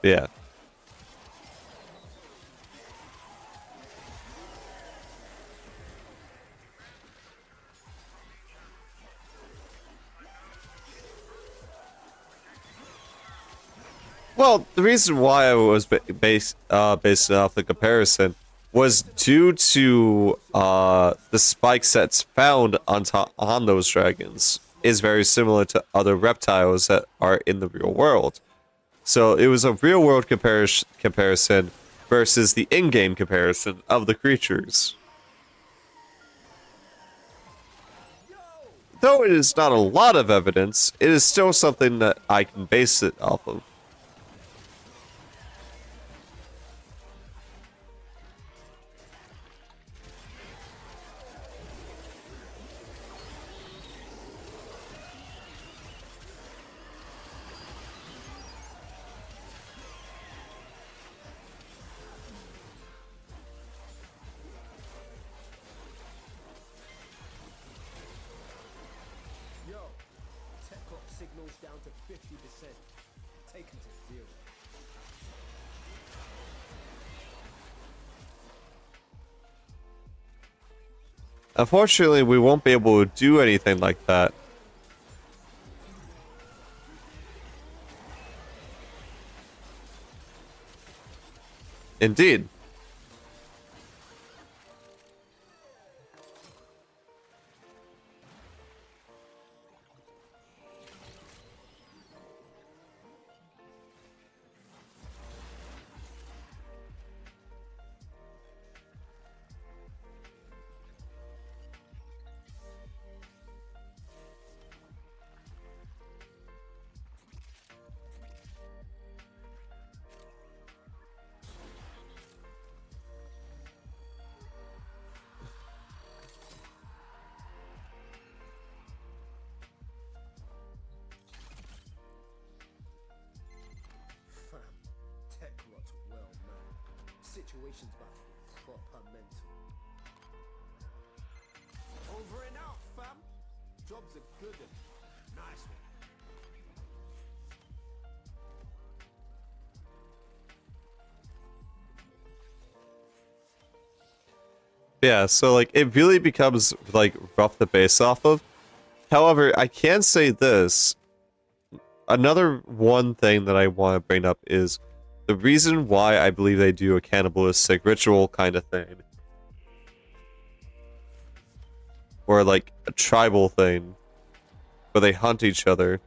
Yeah. Well, the reason why I was based off the comparison was due to the spike sets found on those dragons is very similar to other reptiles that are in the real world. So it was a real world comparison versus the in-game comparison of the creatures. Though it is not a lot of evidence, it is still something that I can base it off of. Yo, tech clock signals down to 50%. Taken to 0. Unfortunately, we won't be able to do anything like that. Indeed. Fam, tech rot's well known. Situation's about to be proper mental. Over and out, fam. Job's a good one. Nice one. Yeah, so like it really becomes like rough to base off of. However, I can say this. Another one thing that I want to bring up is the reason why I believe they do a cannibalistic ritual kind of thing. Or like a tribal thing. Where they hunt each other.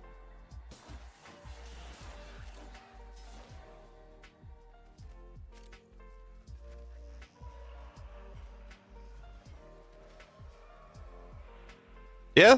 Yeah.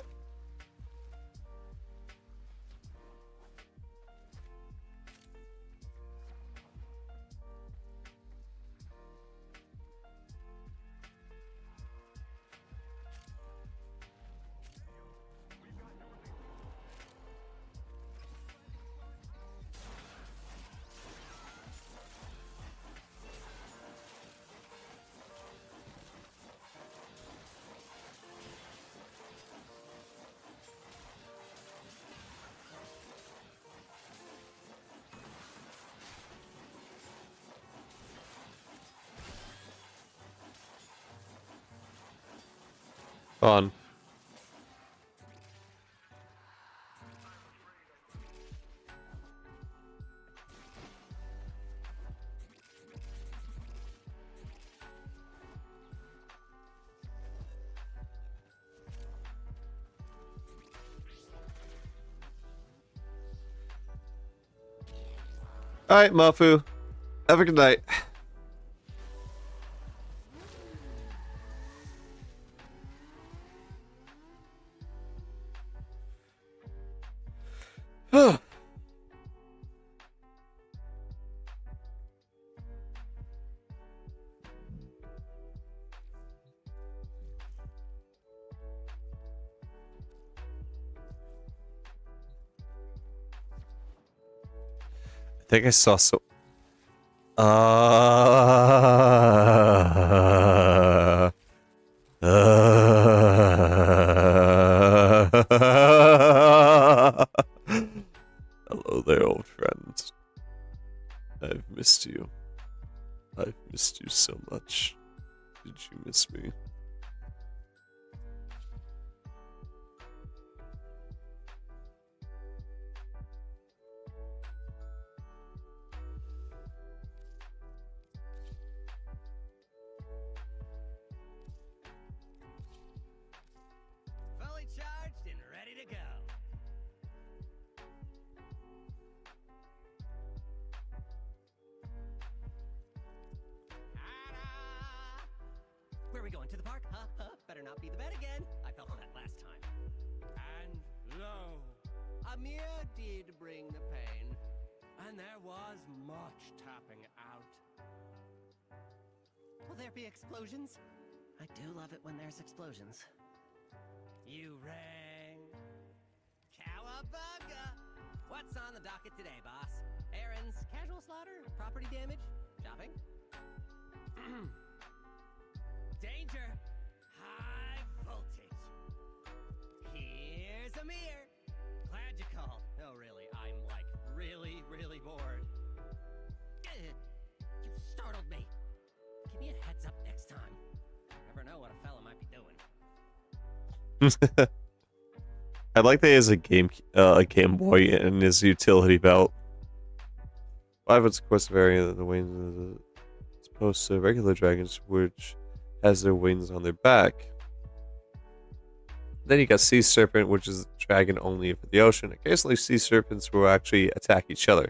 On. Alright, Mafu. Have a good night. I think I saw so. Hello there, old friend. I've missed you. I've missed you so much. Did you miss me? Fully charged and ready to go. Where are we going? To the park? Huh? Better not be the bed again. I fell on that last time. And lo, Amir did bring the pain, and there was much tapping out. Will there be explosions? I do love it when there's explosions. You rang. Cowabunga! What's on the docket today, boss? Errands, casual slaughter, property damage, shopping? Danger! High voltage! Here's Amir! Glad you called. No, really, I'm like really bored. You startled me. Give me a heads up next time. Never know what a fella might be doing. I like that he has a Game Boy in his utility belt. 5 is of course a variant of the wings as opposed to regular dragons, which has their wings on their back. Then you got Sea Serpent, which is a dragon only for the ocean. Occasionally, sea serpents will actually attack each other.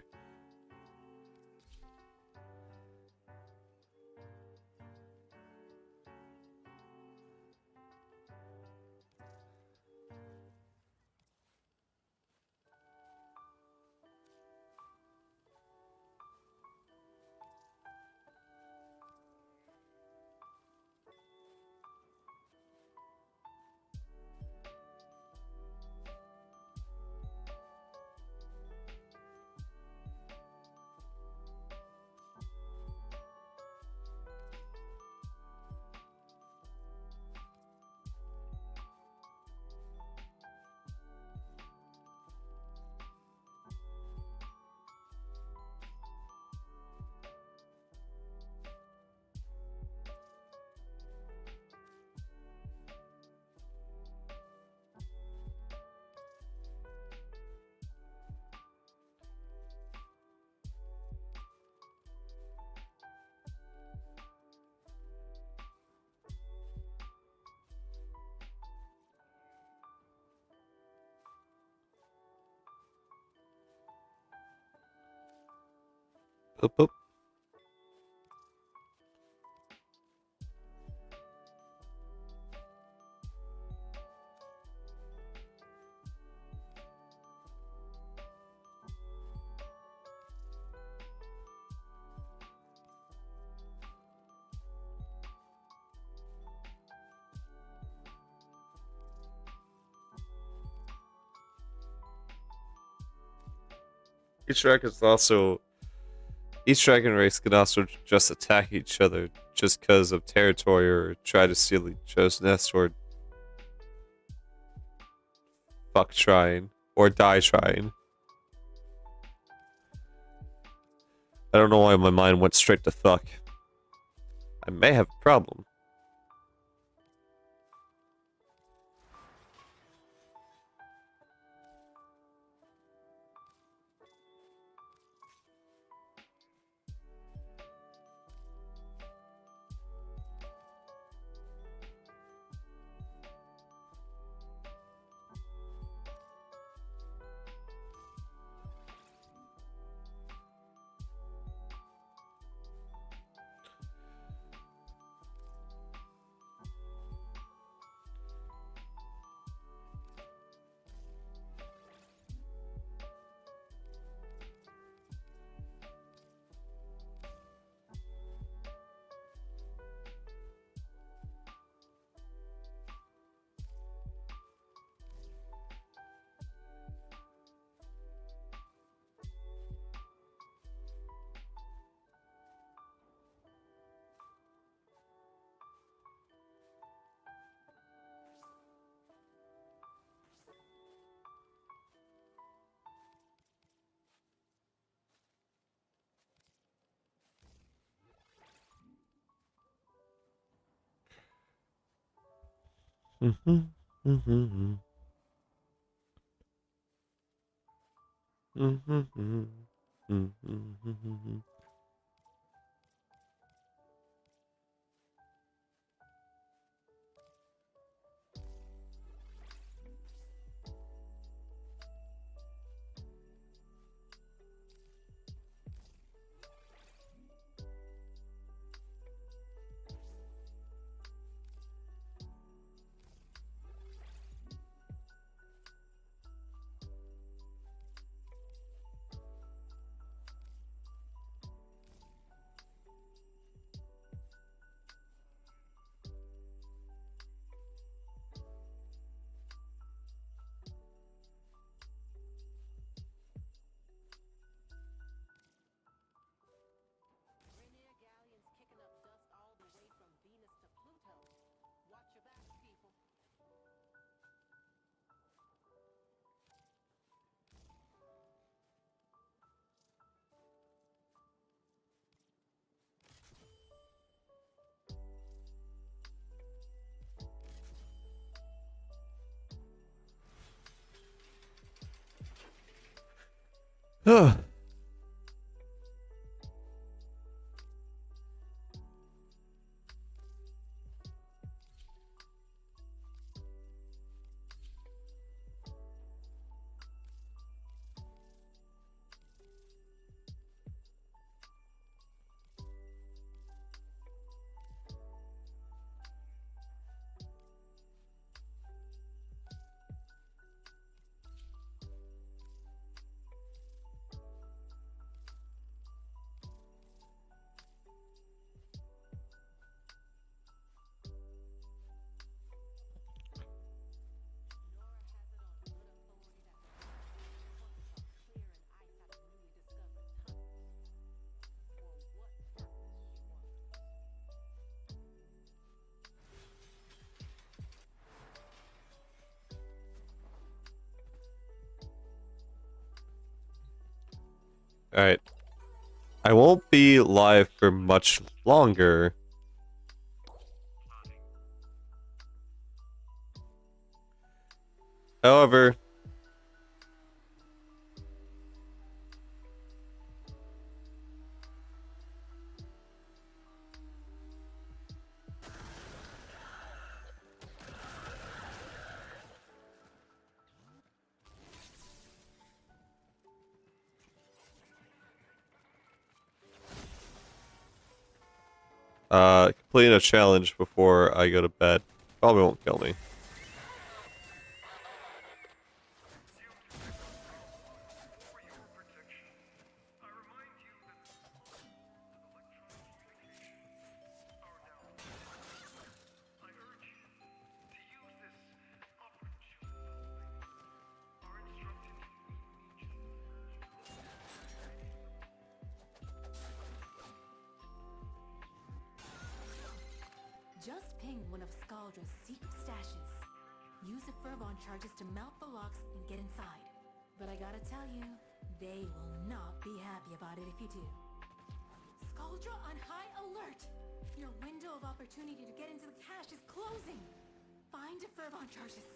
Boop, boop. Each dragon race can also just attack each other just because of territory or try to steal each other's nest or fuck trying or die trying. I don't know why my mind went straight to fuck. I may have a problem. Ugh. Alright. I won't be live for much longer. However, completing a challenge before I go to bed probably won't kill me. Just ping one of Scaldra's secret stashes. Use the Fervon charges to melt the locks and get inside. But I gotta tell you, they will not be happy about it if you do. Scaldra on high alert! Your window of opportunity to get into the cache is closing! Find the Fervon charges.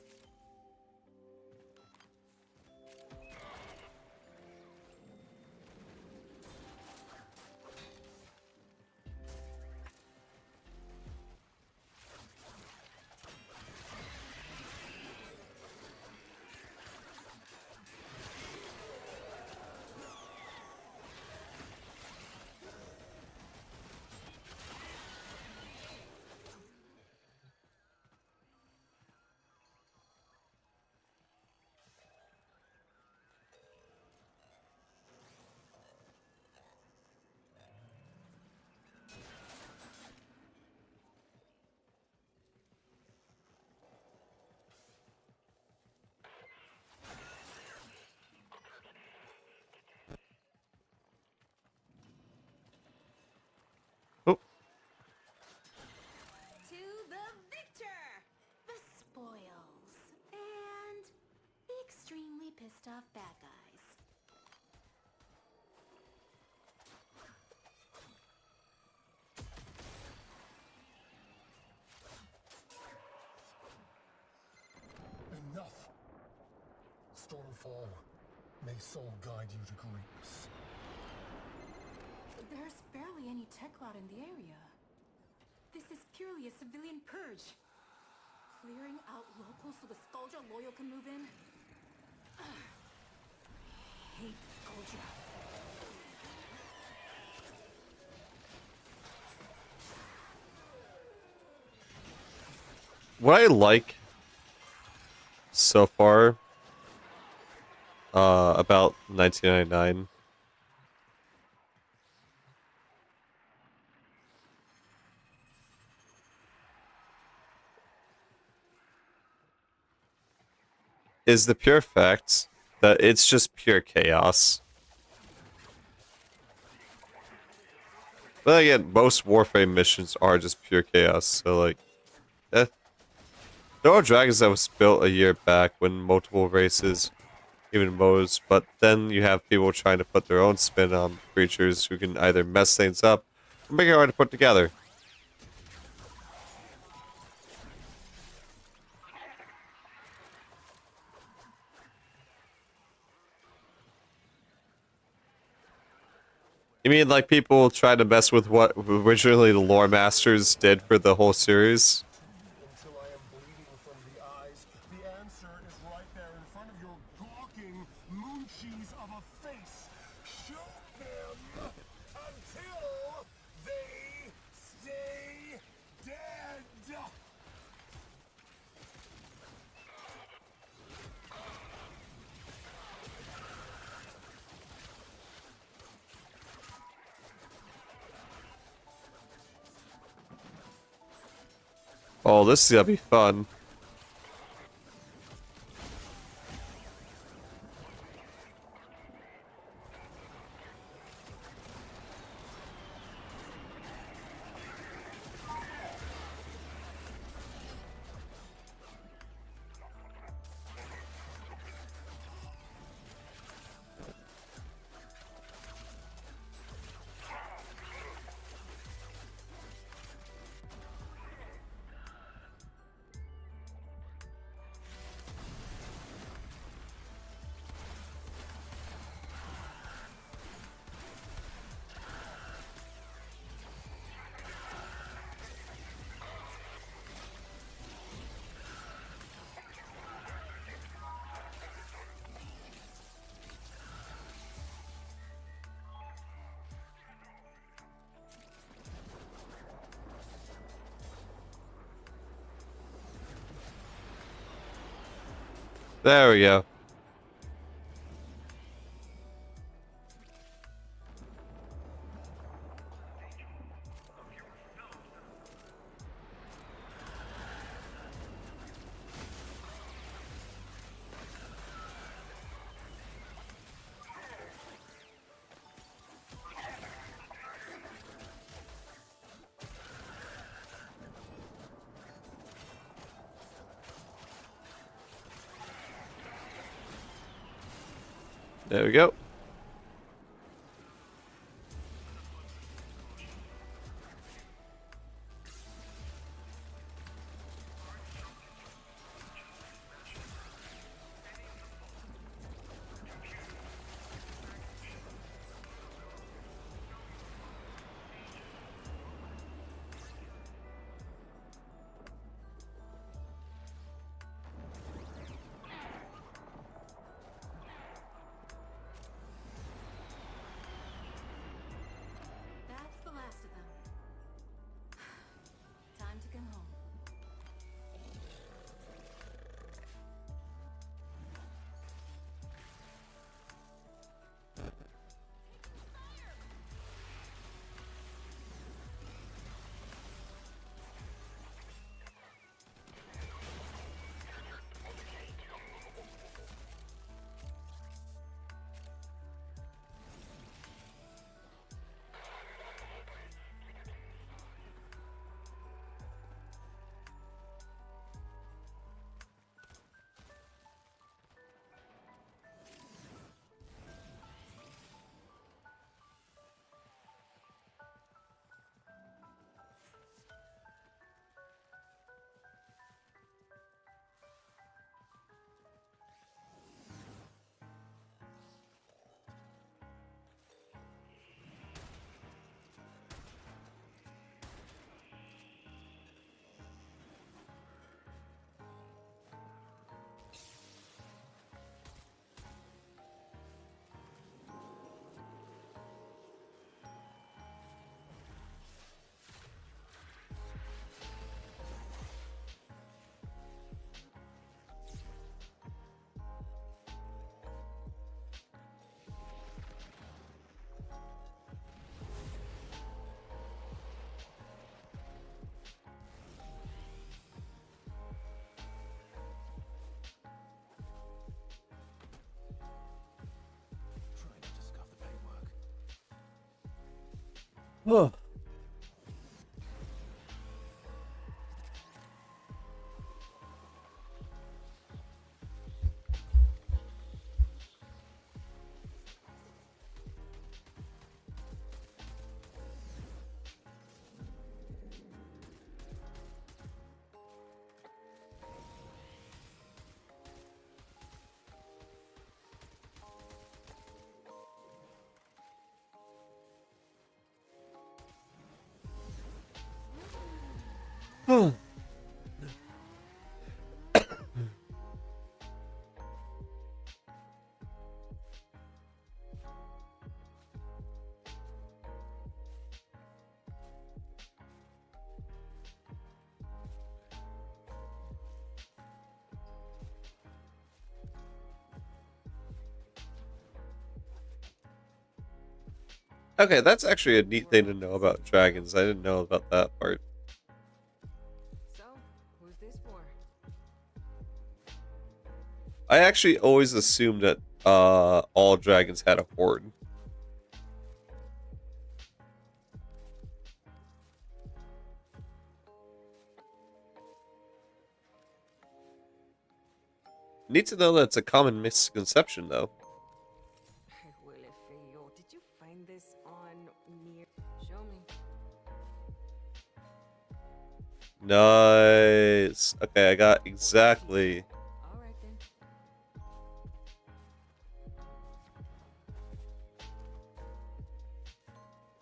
To the victor! The spoils. And the extremely pissed off bad guys. Stormfall. May soul guide you to greatness. There's barely any tech cloud in the area. This is purely a civilian purge. Clearing out locals so the Skuldra loyal can move in? I hate Skuldra. What I like so far about 1999 is the pure fact that it's just pure chaos. But again, most Warframe missions are just pure chaos, so like, eh. There are dragons that was built a year back when multiple races, even modes, but then you have people trying to put their own spin on creatures who can either mess things up or make it hard to put together. You mean like people try to mess with what originally the lore masters did for the whole series? Until I am bleeding from the eyes, the answer is right there in front of your gawking mooncheese of a face. Shoot them until they stay dead. Oh, this is gonna be fun. There we go. There we go. Oh. Okay, that's actually a neat thing to know about dragons. I didn't know about that part. So, who's this for? I actually always assumed that all dragons had a horde. Need to know that it's a common misconception, though. Huele feo. Did you find this on near? Show me. Nice. Okay, I got exactly. All right then.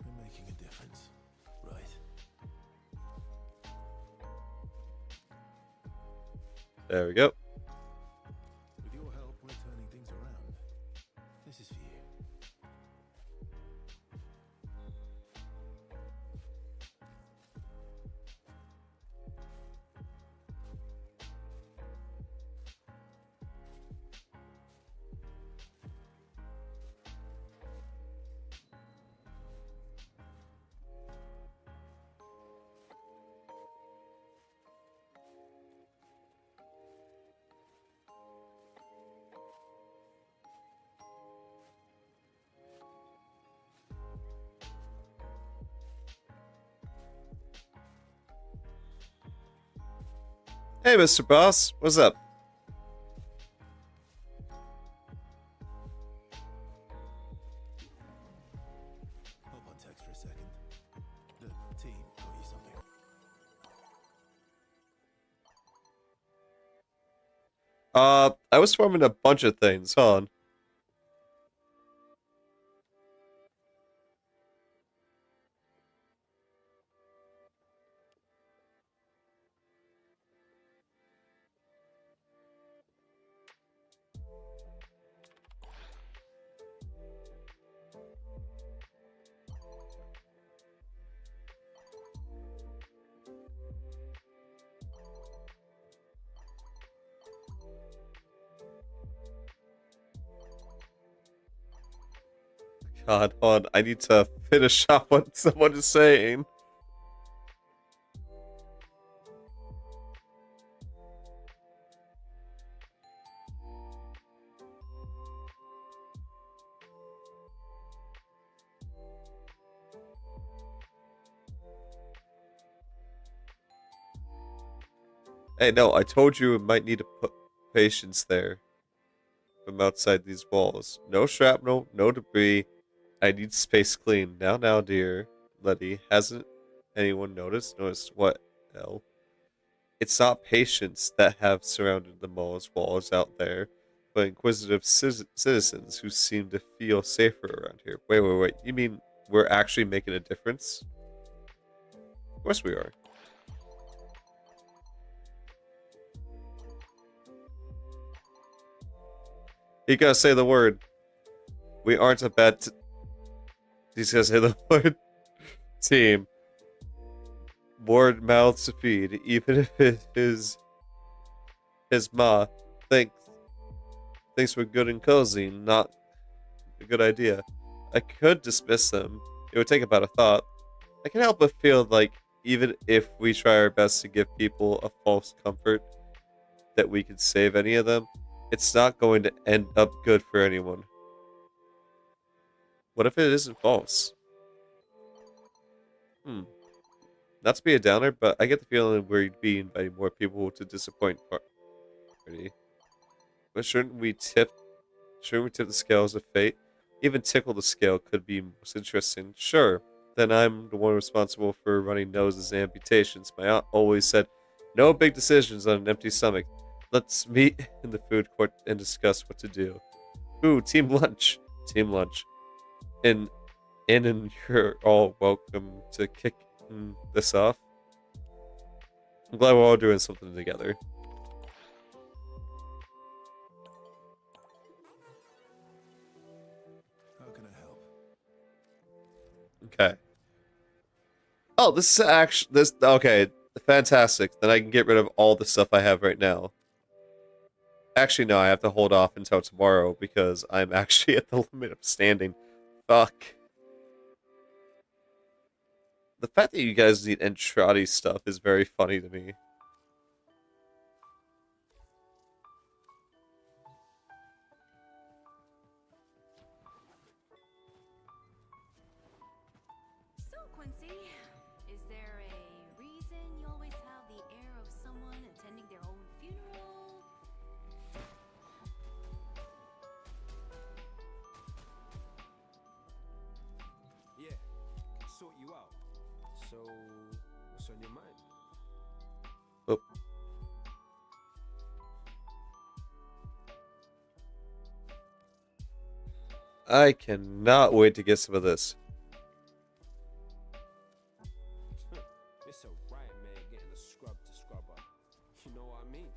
We're making a difference, right? There we go. With your help, we're turning things around. This is for you. Hey, Mr. Boss. What's up? Hop on text for a second. The team got you something. I was farming a bunch of things. Hold on. God, hold on. I need to finish off what someone is saying. Hey, no, I told you it might need to put patience there. From outside these walls. No shrapnel, no debris. I need space clean. Now, dear Letty. Hasn't anyone noticed? Noticed what, L? It's not patients that have surrounded the mall's walls out there, but inquisitive citizens who seem to feel safer around here. Wait. You mean we're actually making a difference? Of course we are. You gotta say the word. We aren't a bad He's gonna say the word. Team. More mouths to feed, even if it is his ma thinks we're good and cozy, not a good idea. I could dismiss them. It would take about a thought. I can't help but feel like even if we try our best to give people a false comfort that we can save any of them, it's not going to end up good for anyone. What if it isn't false? Hmm. Not to be a downer, but I get the feeling we'd be inviting more people to disappoint party. But shouldn't we tip the scales of fate? Even tickle the scale could be most interesting. Sure. Then I'm the one responsible for running noses and amputations. My aunt always said, no big decisions on an empty stomach. Let's meet in the food court and discuss what to do. Ooh, team lunch. Team lunch. And you're all welcome to kick this off. I'm glad we're all doing something together. How can I help? Okay. Oh, this is actually okay, fantastic. Then I can get rid of all the stuff I have right now. Actually, no, I have to hold off until tomorrow because I'm actually at the limit of standing. Fuck. The fact that you guys need Entrati stuff is very funny to me. So, Quincy, is there a reason you always have the air of someone attending their own funeral? Yeah, can sort you out. So, what's on your mind? Oh. I cannot wait to get some of this. It's a riot, man, getting a scrub to scrub up. You know what I mean?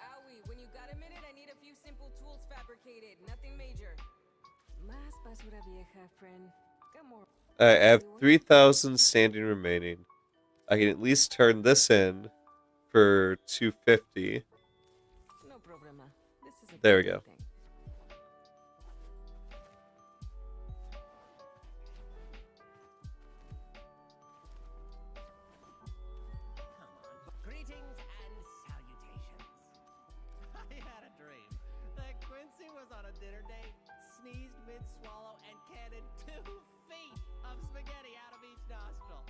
Owie, when you got a minute, I need a few simple tools fabricated. Nothing major. Más basura vieja, friend. Got more. I have 3,000 standing remaining. I can at least turn this in for 250. No problema. This is a There we go. thing. Greetings and salutations. I had a dream that Quincy was on a dinner date, sneezed mid-swallow, and cannoned 2 feet of spaghetti out of each nostril.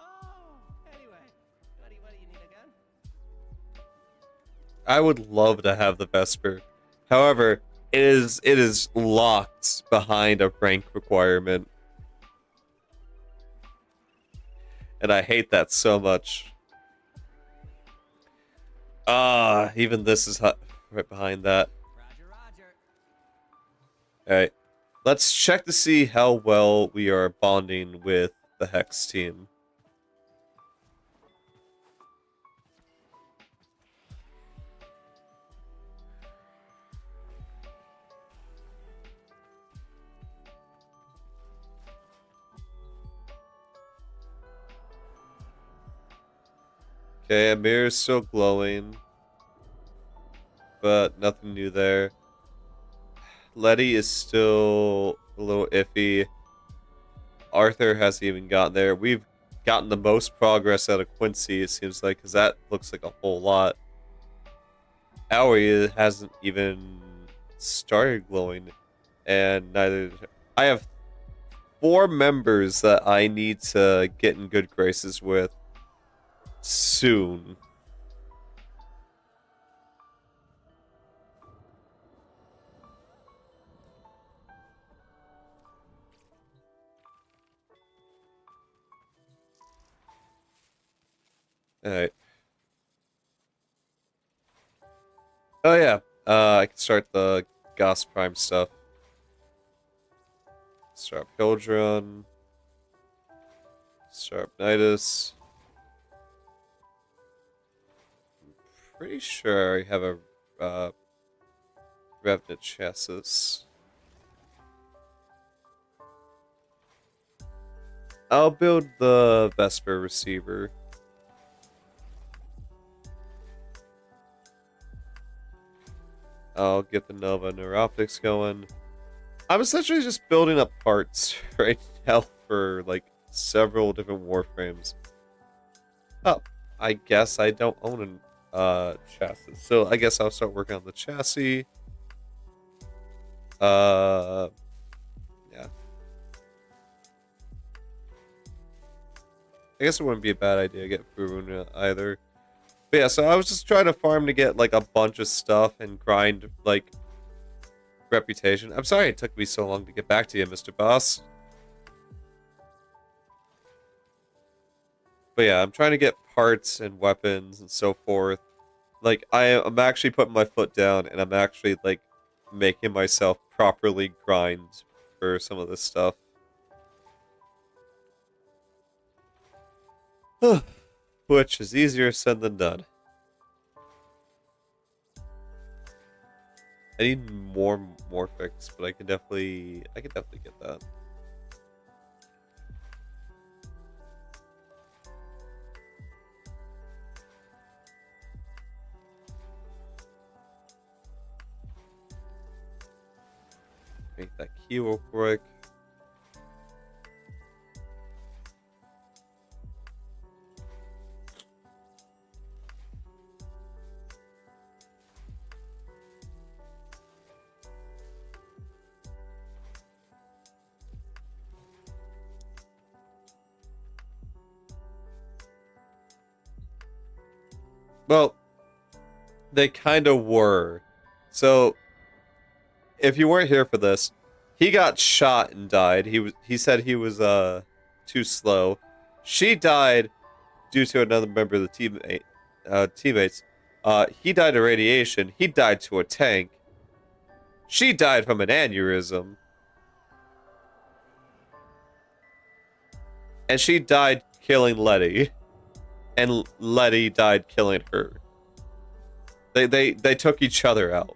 Oh, anyway, what do you need a gun? I would love to have the Vesper. However, it is locked behind a rank requirement. And I hate that so much. Even this is right behind that. Alright. Let's check to see how well we are bonding with the Hex team. Okay, Amir is still glowing, but nothing new there. Letty is still a little iffy. Arthur hasn't even gotten there. We've gotten the most progress out of Quincy, it seems like, because that looks like a whole lot. Aoi hasn't even started glowing, and neither... I have 4 members that I need to get in good graces with soon. Alright. Oh yeah, I can start the Gauss Prime stuff. Start Pildron. Start Nidus. Pretty sure I have a Revenant chassis. I'll build the Vesper receiver. I'll get the Nova Neuroptics going. I'm essentially just building up parts right now for like several different Warframes. Oh, I guess I don't own a chassis, so I guess I'll start working on the chassis. Yeah. I guess it wouldn't be a bad idea to get Puruna either. But yeah, so I was just trying to farm to get like a bunch of stuff and grind like reputation. I'm sorry it took me so long to get back to you, Mr. Boss. But yeah, I'm trying to get parts and weapons and so forth. Like, I'm actually putting my foot down and I'm actually like making myself properly grind for some of this stuff. Which is easier said than done. I need more Morphics, but I can definitely get that. Make that key real quick. Well, they kind of were. So, if you weren't here for this, he got shot and died. He said he was too slow. She died due to another member of the teammates. He died of radiation. He died to a tank. She died from an aneurysm. And she died killing Letty. And Letty died killing her. They took each other out.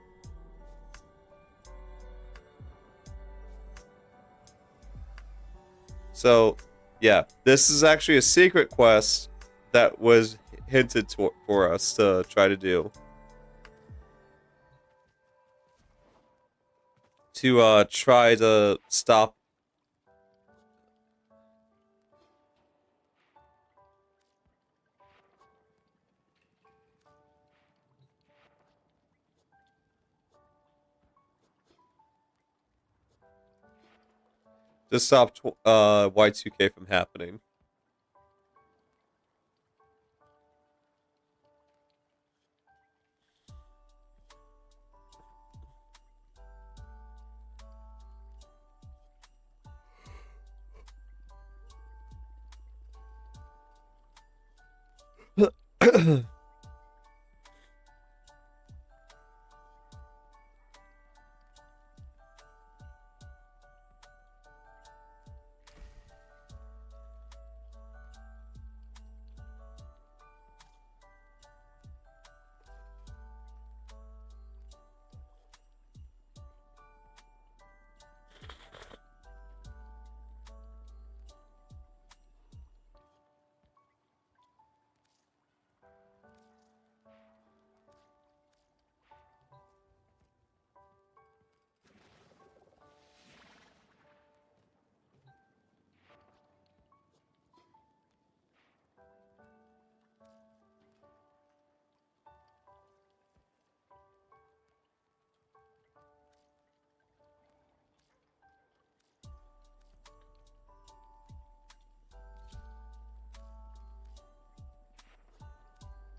So, yeah, this is actually a secret quest that was hinted for us to try to do. To try to stop. To stop Y2K from happening.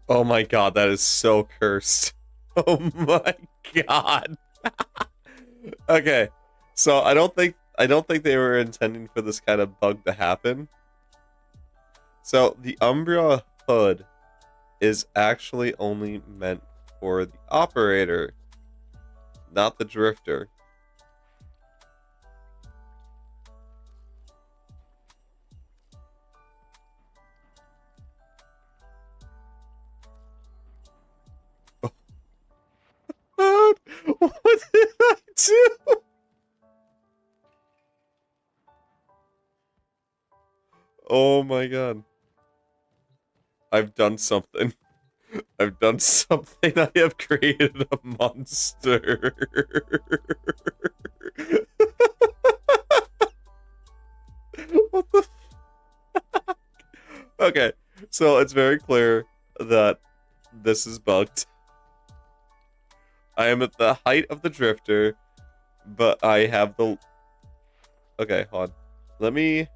Oh my god, that is so cursed. Oh my god. Okay. So I don't think they were intending for this kind of bug to happen. So the Umbra hood is actually only meant for the operator, not the drifter. What did I do? Oh my god. I've done something. I've done something. I have created a monster. What the fuck? Okay, so it's very clear that this is bugged. I am at the height of the drifter, but I have the... Okay, hold on. Let me...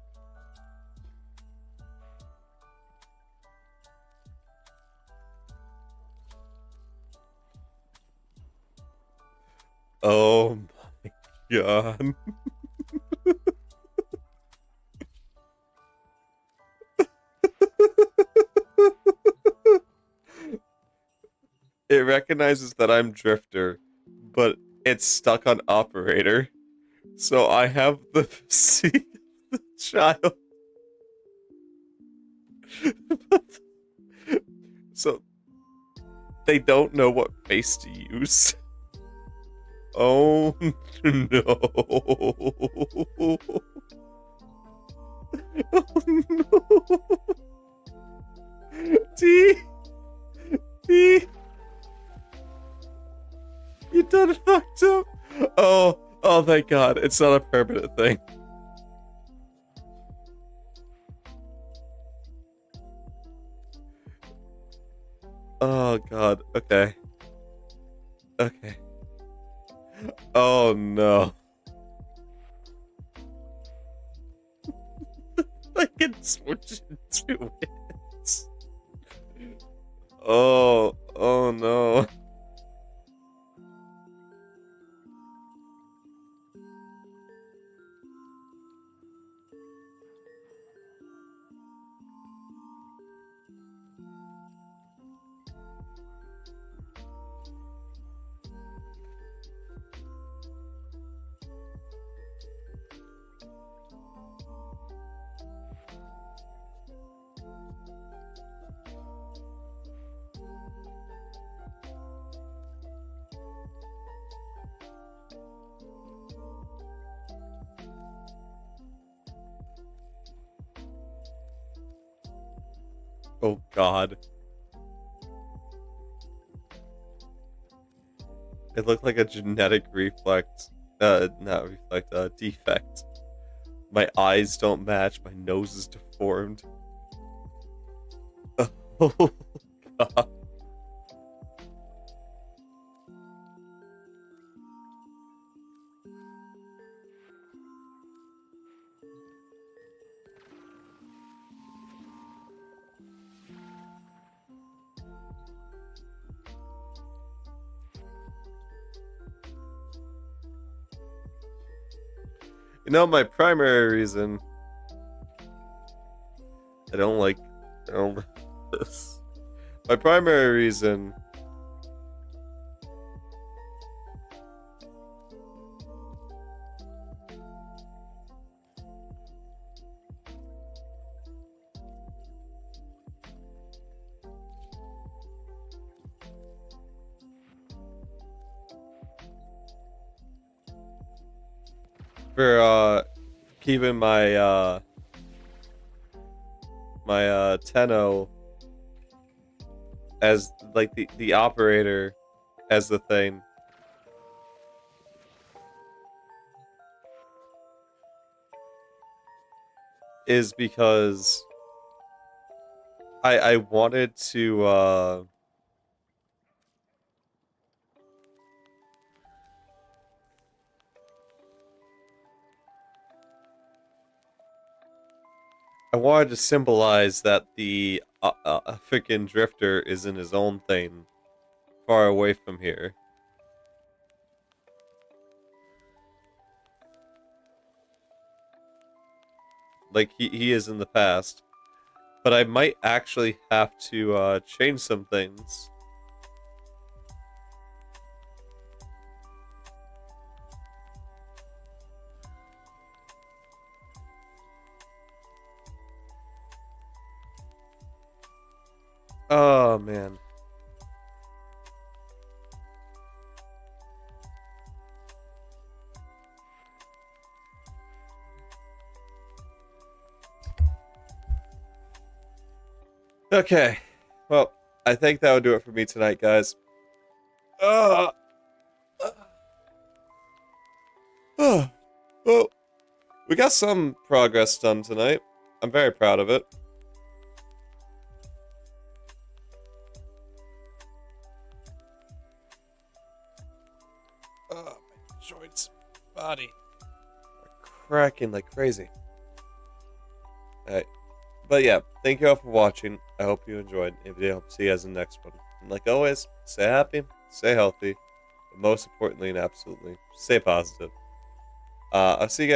Oh my god. It recognizes that I'm Drifter, but it's stuck on Operator. So I have the physique of the child. So they don't know what face to use. Oh no. Oh no. D. You done fucked up. Oh, thank God. It's not a permanent thing. Oh God. Okay. Okay. Oh no. I can switch into it. Oh no. Oh God. It looked like a genetic reflect. Not reflect, defect. My eyes don't match, my nose is deformed. Oh God. You know, my primary reason I don't like this. My primary reason for keeping my Tenno as like the operator as the thing is because I wanted to I wanted to symbolize that the freaking drifter is in his own thing, far away from here. Like he is in the past, but I might actually have to change some things. Oh man. Okay. Well, I think that would do it for me tonight, guys. Well, we got some progress done tonight. I'm very proud of it. Oh, my joints, body are cracking like crazy. Alright. But yeah, thank you all for watching. I hope you enjoyed. If you did, I hope to see you guys in the next one. And like always, stay happy, stay healthy. Most importantly and absolutely, stay positive. I'll see you guys